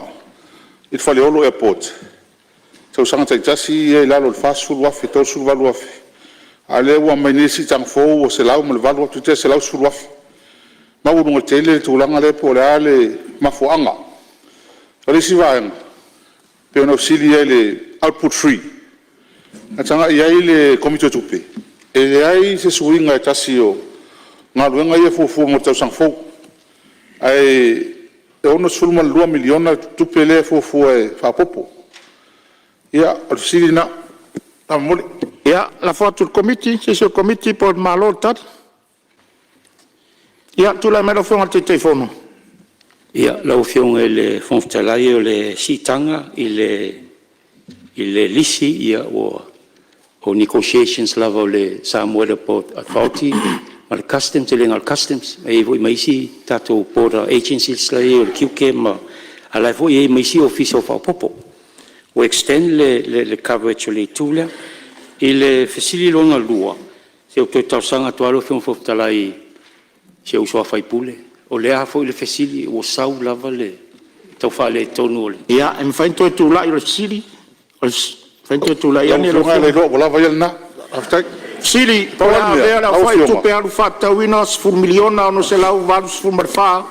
il fale olo airport tau sanga tai tasi e lalo le fasu wafi tau su valu wafi ale ua mai nesi tang fo o se lau mo le valu wafi te se lau su wafi ma uru ngol tele tu langa le po le ale mafuanga o le si vaenga pe ono sili ia le output free a tanga ia i le komito tupe e le ai se suinga e tasi o ngā luenga ia fufu mo tau sang fau. Ai, e ono sulma 2 miliona tupe le fufu e whapopo. Ia, o siri na, na mole. ia la fotu committee se committee por malo tat ia tu la mero fonga te telefono Ia, lau fionga le fonftalai o le sitanga i le lisi ia o negotiations lava o le Samoa Port Authority ma le customs, te lenga customs, e voi maisi tato border agencies la o le kiuke ma ala voi e maisi office of popo. O extend le coverage o le tula i le fasili longa lua. Se o toi tausanga tualo fion foftalai se o soa fai pule. O le a foi le fasili o sau lava le tau fa le tonu le. ia em fainto tu la i sili fainto tu la ia ne lo le ro lava ia na aftai sili pa vea la fai tu pe alu fatta wina sfur miliona no se lau valu sfur marfa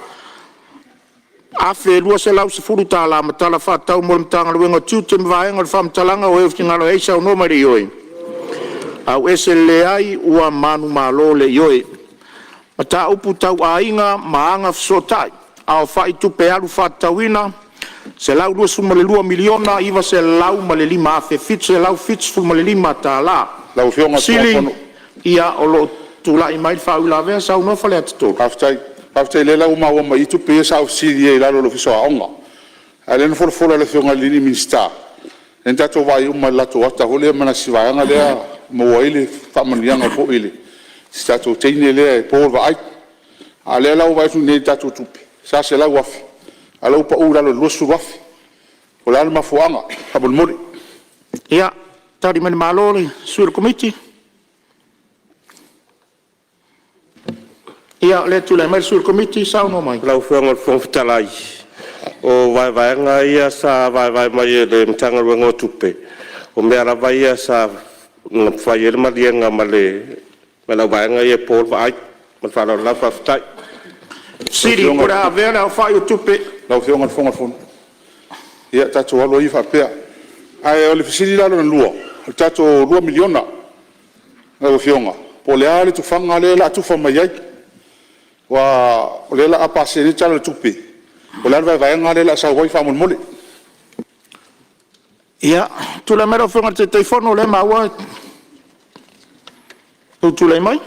afe lua se lau sfuru tala ma tala fatta mo mtanga luenga tute mvaenga le fam talanga o eftingalo eisa no mari yoi au esele ai ua manu malo le yoi ata upu tau ainga maanga fsotai au fai tu pe alu fatta wina se lau lua sfur le 2 miliona iwa se lau ma le 5 afe fit se lau fit sfur ma le 5 tala lau fionga sili ia o lo tula i mai fa ula ve sa no fale atto aftai le lau ma i tu pe sa sili e lalo lo fiso aonga ale no for le fionga lini minsta en tato vai uma lato ata hole mana sivaanga le mo ile fa manianga po ile stato teine le po vai ale lau vai tu ne tato tupe sa se lau wafi alo pa ura lo su wafi o la ma fuanga abul mori ia tari mani malori sur committee ia le tula mai sur committee sa no mai lau fuanga fonftalai o vai nga ia sa vai mai le mtanga luenga tupe o me ara vai ia sa fai ele malienga male lau vai nga ia por vai ma fa la fa tai siri pura vera fai tupe lau fionga fonga ia tato alo i fa pea ai o le fisili lalo na lua tato 2 miliona lau fionga po le ale tu fanga le la tu fa mai ai wa o le la apa se ni tala tupe o le vai nga le la sa wai fa mo mole ia tu la mero fonga te telefono le maua tu le mai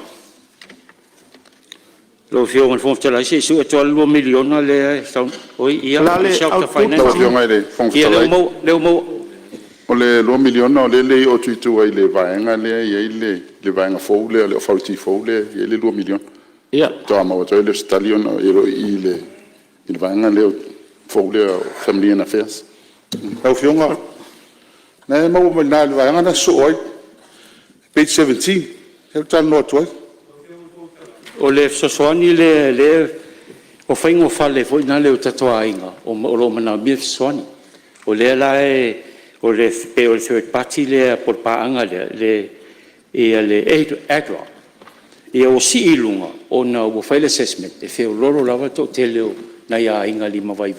Lo fionga fonftalai se su e 2 miliona le oi ia le shelter lau finance fionga le ia fonga le mo o le 2 miliona o le o tuitu ai le vaenga le ai le vaenga fou le fauti fou le le 2 miliona ia to ma o le stallion o i le vaenga le fou le family and affairs au fionga na mo mo na le vaenga na so ai page 17 e tal no to o le sosoani le o faingo fale foi na le tatoa inga o lo mana mi soani o le la o le third party le por paanga le agro e o si ilunga o na o file assessment e fe o loro lava to teleo na ia inga lima vai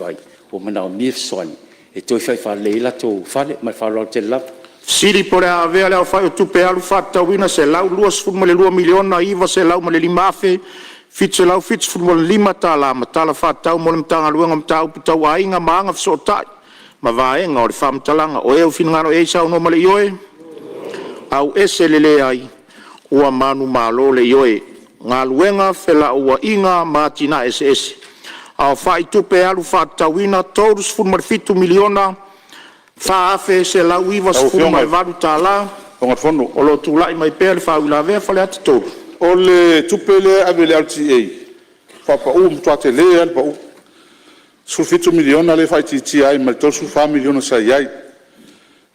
o mana mi soani e toi fai fa le la to fale ma fa lo te la siri pura avea le fai tupe alu fatta wina se lau lua sfur ma le 2 miliona iwa se lau ma le 5 afe fit se lau fit sfur ma le 5 tala ma tala fatta mo le mtanga luenga mtau putau ainga maanga fsotai ma vaenga o le whamtalanga o eo finangano e sao no male ioe au ese lele ai ua manu malo le ioe. Ngā luenga whela ua inga mātina SS. Au whai tupe alu whātawina tōrus fulmarfitu miliona whaafe se lau iwas fulmarvaru tā la. O lo tūlai mai pēr le whāwila vea whale ati tōru. O le tupe le ave le RTA. Whapa mtuate le alpa sulfitu miliona le whai titi ai ma le tōsu wha miliona sa iai.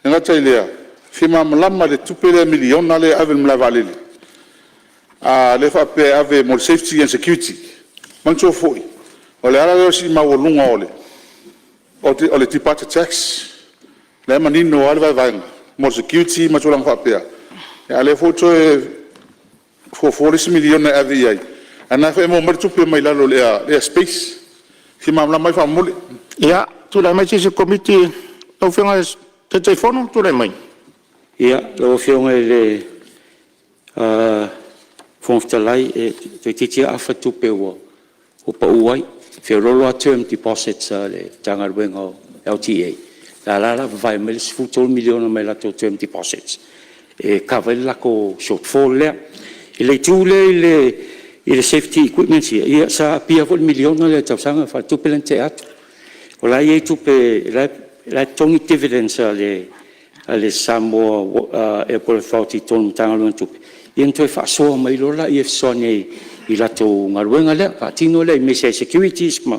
Nga tai lea. Whima malama le tupe le miliona le ave mla valele. Le whape ave mo safety and security. Mangso foi. O le ara leo si mawolunga ole. O le tipata tax. Le manino ale vai vainga. Mo security ma tulang whapea. Le foto for 40 miliona ave iai. Ana whae mo maritupe mai lalo lea space. Ki mamla mai whamole. Ia, tūlai mai tise komiti au whianga te teifono, tūlai mai. Ia, lo whianga le whongtalai te titia awha tupe ua upa uai. Whiarolo a term deposits le tangaruenga o LTA. La vai me le 12 miliona mai lato term deposits. Kawai lako shortfall lea. Le tūle i le safety equipment ia sa pia fo miliona le tausanga fa tupe lente atu. O la ia tupe la tongi dividends le Samoa airport authority tonu tangaluan tupe. Ia ntoi fa soa mai lola ia sone i lato ngaruenga lea fa tino le me securities ma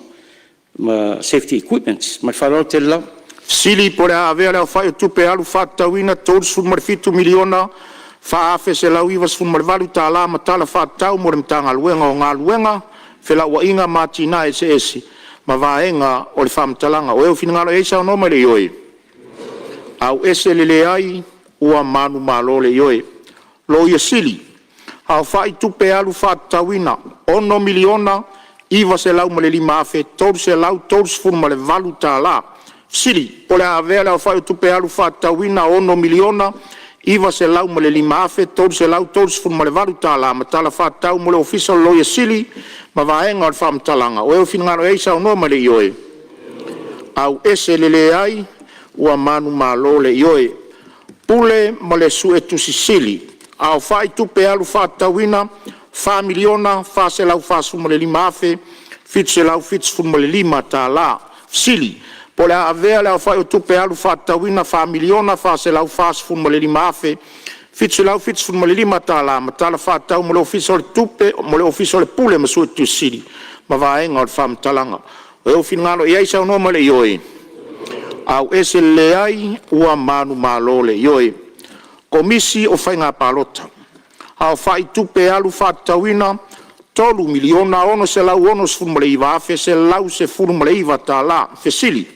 safety equipments ma fa te la Sili pore a avea leo whai o tupe alu whātauina tōru fulmarfitu miliona whaafe se lau iwas fulmarvalu tā la matala whātau more mtanga luenga o ngā luenga whela ua inga mātina esi ma vāenga o le whamtalanga o eo whingalo eisa o noma le ioi au ese lele ai ua manu malo le ioi lo ia sili au whai tupe alu whātauina ono miliona iwa se lau male lima afe tōru se lau tōru fulmarvalu tā la Sili, pole a vea leo whai o tupe alu whātauina ono miliona, iwa se lau male lima afe, tōru se lau tōru sifuru male varu tā la, ma tala whātau mole official loia sili, ma vaenga o le whamtalanga. O eo whinangaro eisa o noa male ioe. Au ese lele ai, ua manu malo le ioe. Pule male su e tusi sili. Au whai tupe alu whātauina, wha miliona, wha se lau wha su male lima afe, fit se lau fit sifuru male lima tā la. Sili. Pole a avea leo whai o tupe alu whātauina, wha miliona, wha se lau wha sifuru male lima afe, fit se lau fit sifuru male lima tā la, ma tala whātau mole official tupe, mole official pule ma su e tusi sili. Ma vaenga o le whamtalanga. O eo whinangalo i aisa o noa male ioe. Au ese le ai ua manu malo le ioe. Komisi o whainga palota. Au whai tupe alu whātauina, tolu miliona ono se lau ono sifuru male iwa afe, se lau se furu male iwa tā la, fe sili.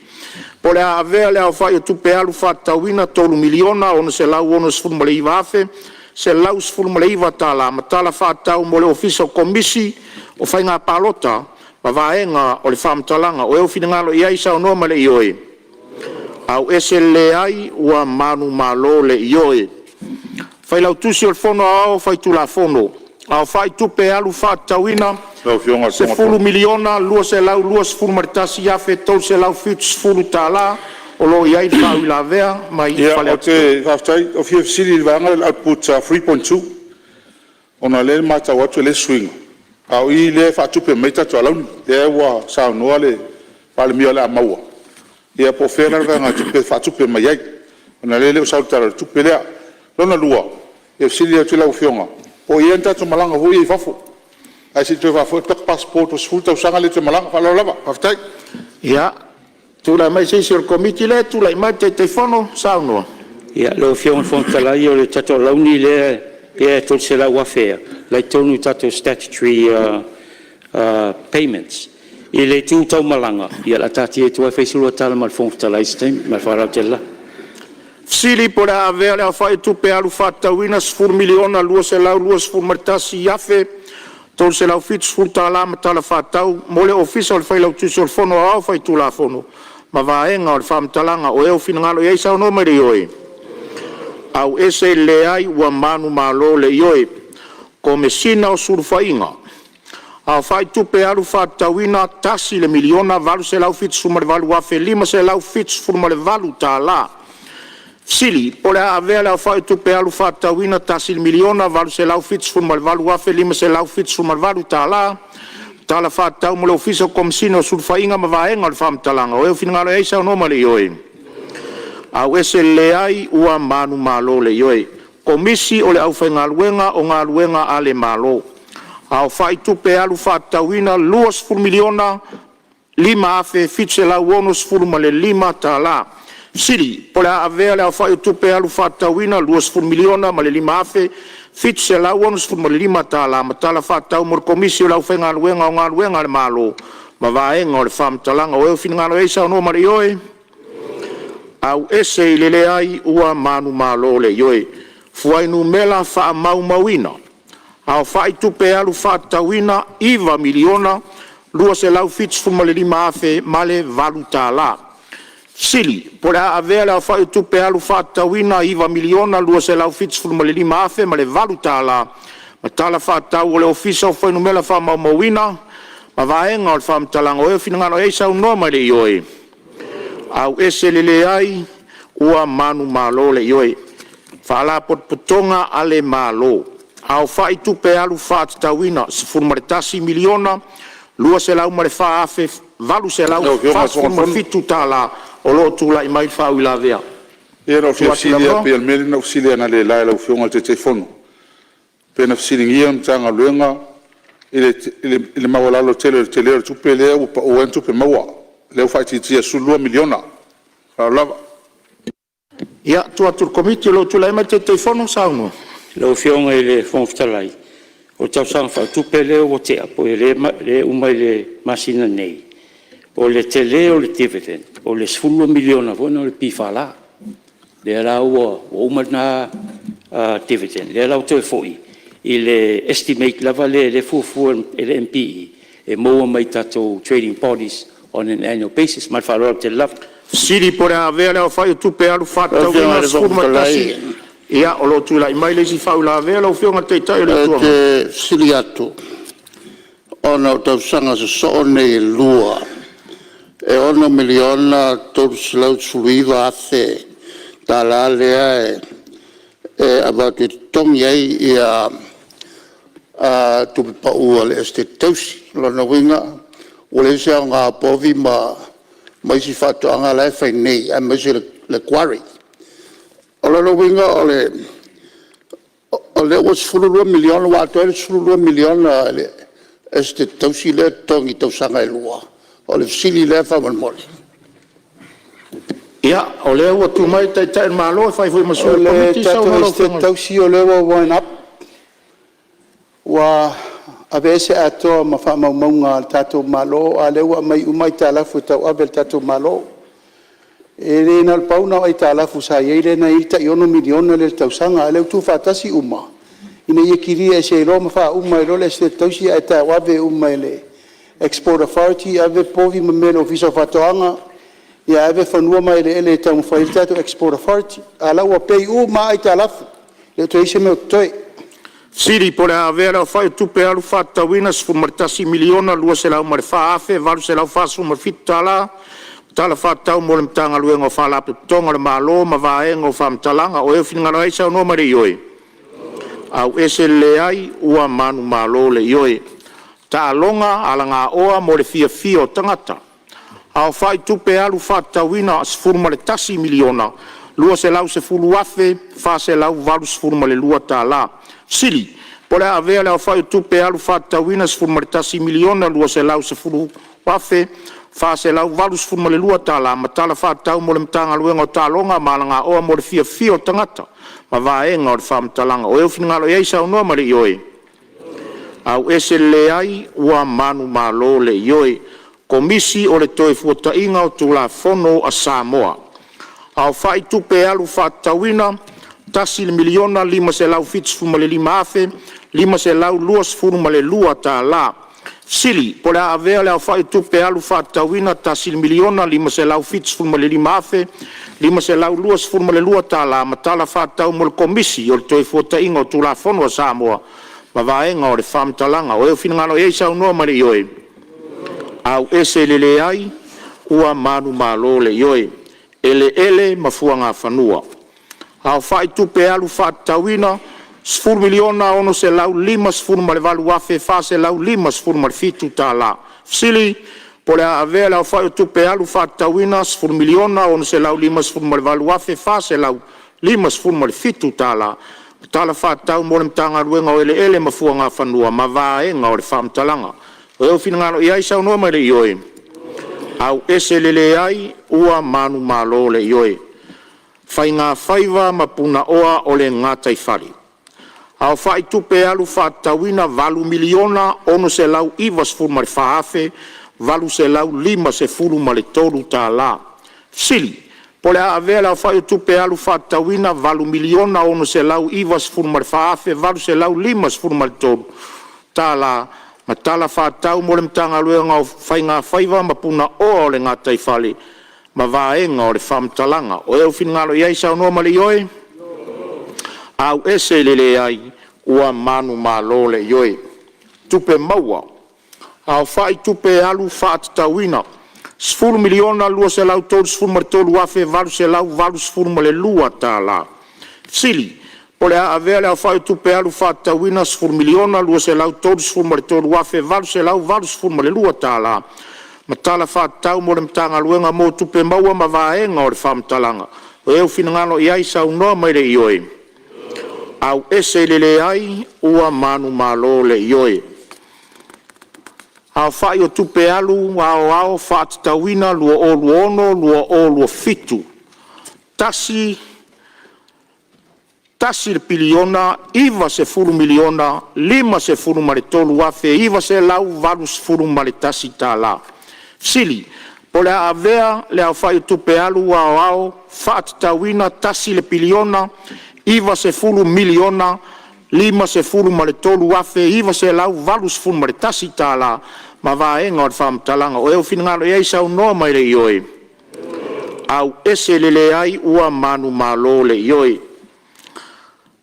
Pole a avea leo whai o tupe alu whātauina, tolu miliona ono se lau ono sifuru male iwa afe, se lau sifuru male iwa tā la, ma tala whātau mole official komisi o whainga palota, ma vaenga o le whamtalanga, o eo whinangalo i aisa o noa male ioe. Au ese le ai ua manu malo le ioe. Whai lau tusi o le fono ao, whai tu la fono. Au whai tupe alu whātauina, se fulu miliona, lua se lau, lua sifuru maritasi iafe, tau se lau fitu sifuru tā la, o lo iai whau i la vea, mai whale atu. Ia, o te whaftai, o fia fisiri i vanga le output 3.2, ona le mata watu le swing. Au i le whatupe meita tu alauni, le ewa sao noa le Palemene le amaua. Ia po whera vanga whatupe mai ai, ona le sao tara tupe lea, lona lua, e fisiri atu lau fionga. O ia tatu malanga hui i fafo. Ai si tu fafo tak passport o sfulta usanga le tu malanga fa lava. Faftai. Ia. Tu la mai sei sur committee le tu la mai te telefono sa no. Ia lo fion fontala io le tato launi le e tu se la wafea. Le tonu tato statutory payments. I le tu tau malanga. Ia la tati e tu a feisulu tala mal fontala istem mal faratella. Sili pole a avea leo whai tupe alu whātauina, sifuru miliona, lua se lau, lua sifuru maritasi iafe, tolu se lau fitu sifuru tā la, ma tala whātau, mole ofisa o le whai lau tusi o le fono au, whai tu la fono, ma vaenga o le whamtalanga, o eo whinangalo i eisa o no mere ioe. Au ese le ai ua manu malo le ioe, ko me sina o suru whainga. Au whai tupe alu whātauina, tasi le miliona, valu se lau fitu sifuru mare valu afe, lima se lau fitu sifuru mare valu tā la, Sili, po le avea le awhai tupe alu whatauina tasil miliona valu se lau fitsful mal valu afe lima se lau fitsful mal valu tāla. Tāla whatau mo le ofisa komisino sulfainga ma vaenga le whamtalanga. O eo finangalo eisa o noma le ioe. Au ese le ai ua manu malo le ioe. Komisi o le au whainga luenga o ngā luenga a le malo. Au whai tupe alu whatauina luas ful miliona lima afe fitse lau onus ful ma le lima tāla. Siri, po le avea le awhai tupe alu whatauina luas ful miliona ma le lima afe fitse lau onus ful ma le lima tāla ma tala whatau mor komisi o lau whainga luenga o ngā luenga le malo ma vaenga o le whamtalanga o eo finangalo eisa o noma le ioe. Au ese i lele ai ua manu malo le ioe. Fuainu mela wha mau mauina. Au whai tupe alu whatauina iwa miliona lua se lau fitsful ma le lima afe ma le valu tāla. Sili, po le avea le awhai tupe alu whatauina iwa miliona lua se lau fitsful ma le lima afe ma le valu tāla. Ma tala whatau o le ofisa o whainu mela wha mau mauina ma vaenga o le whamtalanga o eo finangano eisa o noma le ioe. Au ese lele ai ua manu malo le ioe. Whala potpotonga ale malo. Au whai tupe alu whatauina sifuru ma le tasi miliona lua se lau ma le wha afe valu se lau whasful ma fitu tāla o lo tula i mai whau i la vea. Ia rau fia silia pe al mele na usilia na le lai lau fionga te fono. Pe na fisilingia mtanga luenga ile mawalalo tele tupe lea upa uen tupe maua. Leo whai titia sulua miliona. Lava. Ia, tua tur komiti lo tula i mai te fono sauno. Lo fionga i le whongwhtalai. O tau sang whatupe leo o te apo e le umai le masina nei. O le tele o le dividend. O le 10 miliona vona o le pifala. Le rau o umai na dividend. Le rau toi foi. I le estimate lava le fufu e le MPE. E moa mai tato trading parties on an annual basis. Mai wharoa te lava. Siri po le avea le awhai tupe alu whatauina sifuru ma le tasi. Ia, o lo tula i mai le si whau la vea lau whionga te tai o le tuanga. Te sili atu. Ona o tau sanga sa soone e lua. E ona miliona tau silau tsuluiva afe. Tā la lea e about e tongi ai i a tupi pa ua le este tausi. Lona winga, o le se anga povi ma isi whatu anga lai whai nei, a maisi le quarry. O le winga o le was fulurua miliona wa to le fulurua miliona le este tausi le tongi tau sanga e lua. O le sili le fa mole. Ia, o le ua tu mai tai malo e fai fui masu le komiti sau Tato este tausi o le wa wine up. Wa avese ato ma fa maunga tato malo a le wa mai umai talafu tau abel tato malo. E le na pauna ai talafu sa ye le na ita iono miliona le tausanga le tu fatasi uma. Ina ye kiria se lo ma fa uma lo le se tausi ai ta wabe uma le export authority ave povi mamelo visa fatoanga ya ave fanua mai le tau fa tato export authority ala wa pei uma ai talafu le to ise me toi. Siri po le avea le awhai tupe alu whatauina sifuru ma le tasi miliona lua se lau ma le wha afe valu se lau whasu ma le fitu tāla. Tala whatau mo le mtanga luenga o whalape tonga le malo ma vaenga o whamtalanga o eo finangano aisa o noma le ioe. Au ese le ai ua manu malo le ioe. Ta alonga ala ngā oa mo le fia o tangata. Au whai tupe alu whatauina sifuru ma le tasi miliona. Lua se lau se fulu afe, wha se lau valu sifuru ma le lua tā la. Sili, po le avea le au whai tupe alu whatauina sifuru ma le tasi miliona. Lua se lau se fulu afe, fa se lau valus fu mo le lua tala ma tala fa tau mo le mtanga luenga o talonga ma langa o mo le fia o tangata ma vaenga o le whamtalanga o eo finangalo eisa o noa ma le ioe. Au ese le ai ua manu malo le ioe komisi o le toe fuata inga o tula fono a Samoa. Au fai tupe alu whatauina tasi le miliona lima se lau fitsfu ma le lima afe lima se lau luas furu ma le lua ta la. Sili, po le avea le au whai tupe alu whatauina tasi miliona lima se lau fitsful ma le lima afe, lima se lau luas ful ma le lua tala ma tala whatau mo le komisi o le toi fuata inga o tula fono a Samoa ma vaenga o le whamtalanga o eo finangano eisa unua ma le ioe. Au ese lele ai ua manu malo le ioe ele ma fuanga whanua. Au fai tupe alu whaatawina, sfuru miliona ono se lau lima sfuru male valu afe fa se lau lima sfuru male fitu tā la. Fsili, pole a avea lau fai tupe alu whaatawina, sfuru miliona ono se lau lima sfuru male valu afe fa se lau lima sfuru male fitu tā la. Tala whaatau mo le mtanga ruenga o ele mafua ngā whanua, ma vaenga o le whaamtalanga. O eo whina ngano iai sau noa mai le ioe. Au ese lele ai, ua manu malo le ioe. Whai ngā whaiva ma puna oa o le ngātai whari. Au whai tupe alu whaatawina valu miliona, ono se lau iwa sfuru ma le whaafe, valu se lau lima se furu ma le toru tā la. Sili. Pole a avea lau whai tupe alu whaatawina valu miliona ono se lau iwa sfuru ma le whaafe, valu se lau lima sfuru ma le toru. Tā la, ma tala whaatau mo le mtanga luenga o whai ngā whaiva ma puna o le ngā taifale, ma vaenga o le whamtalanga. O eo whingalo iai sau noa ma le ioe? Au ese lele ai, ua manu malo le ioe. Tupe maua. Au whai tupe alu whaatatawina. Sfuru miliona lua se lau tolu sfuru ma le tolu afe, valu se lau valu sfuru ma le lua tā la. Sili, pole a avea le au whai tupe alu whaatawina, sfuru miliona lua se lau tolu sfuru ma le tolu afe, valu se lau valu sfuru ma le lua tā la. Ma tala whaatau mo le mtanga luenga mo tupe maua ma vaenga o le whamtalanga. O eu whinangano iai sau noa mai le ioe. Au ese lele ai, ua manu malo le ioe. Au whai o tupe alu, ao whaatatawina, lua o luono, lua o lua fitu. Tasi le piliona, iwa se furu miliona, lima se furu ma le tolu afe, iwa se lau valu se furu ma le tasi tā la. Sili, pole a avea le au whai tupe alu ao, whaatatawina, tasi le piliona, iwa se furu miliona, lima se furu ma le tolu afe, iwa se lau valu se furu ma le tasi tā la, ma vaenga o le whamtalanga. O eo whinangalo iai sau noa mai le ioe. Au ese lele ai, ua manu malo le ioe.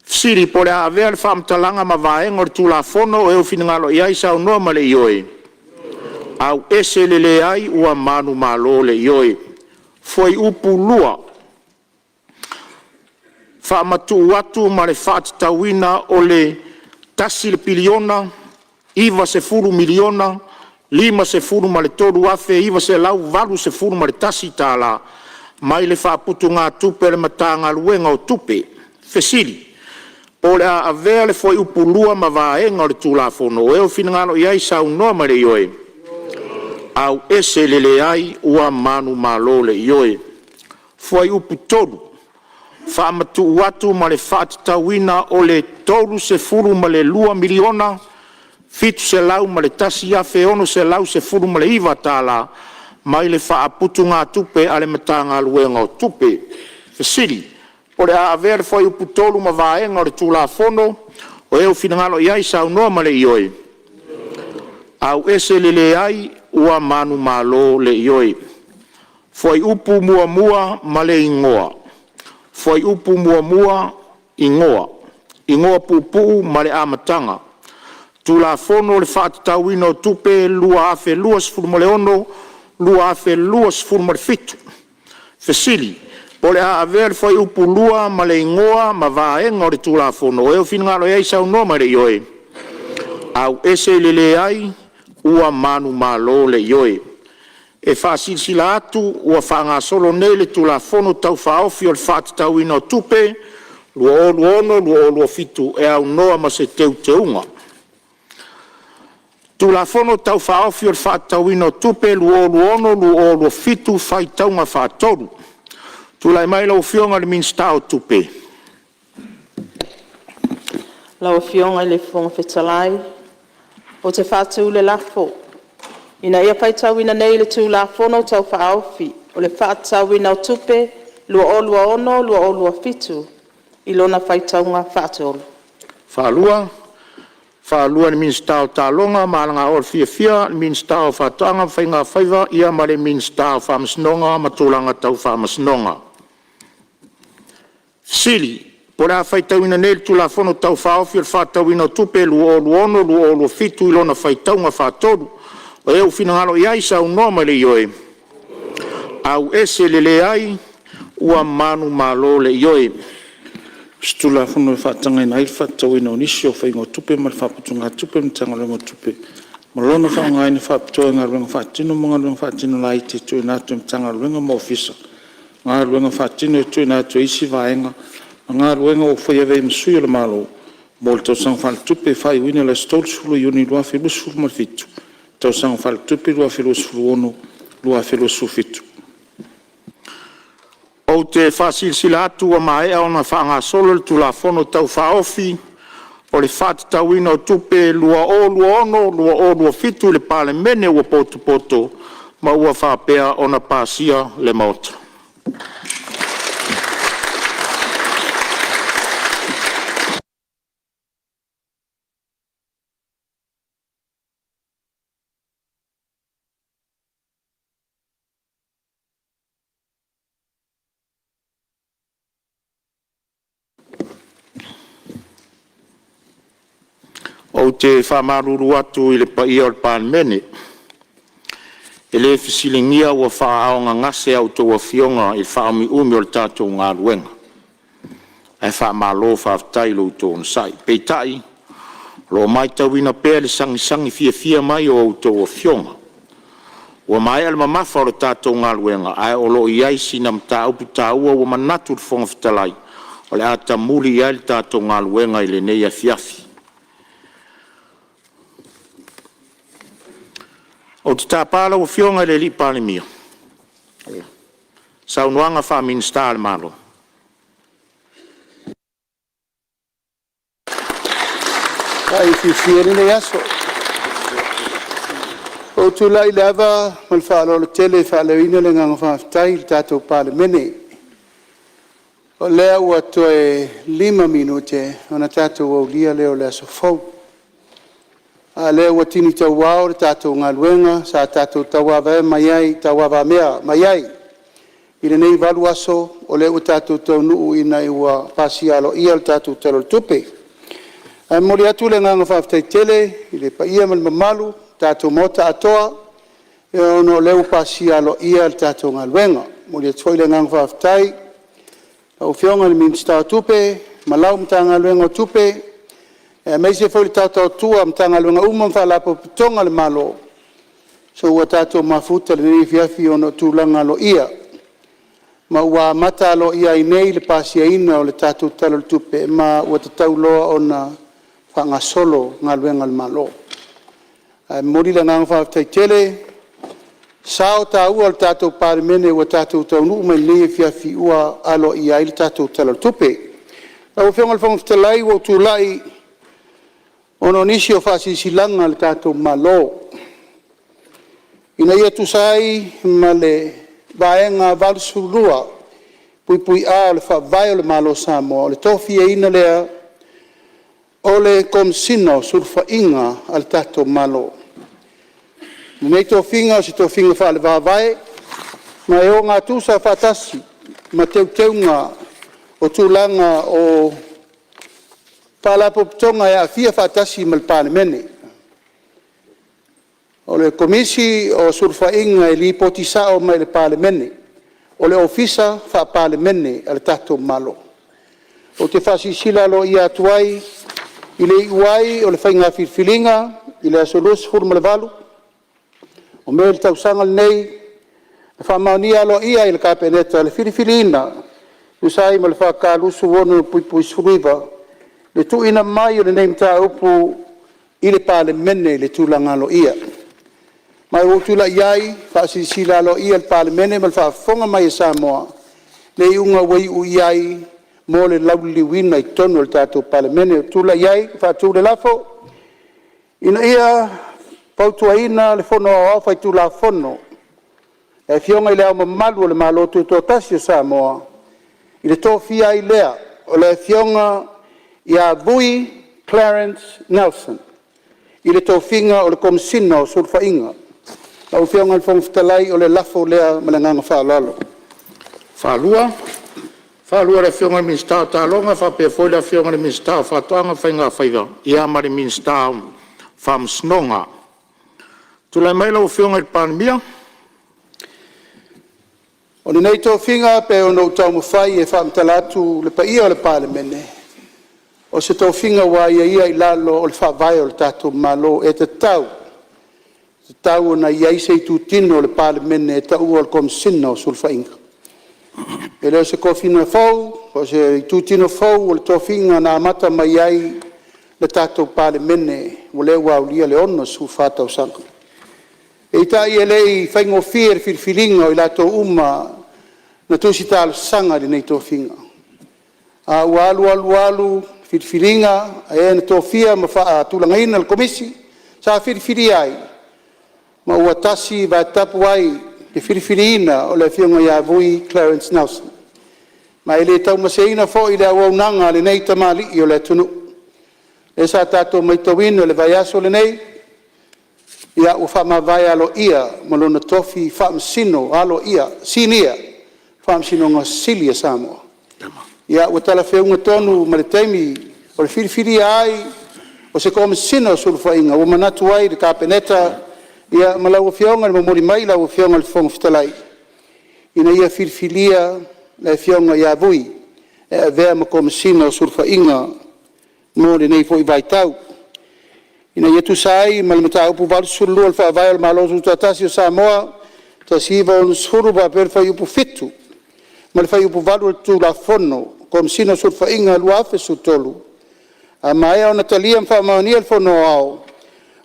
Siri, pole a avea le whamtalanga ma vaenga o le tula fono, o eo whinangalo iai sau noa mai le ioe. Au ese lele ai, ua manu malo le ioe. Foi upu lua. Whaamatu watu ma le whaatatawina o le tasi le piliona, iwa se furu miliona, lima se furu ma le tolu afe, iwa se lau valu se furu ma le tasi tā la, mai le whaaputu ngā tupe le matanga luenga o tupe. Fesili. O le a avea le foi upu lua ma vaenga o le tulafono, o eo whinangano iai sau noa ma le ioe. Au ese lele ai, ua manu malo le ioe. Foi upu tolu. Whaamatu watu ma le whaatatawina o le tolu se furu ma le lua miliona, fitu se lau ma le tasi afe, ono se lau se furu ma le iwa tā la, mai le whaaputu ngā tupe a le matanga luenga o tupe. Fesili. O le a avea le foi upu tolu ma vaenga o le tulafono, o eo whinangalo iai sau noa ma le ioe. Au ese lele ai, ua manu malo le ioe. Foi upu mua mua ma le ingoa. Foi upu mua mua ingoa. Ingoa pupu ma le amatanga. Tulafono le whaatatawina o tupe, lua afe lua sfuru ma le ono, lua afe lua sfuru ma le fitu. Fesili. O le a avea le foi upu lua ma le ingoa ma vaenga o le tulafono. O eo whinangalo iai sau noa ma le ioe. Au ese lele ai, ua manu malo le ioe. E whaasilsila atu, ua whaangasolo nei le tulafono tau whaofi o le whaatatawina o tupe, lua olu ono, lua olu fitu, e au noa ma se teu teunga. Tulafono tau whaofi o le whaatatawina o tupe, lua olu ono, lua olu fitu, whai taunga whaatoru. Tulai mai lau fionga le minsta o tupe. Lau fionga le fonga fetalai, o te whātou le lafo. Ina ia whaitawina nei le tū lafono tau whaofi, o le whaatawina o tupe, lua olua ono, lua olua fitu, i lona whaitaunga whaatolo. Whaalua ni minsta o tālonga, maalanga o fia, minsta o whaatanga, whainga whaiva, ia ma le minsta o whamasnonga, matulanga tau whamasnonga. Sili, pora whaitawina nei le tū lafono tau whaofi, o le whaatawina o tupe, lua olua ono, lua olua fitu, i lona whaitaunga whaatolo. O eo whinangalo iai sau noma le ioe. Au ese lele ai, ua manu malo le ioe. Stula fono whaatanga nai whaatau ina onisio whaingo tupe ma whaaputunga tupe mtanga rengo tupe. Malona whaonga ina whaapatoa ngā ruenga whaatino mga ruenga whaatino lai te tui nātu mtanga ruenga maofisa. Ngā ruenga whaatino e tui nātu isi vaenga. Ngā ruenga o whaiawei msui ala malo. Mōle tau sang whale tupe whai wina la stol sulu Iuni lua whilu sulu malfitu. Tau sang whale tupe lua whilu sulu ono lua whilu sulu fitu. O te whasilsila atu wa maea ona whaanga solo le tula fono tau whaofi. O le whaati tau ina o tupe lua ono, lua fitu le Palemene ua poto ma ua whaapea ona pasia le maota. O te whamaruru atu i le paia o le Palemene. E le fisilingia ua whaaonga ngase au tō fionga i whaami umi o le tātou ngā ruenga. E whaamalo whaaftai lo tō nsai. Peitai, lo mai tauina pēr le sangi fia mai o tō fionga. Ua mai ala mamafa o le tātou ngā ruenga. Ai o lo iai sina mta upu tāua ua manatu le whonga fitalai. O le ata muli iai le tātou ngā ruenga i le neia fiafi. O te tāpala o fionga le li Palemia. Saunuanga wha minsta le malo. Ai fifiere le aso. O tu lai lava mal whaalo le tele whaaloina le nganga whaftai le tātou Palemene. O lea ua toe 5 minute ona tātou au lia leo le aso fau. A lea ua tini tau wao le tātou ngā luenga, sa tātou tau awa mai ai, tau awa mea mai ai. I le nei walu aso, o lea ua tātou tau nuu ina i ua pasi alo ia le tātou talo tupe. A mori atu le nganga whaftai tele, i le pa ia mal mamalu, tātou mota atoa, e ono lea ua pasi alo ia le tātou ngā luenga. Mori atu le nganga whaftai, au fionga le minsta tupe, malau mta ngā luenga tupe, e mai se foi tātou tua mtanga lunga uma mwhalapo pitonga le malo. So ua tātou mafuta le nei fiafi ono tūlanga lo ia. Ma ua mata lo ia i nei le pasia ina o le tātou talo le tupe. Ma ua tatau loa ona whanga solo ngā luenga le malo. Mori le ngā whaftai tele. Sao tā ua le tātou Palemene ua tātou tau nuu mai nei fiafi ua alo ia i le tātou talo le tupe. Ua whionga le whangfitalai ua tūlai ono nisi o whasisilanga le tātou malo. Ina ia tusai ma le vaenga valsurua pui a le whawai o le malo Samoa. O le tofi e ina lea o le komsino surfa inga al tātou malo. Nei tofinga o si tofinga wha le vavai ma e o ngā tusa whatasi ma teuteunga o tūlanga o Pala poptonga ya fia fatasi mal Palemene. O le komisi o surfa inga li potisa o mai le Palemene. O le ofisa fa Palemene al tato malo. O te fasi sila lo ia tuai i le iwai o le whainga filfilinga i le asolus hurma le valu. O me le tausangal nei le whamaunia lo ia i le kapeneta le filfilina. Usai ma le whakalusu wonu pui suriva. Le tu ina mai o le nei mta upu i le Palemene le tūlanga lo ia. Mai o tūla iai, whaasi sila lo ia le Palemene mal whaafonga mai e Samoa. Le iunga wai u iai mo le lauli wina i tono le tātou Palemene. Tūla iai, whaatu le lafo. Ina ia pautua ina le fono au whai tūla fono. E fionga i lea o mamalu o le malo tūtua tasi o Samoa. I le tōwhia i lea o le fionga ia Vui Clarence Nelson. I le tōwhinga o le komsina o surfa inga. Au whionga le whongfitalai o le lafo lea malanganga whaalalo. Whaalua le whionga le minsta o tālonga, whapea foi le whionga le minsta o whatoanga whainga whaiva. Ia mare minsta o whamsnonga. Tula mai lau whionga le Palemia. O ni nei tōwhinga pe o nou tau mawhai e whamtalatu le paia o le Palemene. o se tauwhinga wa ia I lalo o le whawai o le tātou malo e te tau na iai se I tūtino o le Palemene e tau o le komisina o sulwhainga. E leo se kofina fau, o se I tūtino fau o le tauwhinga na amata mai ai le tātou Palemene o le waulia le ono su whātau sanga. E tai e lei whaingo whir whirwhiringa o I lātou na tūsi tāla sanga le nei tauwhinga. A alu whirwhiringa e na tōwhia ma wha tūlangaina le komisi sa whirwhiri ai. Ma ua tasi vai tapu ai ke whirwhirina o le whionga ia vui Clarence Nelson. Ma ele tau maseina fo I le awaunanga le nei tamali I o le tunu. E sa tātou mai tawina le vai aso le nei, ia ua wha vai alo ia, malona tofi wha msino alo ia, sinia, wha msino ngā Silia Samoa. Ia ua tala whiunga tonu ma le teimi o le whirwhiri ai, o se kōma sino sulwhainga, ua manatu ai le kāpeneta, ia malaua whionga le mamori mai lau whionga le whonga whitalai. Ina ia whirwhiria le whionga ia vui, e a vea ma kōma sino sulwhainga, no le nei fo I vai tau. Ina ia tu sai ma le mata upu valu sulu al whaavai al malosu tatasi o Samoa, ta siva o suru ba per whai upu fitu, ma le whai upu valu al tu la fono, kom sino surfa inga lua afe su tolu. A maea o Natalia mwhamaunia al fono au,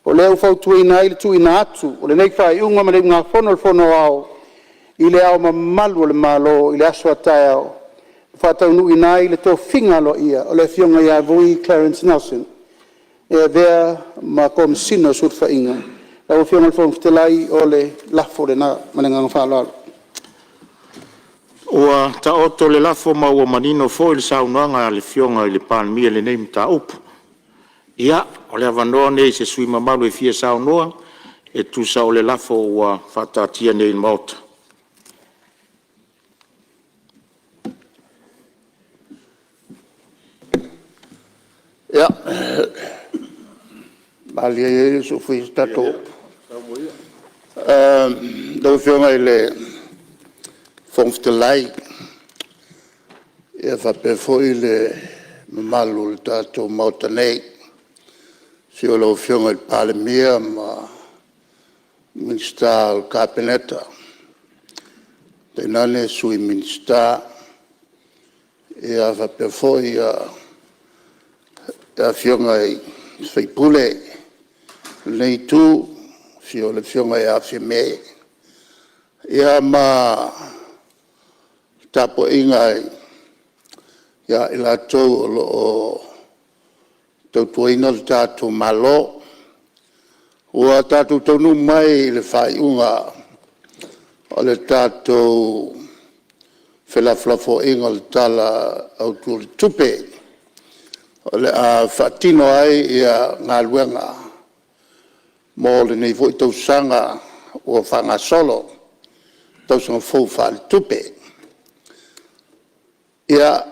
o leo whau tuina ile tu ina atu, o le nei whai unga ma le ngā fono al fono au, I le au ma malu le malo, I le aso atai au. Whatau nui nai le tō whinga lo ia, o le whionga ia vui Clarence Nelson. E vea ma kom sino surfa inga. La o whionga le whonga whitelai o le lafo le na manenga ngā whalalo. Ua ta oto le lafo ma ua manino fo le saunoanga le whionga I le Palemene le neim ta upu. Ia, o le avanoa nei se sui mamalu e fia saunoa, e tusa o le lafo ua whatatia nei maota. Ja, Malia e so fui stato. Do fiona ile fonftelai. E fa per foi le malu tato motanei. Si o lo fiona il Palemene ma minister capeneta. Tenane sui minister e fa per foi a whionga I whaipule nei tū whio le whionga I a whime ia ma tapo inga ia I la tau o tau tuaina le tātou malo ua tātou taunu mai le whaiunga o le tātou whelaflafo inga le tala au tū le tupe o le a whatino ai ia ngā luenga mō le nei fo I tau sanga o whanga solo tau sanga fau whale tupe ia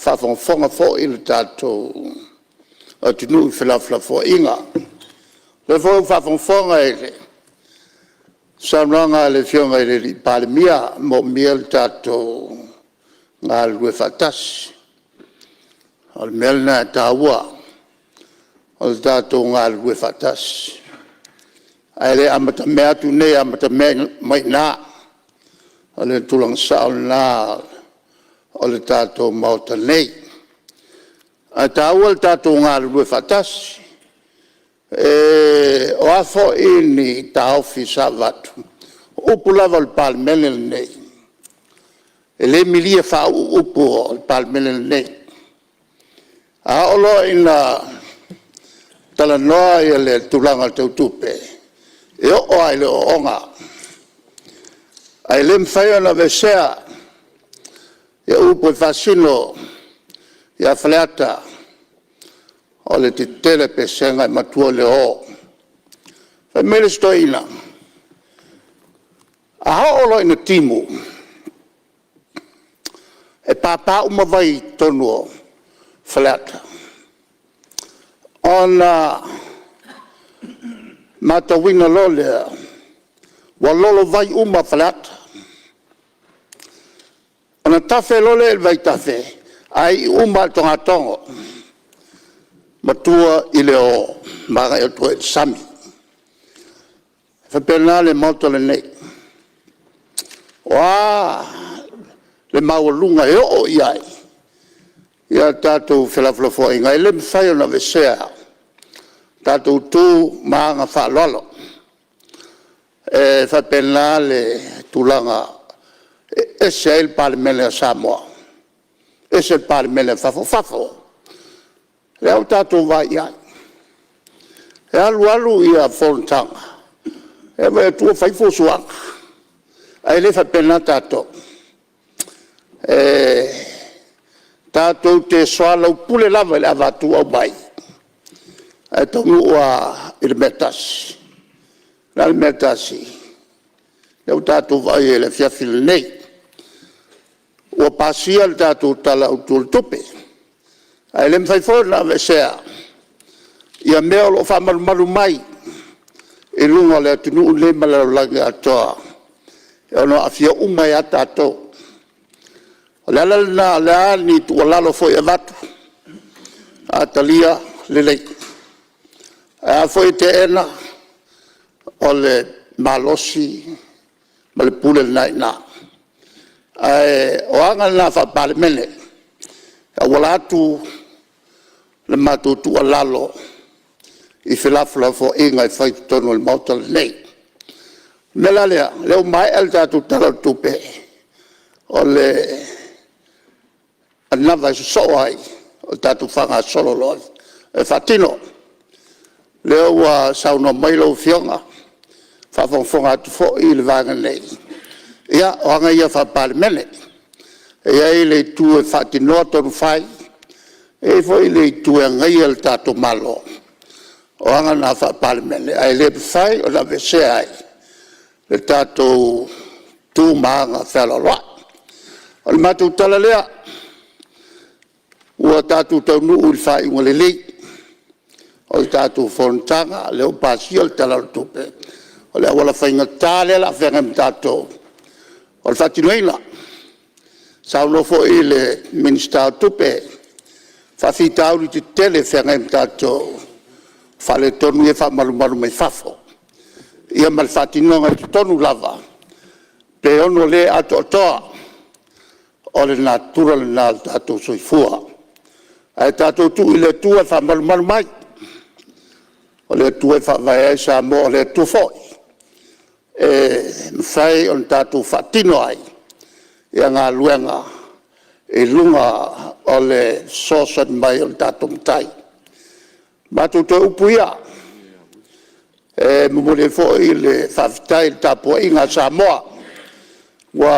whawhonga fo I le tātou o tinu I whelafla fo inga le fo whawhonga I le sanranga le whionga I le Palemene mō mea le tātou ngā lue whatasi al melna tawa al tato ngal we fatas ale amata mea tu ne amata mai na ale tulang saul na ale tato mauta nei a tawa tato ngal we fatas o afo ini tau fi savat upulava al Palemene nei ele milia fa upu al Palemene nei a olo ina tala noa I le tulanga tau tupe. E o ai le onga. Ai le mwhaia na vesea. E upo I fasino. I a fleata. O le te tele pesenga I matua le o. Fai mele sto ina. A ha olo ina timu. E papa umawai tonu o. Flat. On mata winga lole walolo vai flat. On tafe lole vai tafe. Ai tonga tongo. matua i le o maga e toe sami. Whapena le moto le nei. Wā, le maua e o iai. Ia tātou whelawhilafo i ngai le mwhai o na vesea. Tātou tū maanga whaalolo. Whapena le tūlanga ese il Palemene a Samoa. Ese il Palemene fafo. Le au tātou vai iai. E alu ia Fonotaga. E vai tua whaifo suanga. Ai le whapena tātou. Tātou te soala upule lava le avatu au mai. E tongu ua il metasi. Na il metasi. Leu tātou vai e le fiafile nei. Ua pasia le tātou tala utul tupe. Ai le mwhaifo na vesea. Ia mea lo whamaru mai. E lunga le atunu le malalangi atoa. E ono afia umai a tātou. O le alana le ani tu alalo foi e vatu. A talia le lei. A foi te ena o le malosi ma le pule nai na. O anga na fa Palemene. A wala atu le matu tu alalo i filafula fo inga i fai tono le mauta le nei. Mela lea, leo mai el tatu tala tupe o le anava i soai o tatu whanga solo loi. E fatino, leo wa sauno mailo fionga, whawhonga atu fo i le vanga nei. Ia, o anga ia wha Palemene. Ia i le tu e fatino tonu whai, e fo i le tu e ngai el tatu malo. O anga na wha Palemene, ai le whai o na vesea ai. Le tātou tū maanga whelaloa. O le mātou tala lea, ua tātou tau nuu i whai unga le lei. O le tātou Fonotaga, leo pāsia le tala o tupe. O le awala whainga tāle la whengam tātou. O le whatinuina, sauno fo i le minista o tupe. Whawhitauri te tele whengam tātou. Whale tonu e whamarumaru mai whafo. Ia malfatinonga te tonu lava. Pe ono le ato atoa. O le natura le nal tātou soifua. Ai tātou tu i le tua whamarumaru mai. O le tua whawai ai Samoa o le tu foi. Mwhai o le tātou whatino ai. Ia ngā luenga. E lunga o le sosan mai o le tātou mtai. Mātou te upuia. Mumule fo i le whawhitai le tāpua inga Samoa. Wa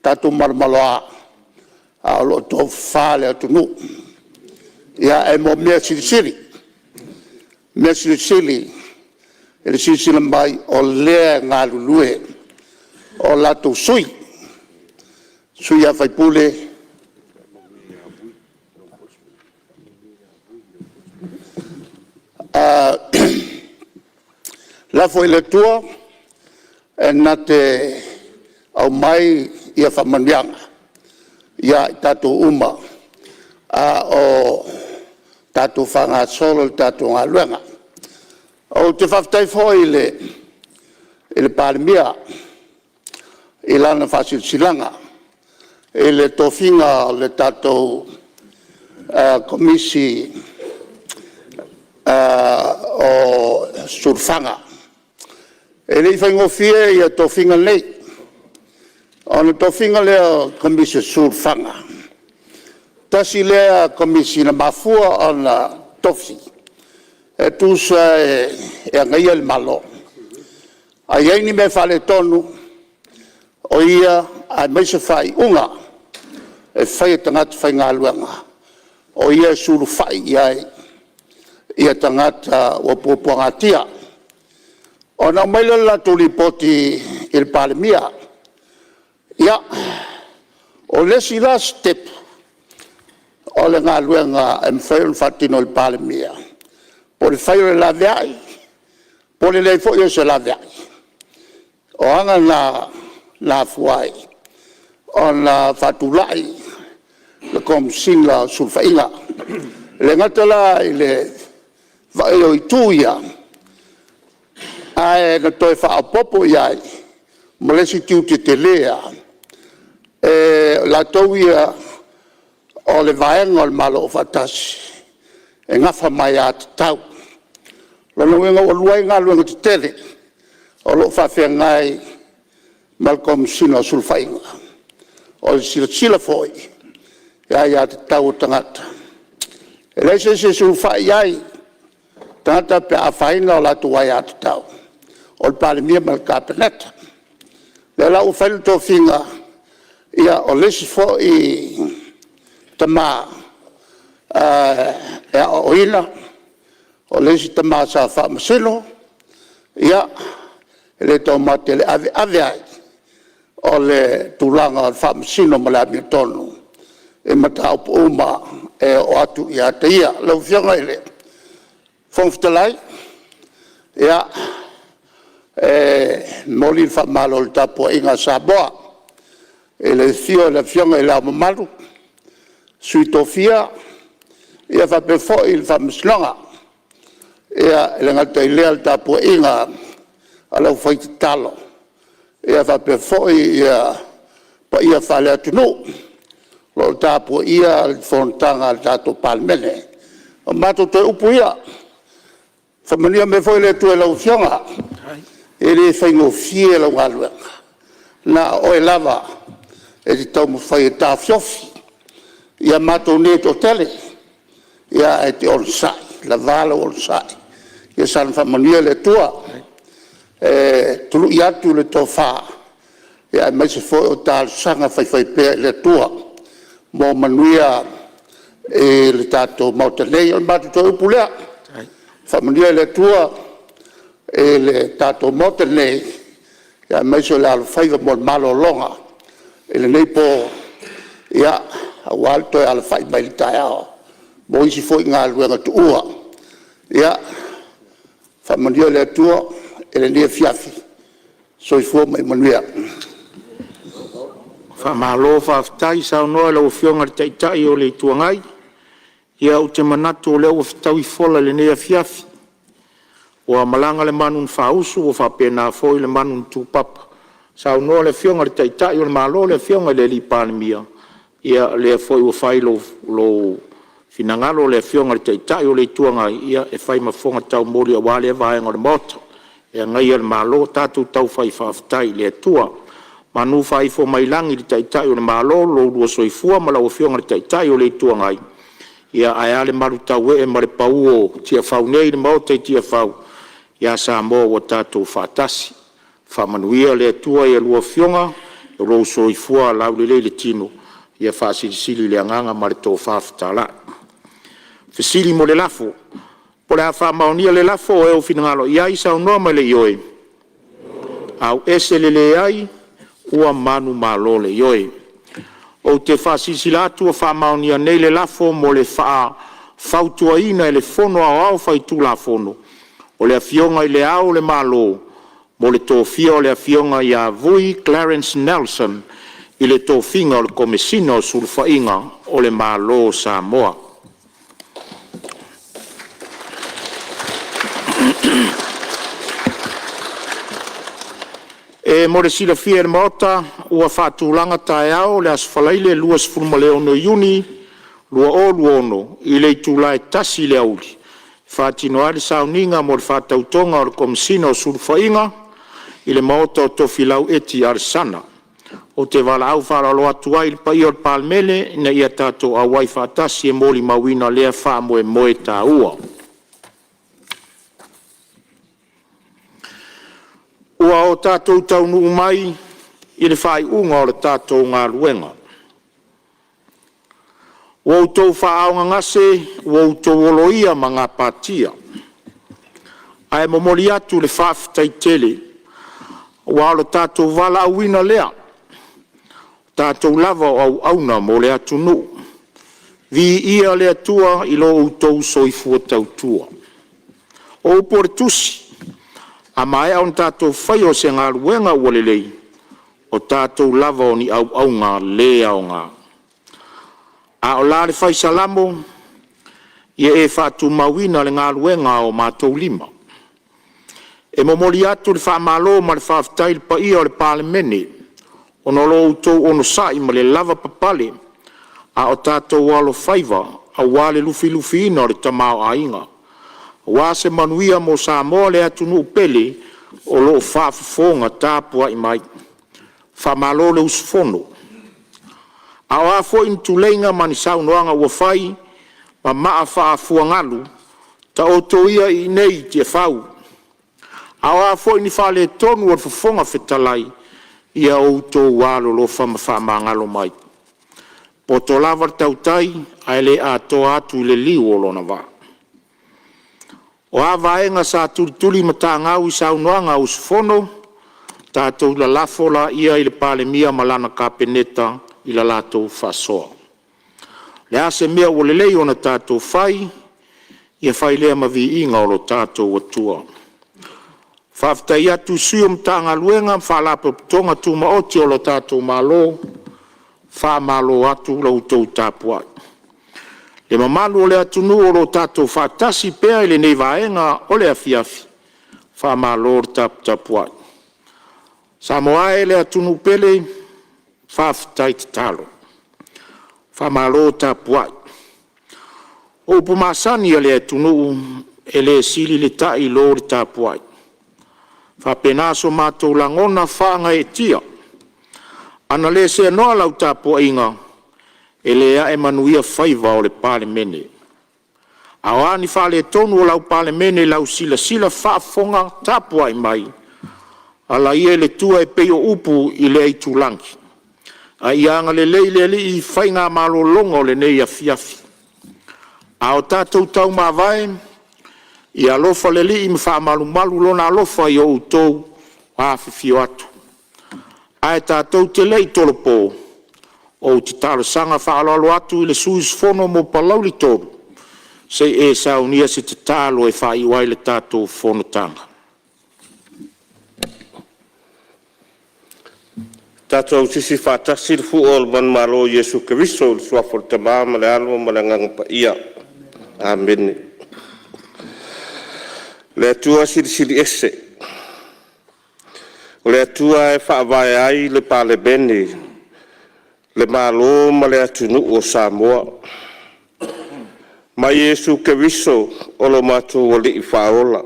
tātou marmaloa. A lo tō whāle atu nu. Ia e mo mea sirisiri. Mea sirisiri. E le sirisiri mai o lea ngā lulue. O lato sui. Sui a whaipule. La foi le tua e na te au mai ia whamanianga ia tātou uma o tātou whanga solo tātou ngā luenga. O te whaftai foi i le Palemene i lana whasilsilanga i le tofinga le tātou komisi o surfanga. E lei whaingofia i a tofinga nei. O na tofinga lea komisi surfanga. Tasi lea komisi na mafua o na tofi. E tusa e angaia le malo. A iei ni me whale tonu o ia a meisa whai unga. E whai e tangata whai ngā luanga. O ia suru whai iai. Ia tangata o pupuangatia. O na maila la tuli poti il Palemene. Ia, o lesi la step. O le ngā luenga e mwhaio whatino il Palemene. Po le whaio le la veai. Po le lei fo se la veai. O anga na fuai. O na whatulai. Le kom singa sulfainga. Le ngatala i le vai o i tuia. Ai na toi wha apopo iai. Ma le si tiu te lea. La tauia o le vaenga o le malo o fatasi. E ngafa mai a te tau. Lana wenga o luai ngā luenga te tele. O lo whawhia ngai Malcolm Sina sulfainga. O le sila foi. Ia te tau tangata. E leise se sulfai iai. Tangata pe a whainga o latu wai a te tau. O le Palemene ma le kapeneta. Le lau whainu tō whinga. Ia o lesi fo i tama e a oina. O lesi tama sa wha masilo. Ia le tō mate le ave ai. O le tūlanga o le wha masino ma le amia tonu. E matau po uma e o atu i a te ia. Lau whianga i le. Whongfitalai. Ia moli wha malo le tapo inga Samoa. E le fio le whianga i la mamalu. Sui tofia. Ia wha pe fo i le wha masilonga. Ia le ngata i lea le tapo inga a lau whaiti talo. Ia wha pe fo i pa ia wha lea tunu. Lo tapo ia le Fonotaga le tato Palemene. O mato te upu ia. Whamania me foi le tue lau whianga. E le whaingo fie lau aluenga. Na oe lava e te tau mo whai e tā whiofi. Ia mato ne to tele. Ia e te onsai. La vala onsai. Ia san whamania le tua. Tulu i atu le tō wha. Ia mai se foi o tā sanga whai pēr le tua. Mo manuia e le tato mautanei o matu tō upu lea. Whamania le tua e le tato mautanei ia maiso le alo whaiva mo malo longa. E le nei po ia a walto e alo whai mai li tae ao. Mo isi fo i ngā luenga tu ua. Ia whamania le tua e le nia fiafi. So i fua mai manuia. Whamalo whaftai sao noa lau whionga te taitai o le tuangai. Ia o te manatu o leo whaftau i fola le nea fiafi. O a malanga le manun whausu o whapena foi le manun tūpapa. Sao noa le whionga le taitai o le malo le whionga le li Palemene. Ia le foi o whai lo finangalo le whionga le taitai o le tuangai. Ia e whai mafonga tau mori a wale vaenga le mota. Ia ngai le malo tatu tau whai whaftai le tua. Manu fai fo mai langi le taitai o le malo lo lua soifua ma lau whionga le taitai o le tuangai. Ia ai ale maru tau e ma le pau o tia whau nei le mau te tia whau. Ia Samoa o tātou whātasi. Whamanuia le tua ia lua whionga o lo soifua lau le tino. Ia whaasirisili le anganga ma le tō whāwhatala. Whisili mo le lafo. Po le a whamaunia le lafo e o finangalo. Ia isa o noa mai le ioe. Au ese le ai. Ua manu malole yoe. O te whaasisila atu a whamaunia nei le lafo mo le whautua ina e le fono au whai tū la fono. O le awhionga i le au le malo. Mo le tōwhia o le awhionga i a vui Clarence Nelson i le tōwhinga o le komesina o sulfainga o le malo Samoa. E mo le sila fia le maota, ua whātūlanga tae au, le asfalaile lua sfuruma le ono Iuni, lua o luono, i le tūlae tasi le auli. Whātino ale sauninga mo le whātautonga o le komsina o sulfainga, i le maota o tofi lau eti arsana. O te wala au whāralo atu ai le pai o le Palemene, na ia tātou a wai whātasi e moli mawina lea whā moe tā ua. Ua o tātou taunu umai i le whai unga o le tātou ngā luenga. Ua utou whaaonga ngase, ua utou oloia ma ngā pātia. Ai momori atu le whaafitai tele, ua o le tātou wala auina lea. Tātou lava au auna mo le atu nu. Vi ia le atua i lo utou soifua tautua. O upore tusi. A mai au tātou whai o se ngā ruenga ua lelei, o tātou lava o ni au ngā le au ngā. A o lāre whai salamo, ia e whātumauina le ngā luenga o mātou lima. E momoli atu le whaamalo ma le whaafitai le paia o le Palemene, ono lo utou ono sai ma le lava papale, a o tātou walo whaiva, a wale lufi lufi ina o le tamao ainga. Wā se manuia mo Samoa le atunu upele, o lo whaafafonga tāpua i mai. Whaamalo le usfono. A o afo intu leinga mani saunoanga ua whai, ma maa whaafuangalu, ta o toia i nei te whau. A o afo ini whale tonu o whafonga whetalai, ia o tō wālo lo whamangalo mai. Po tō lawar tautai, ai le a tō atu le liu o lona wā. O a vaenga sa tuli mata ngau i saunoanga usfono, tātou la lafola ia i le Palemia malana kapeneta i la lātou whasoa. Le ase mea o le lei ona tātou whai, ia whai lea mavi inga o lo tātou atua. Whaftai atu sium tanga luenga, whalapa tonga tu maoti o lo tātou malo, wha malo atu lau tau tāpuai. Le mamalu o le atunu o lo tātou whatasi pēa i le nei vaenga o le afiafi, wha malo o tāpuai. Samoa e le atunu pele, whaftai te talo. Wha malo tāpuai. O pumasani a le atunu e le sili le tai lo le tāpuai. Whapenaso mātou langona whaanga e tia. Ana le se noa lau tāpua inga, e lea e manuia whaiva o le Palemene. Aoani whale tonu o lau Palemene lau sila whaafonga tāpua i mai. Ala ia le tua e peo upu i le tulangi. A ianga le leile li i whainga malo longa o le nei a fiafi. A o tātou tau mawai, i alofa le li i mwha malu lona alofa i o utou hawhiwhio atu. Ai tātou te lei tolopo, o te talo sanga whaalalo atu i le suis fono mo palauli tolu, se e saunia se te talo e whaiwai le tātou Fonotaga. Tātou sisi whātasi fu o le man malo Jesu Keriso, le suafo le tamama le alo ma le nganga ia. Amen. Le atua siri ese. O le atua e whaavai ai le Palemene, le malo ma le atunu o Samoa. Ma Jesu Keriso o lo mātou o li i whaola.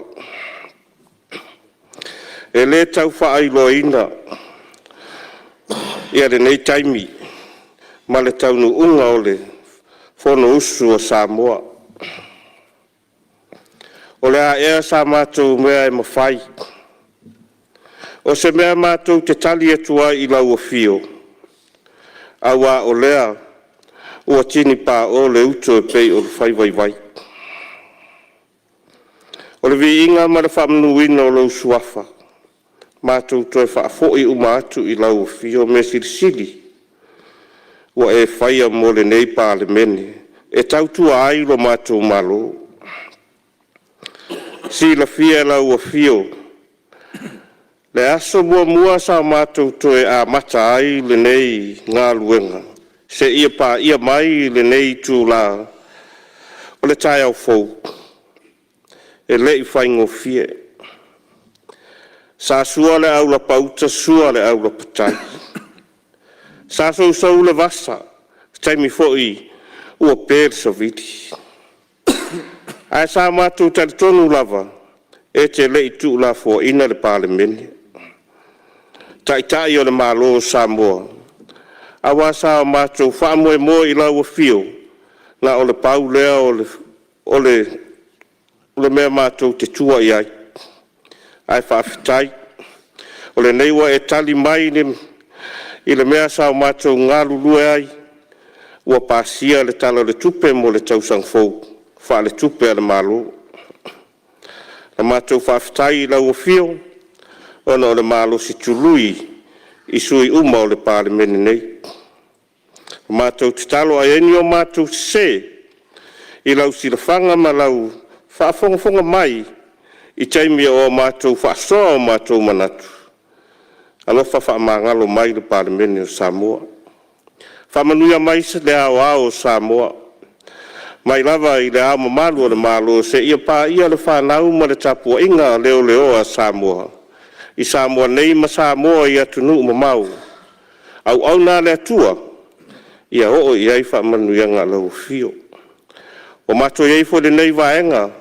E le tau whaailoina, ia le nei taimi, ma le taunu unga o le fono usu o Samoa. O le a ea sa mātou mea e mawhai. O se mea mātou te tali atua i lau o fio. Awa o lea, ua tini pā o le uto e pei o le whaiwaiwai. O le vi inga ma le whamnuina o lau suafa. Mātou toi whaafoi uma atu i lau o fio me sirisiri. Ua e whaia mo le nei Palemene. E tautua ai lo mātou malo. Si la fia lau o fio. Le aso mua sa mātou toe a mata ai le nei ngā luenga. Se ia pā ia mai le nei tū la. O le tai au fau. E le i whaingo fie. Sa sua le au la pauta, sua le au la patai. Sa sau le vasa. Taimi foi ua pēr sa viti. Ai sa mātou tali tonu lava, e te lei tū la fo ina le Palemene. Tai o le malo Samoa. Awa sa mātou whaamoe mo i lau a fio, na o le pau lea o le mea mātou te tua i ai. Ai whaafitai. O le neiwa e tali mai i le mea sa mātou ngā lulue ai, ua pāsia le tala le tupe mo le tausang fau. Wha le tupe a le malo. Na mātou whaafitai i lau o fio, ona o le malo si tului i sui uma o le Palemene nei. Mātou te talo a eni o mātou se, i lau silafanga ma lau whaafonga mai, i taimi o mātou whaasoa o mātou manatu. Alofa whaamangalo mai le Palemene o Samoa. Whamanuia mai se le ao o Samoa. Mai lava i le ao mamalu o le malo se ia pa ia le whanau ma le tapua inga leo leo a Samoa. I Samoa nei ma Samoa ia tunu mamau. Au nā le atua, ia oo i ai whamanu ianga lau fio. O mato iei fo le nei vaenga,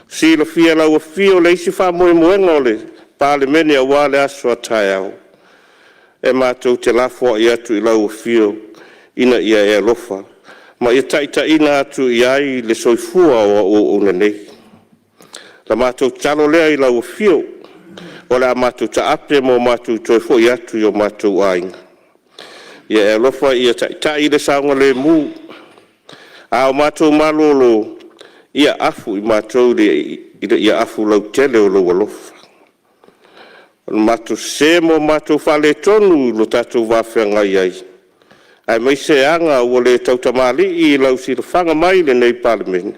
si la fia lau fio le isi whamoe moenga o le Palemene a wale aso a tai au. E mato te lafo i atu i lau fio, ina ia e lofa. Ma ia taita ina atu i ai le soifua o una nei. La mato talo lea i lau fio, o le a mato ta ape mo mato toifo i atu i o mato ainga. Ia e lofa ia taita i le saunga le mu. A o mato malolo, ia afu i mato ia afu lau tele o lau alofa. Mato se mo mato fale tonu lo tatou wawhenga i ai. Ai mai se anga ua le tautamali i lau sila whanga mai le nei Palemene.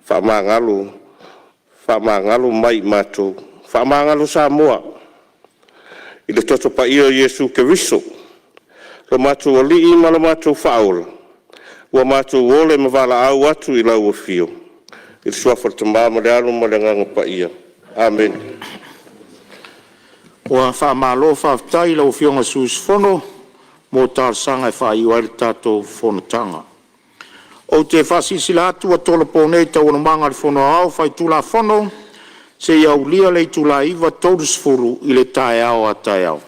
Whamangalo mai mato. Whamangalo Samoa. I le toto pa ia Yesu Keriso. Lo mato ali i ma lo mato whaola. Ua mato ole ma wala au atu i lau fio. I le suafar tamama le alo ma le nganga pa ia. Amen. Ua whamalo whaftai lau fionga susfono. Mo tārsanga e whai le tātou Fonotaga. O te whasisila atu a tola pōnei tau ana manga le whono au whai tula whono, se iau lia le tula iwa tōrus furu i le tae au a tae au.